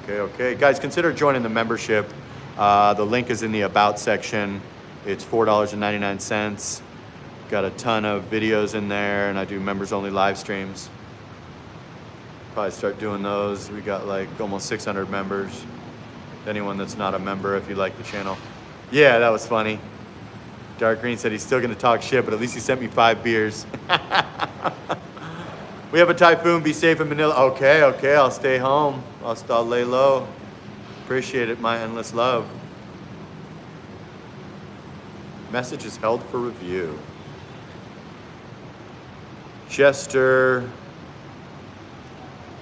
Okay. Guys, consider joining the membership. The link is in the About section. It's $4.99. Got a ton of videos in there, and I do members-only live streams. Probably start doing those. We got like almost 600 members. Anyone that's not a member, if you like the channel. Yeah, that was funny. Dark Green said he's still gonna talk shit, but at least he sent me 5 beers. We have a typhoon, be safe in Manila. Okay, I'll stay home. I'll lay low. Appreciate it, my endless love. Message is held for review. Jester.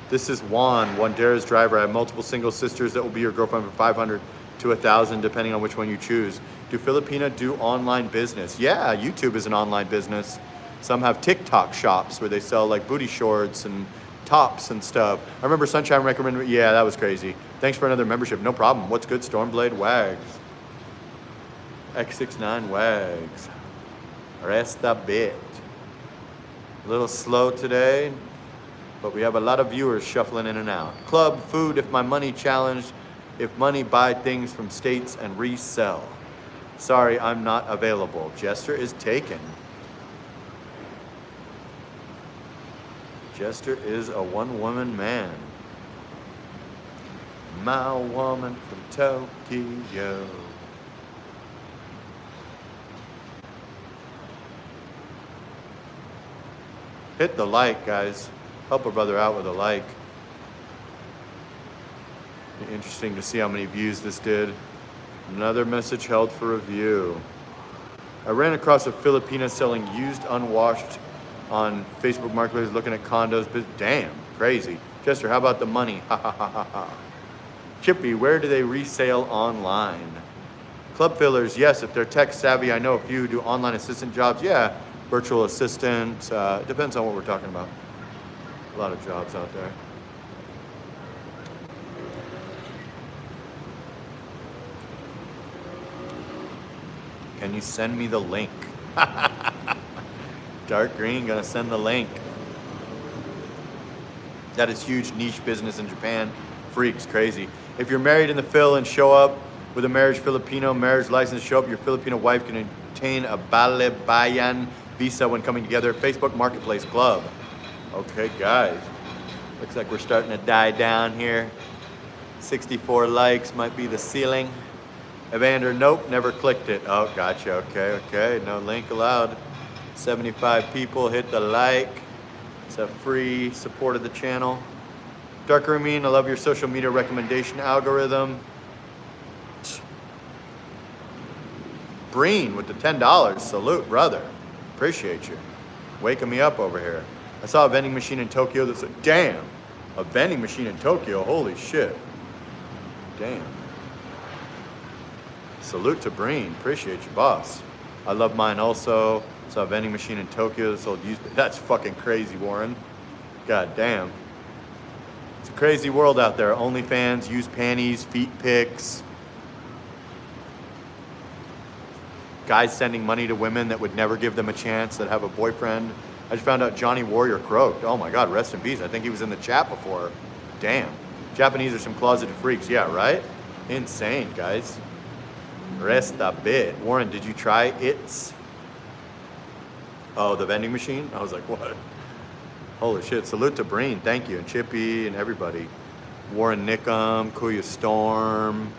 This is Juan, Wandera's driver. I have multiple single sisters that will be your girlfriend from 500 to 1,000, depending on which one you choose. Do Filipina do online business? Yeah, YouTube is an online business. Some have TikTok shops where they sell like booty shorts and tops and stuff. I remember Sunshine recommended, yeah, that was crazy. Thanks for another membership, no problem. What's good, Stormblade Wags? X69 Wags. Rest a bit. A little slow today. but we have a lot of viewers shuffling in and out. Club, food, if my money challenged, if money buy things from states and resell. Sorry, I'm not available. Jester is taken. Jester is a one-woman man. My woman from Tokyo. Hit the like, guys. Help a brother out with a like. Be interesting to see how many views this did. Another message held for review. I ran across a Filipina selling used unwashed on Facebook Marketplace looking at condos. But damn, crazy. Jester, how about the money? Ha ha ha ha ha. Chippy, where do they resale online? Club fillers, yes, if they're tech savvy. I know a few who do online assistant jobs. Yeah, virtual assistant. Depends on what we're talking about. A lot of jobs out there. Can you send me the link? Dark green, gonna send the link. That is huge niche business in Japan. Freaks, crazy. If you're married in the Phil and show up with a marriage Filipino marriage license, show up, your Filipino wife can obtain a Balibayan visa when coming together. Facebook Marketplace Club. Okay, guys. Looks like we're starting to die down here. 64 likes might be the ceiling. Evander, nope, never clicked it. Oh, gotcha. Okay. No link allowed. 75 people hit the like. It's a free support of the channel. Darker Amin, I love your social media recommendation algorithm. Breen with the $10. Salute, brother. Appreciate you. Waking me up over here. I saw a vending machine in Tokyo that said, damn, a vending machine in Tokyo, holy shit. Damn. Salute to Breen, appreciate you, boss. I love mine also. Saw a vending machine in Tokyo that sold used. That's fucking crazy, Warren. God damn. It's a crazy world out there. OnlyFans, used panties, feet pics. Guys sending money to women that would never give them a chance, that have a boyfriend. I just found out Johnny Warrior croaked. Oh my God, rest in peace. I think he was in the chat before. Damn. Japanese are some closeted freaks. Yeah, right? Insane, guys. Rest a bit. Warren, did you try it? Oh, the vending machine? I was like, what? Holy shit. Salute to Breen. Thank you. And Chippy and everybody. Warren Nickum, Kuya Storm,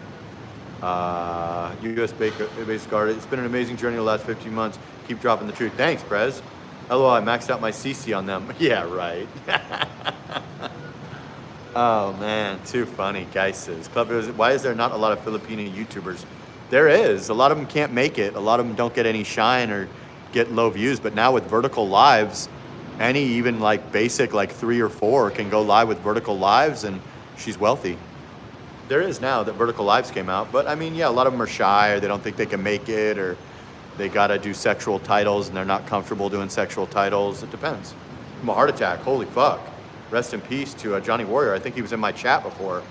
US-based guard. It's been an amazing journey the last 15 months. Keep dropping the truth. Thanks, Prez. LOL, I maxed out my CC on them. Yeah, right. Oh, man. Too funny. Guys, why is there not a lot of Filipino YouTubers? There is. A lot of them can't make it. A lot of them don't get any shine or get low views. But now with vertical lives, any even like basic like 3 or 4 can go live with vertical lives, and she's wealthy. There is now that vertical lives came out. But I mean, yeah, a lot of them are shy, or they don't think they can make it, or they got to do sexual titles and they're not comfortable doing sexual titles. It depends. From a heart attack. Holy fuck. Rest in peace to Johnny Warrior. I think he was in my chat before.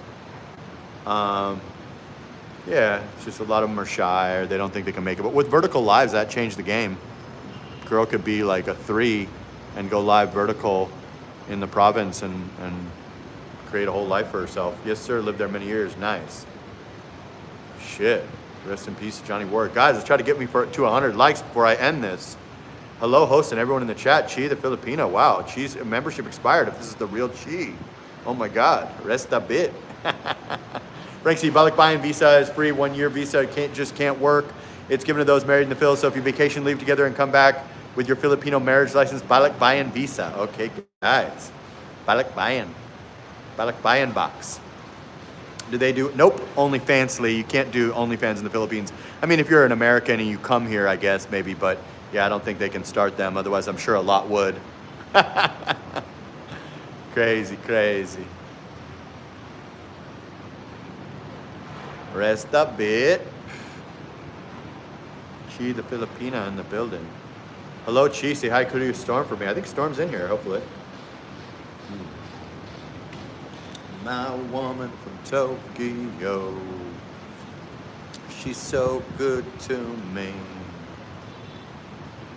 Yeah, it's just a lot of them are shy or they don't think they can make it. But with vertical lives, that changed the game. Girl could be like a 3 and go live vertical in the province and create a whole life for herself. Yes, sir. Lived there many years. Nice. Shit. Rest in peace, Johnny Warrior. Guys, let's try to get me to 100 likes before I end this. Hello, host and everyone in the chat. Chi, the Filipino. Wow, Chi's membership expired. If this is the real Chi. Oh my God. Rest a bit. Franksy, Balikbayan visa is free. 1-year visa can't work. It's given to those married in the Phil. So if you vacation, leave together, and come back with your Filipino marriage license, Balikbayan visa. Okay, guys. Balikbayan box. Do they do? Nope. OnlyFansly. You can't do OnlyFans in the Philippines. I mean, if you're an American and you come here, I guess maybe, but yeah, I don't think they can start them. Otherwise, I'm sure a lot would. Crazy. Rest a bit. Chi the Filipina in the building. Hello, Chi. Say hi, Kuya Storm for me. I think Storm's in here, hopefully. My woman from Tokyo. She's so good to me.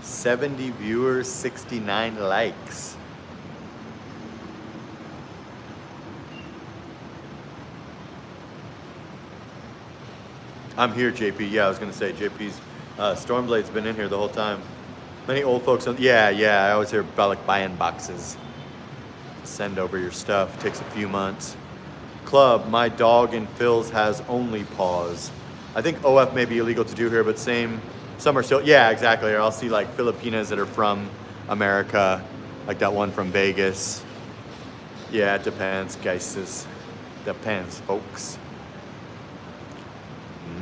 70 viewers, 69 likes. I'm here, JP. Yeah, I was gonna say JP's Stormblade's been in here the whole time. Many old folks. Yeah. I always hear about like buying boxes. Send over your stuff. Takes a few months. Club. My dog in Phil's has only paws. I think OF may be illegal to do here, but some are still. Yeah, exactly. Or I'll see like Filipinas that are from America, like that one from Vegas. Yeah, it depends, guys. Depends, folks.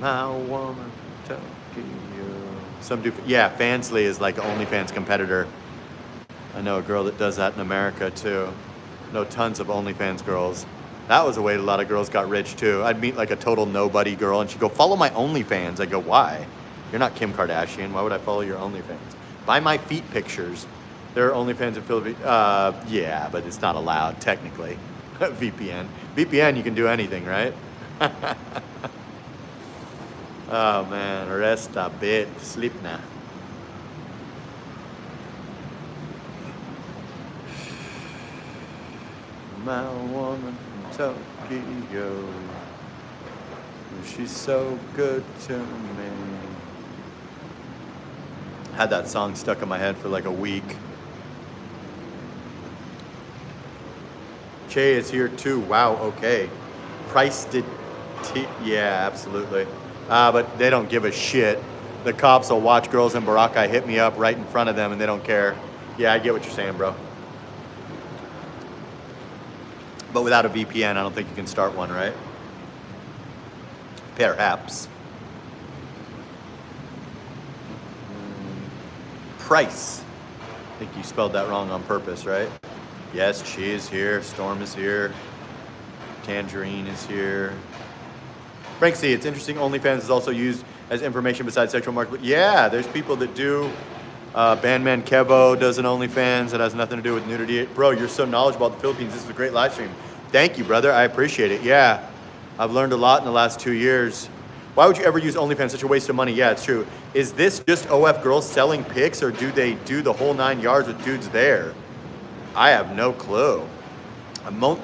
My woman from Tokyo. Yeah, Fansly is like OnlyFans competitor. I know a girl that does that in America too. Know tons of OnlyFans girls. That was a way a lot of girls got rich too. I'd meet like a total nobody girl and she'd go, follow my OnlyFans. I go, why? You're not Kim Kardashian. Why would I follow your OnlyFans? Buy my feet pictures. There are OnlyFans in Philippines. Yeah, but it's not allowed technically. VPN. VPN, you can do anything, right? Oh man, rest a bit, sleep now. My woman from Tokyo, she's so good to me. Had that song stuck in my head for like a week. Che is here too. Wow, okay. Price did yeah, absolutely. But they don't give a shit. The cops will watch girls in Boracay hit me up right in front of them and they don't care. Yeah, I get what you're saying, bro. But without a VPN, I don't think you can start one, right? Perhaps. Price. I think you spelled that wrong on purpose, right? Yes, Chi is here. Storm is here. Tangerine is here. Frank C, it's interesting. OnlyFans is also used as information besides sexual market. Yeah, there's people that do. Bandman Kevo does an OnlyFans that has nothing to do with nudity. Bro, you're so knowledgeable about the Philippines. This is a great live stream. Thank you, brother. I appreciate it. Yeah, I've learned a lot in the last 2 years. Why would you ever use OnlyFans? Such a waste of money. Yeah, it's true. Is this just OF girls selling pics, or do they do the whole 9 yards with dudes there? I have no clue.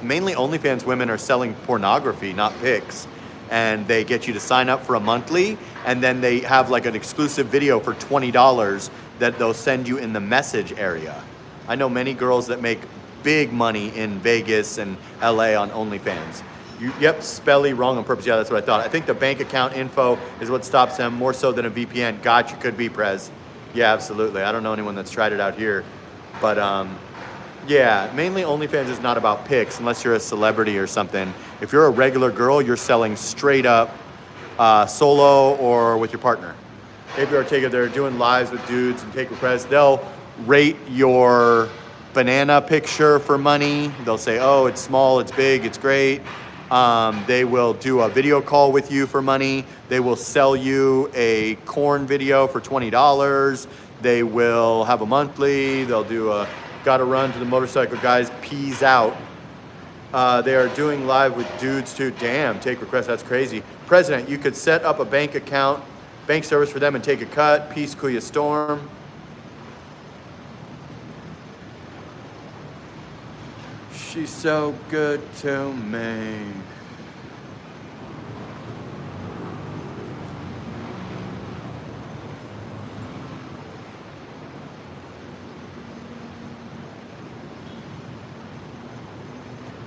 Mainly OnlyFans women are selling pornography, not pics. And they get you to sign up for a monthly, and then they have like an exclusive video for $20 that they'll send you in the message area. I know many girls that make big money in Vegas and LA on OnlyFans. Yep, spelly wrong on purpose. Yeah, that's what I thought. I think the bank account info is what stops them more so than a VPN. Gotcha, could be, Prez. Yeah, absolutely. I don't know anyone that's tried it out here. But yeah, mainly OnlyFans is not about pics unless you're a celebrity or something. If you're a regular girl, you're selling straight up solo or with your partner. Maybe Ortega, they're doing lives with dudes and take requests. They'll rate your banana picture for money. They'll say, oh, it's small, it's big, it's great. They will do a video call with you for money. They will sell you a corn video for $20. They will have a monthly. They'll do a gotta run to the motorcycle guys, peas out. They are doing live with dudes too. Damn, take requests, that's crazy. President, you could set up a bank account, bank service for them and take a cut. Peace, Kuya Storm. She's so good to me.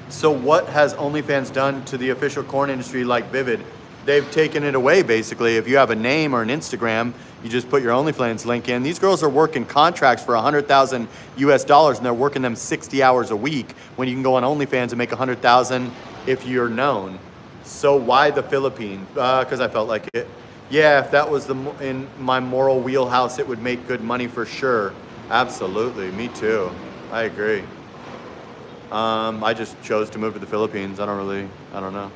So what has OnlyFans done to the official corn industry like Vivid? They've taken it away, basically. If you have a name or an Instagram, you just put your OnlyFans link in. These girls are working contracts for $100,000 US, and they're working them 60 hours a week when you can go on OnlyFans and make $100,000 if you're known. So why the Philippines? Because I felt like it. Yeah, if that was in my moral wheelhouse, it would make good money for sure. Absolutely, me too. I agree. I just chose to move to the Philippines. I don't know.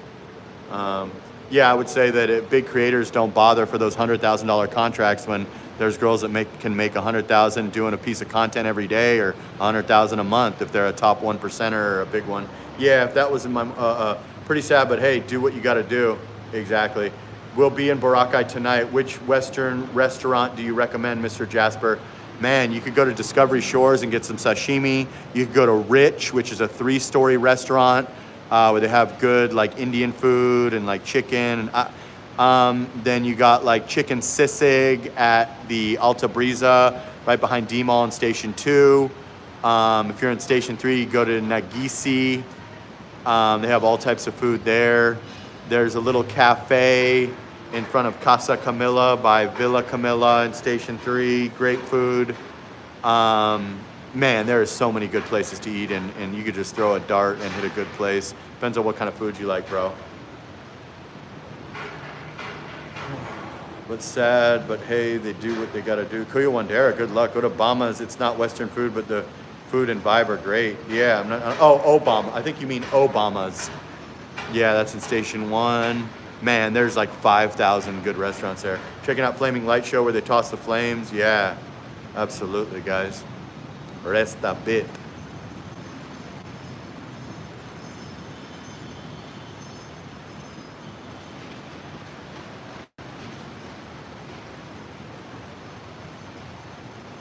Yeah, I would say that big creators don't bother for those $100,000 contracts when there's girls that can make $100,000 doing a piece of content every day, or $100,000 a month if they're a top 1%er or a big one. Yeah, if that was in my pretty sad, but hey, do what you got to do. Exactly. We'll be in Boracay tonight. Which Western restaurant do you recommend, Mr. Jasper? Man, you could go to Discovery Shores and get some sashimi. You could go to Rich, which is a 3-story restaurant where they have good like Indian food and like chicken. And Then you got like chicken sisig at the Alta Brisa, right behind D-Mall in Station 2. If you're in Station 3, you go to Nagisi. They have all types of food there. There's a little cafe in front of Casa Camilla by Villa Camilla in Station 3. Great food. Man, there are so many good places to eat, and you could just throw a dart and hit a good place. Depends on what kind of food you like, bro. But sad, but hey, they do what they gotta do. Kuya Wandera, good luck. Go to Bama's. It's not Western food, but the food and vibe are great. Yeah, oh, Obama. I think you mean Obama's. Yeah, that's in Station 1. Man, there's like 5,000 good restaurants there. Checking out Flaming Light Show where they toss the flames. Yeah, absolutely, guys. Resta bit.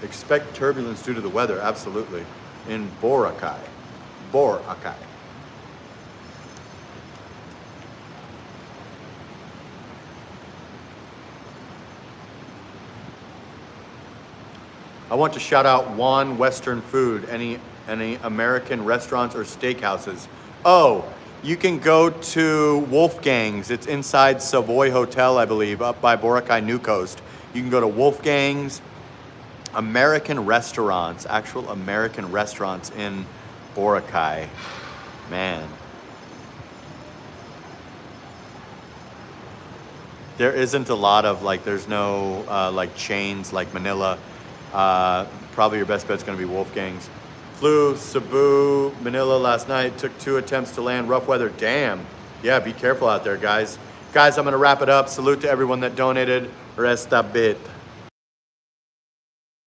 Expect turbulence due to the weather, absolutely. In Boracay. Boracay. I want to shout out Juan Western Food. Any American restaurants or steakhouses? Oh, you can go to Wolfgang's. It's inside Savoy Hotel, I believe, up by Boracay New Coast. You can go to Wolfgang's. American restaurants, actual American restaurants in Boracay. Man. There isn't a lot of, like, there's no, like, chains like Manila. Probably your best bet's gonna be Wolfgang's. Flew Cebu, Manila last night. Took 2 attempts to land. Rough weather. Damn. Yeah, be careful out there, guys. Guys, I'm gonna wrap it up. Salute to everyone that donated. Resta bit.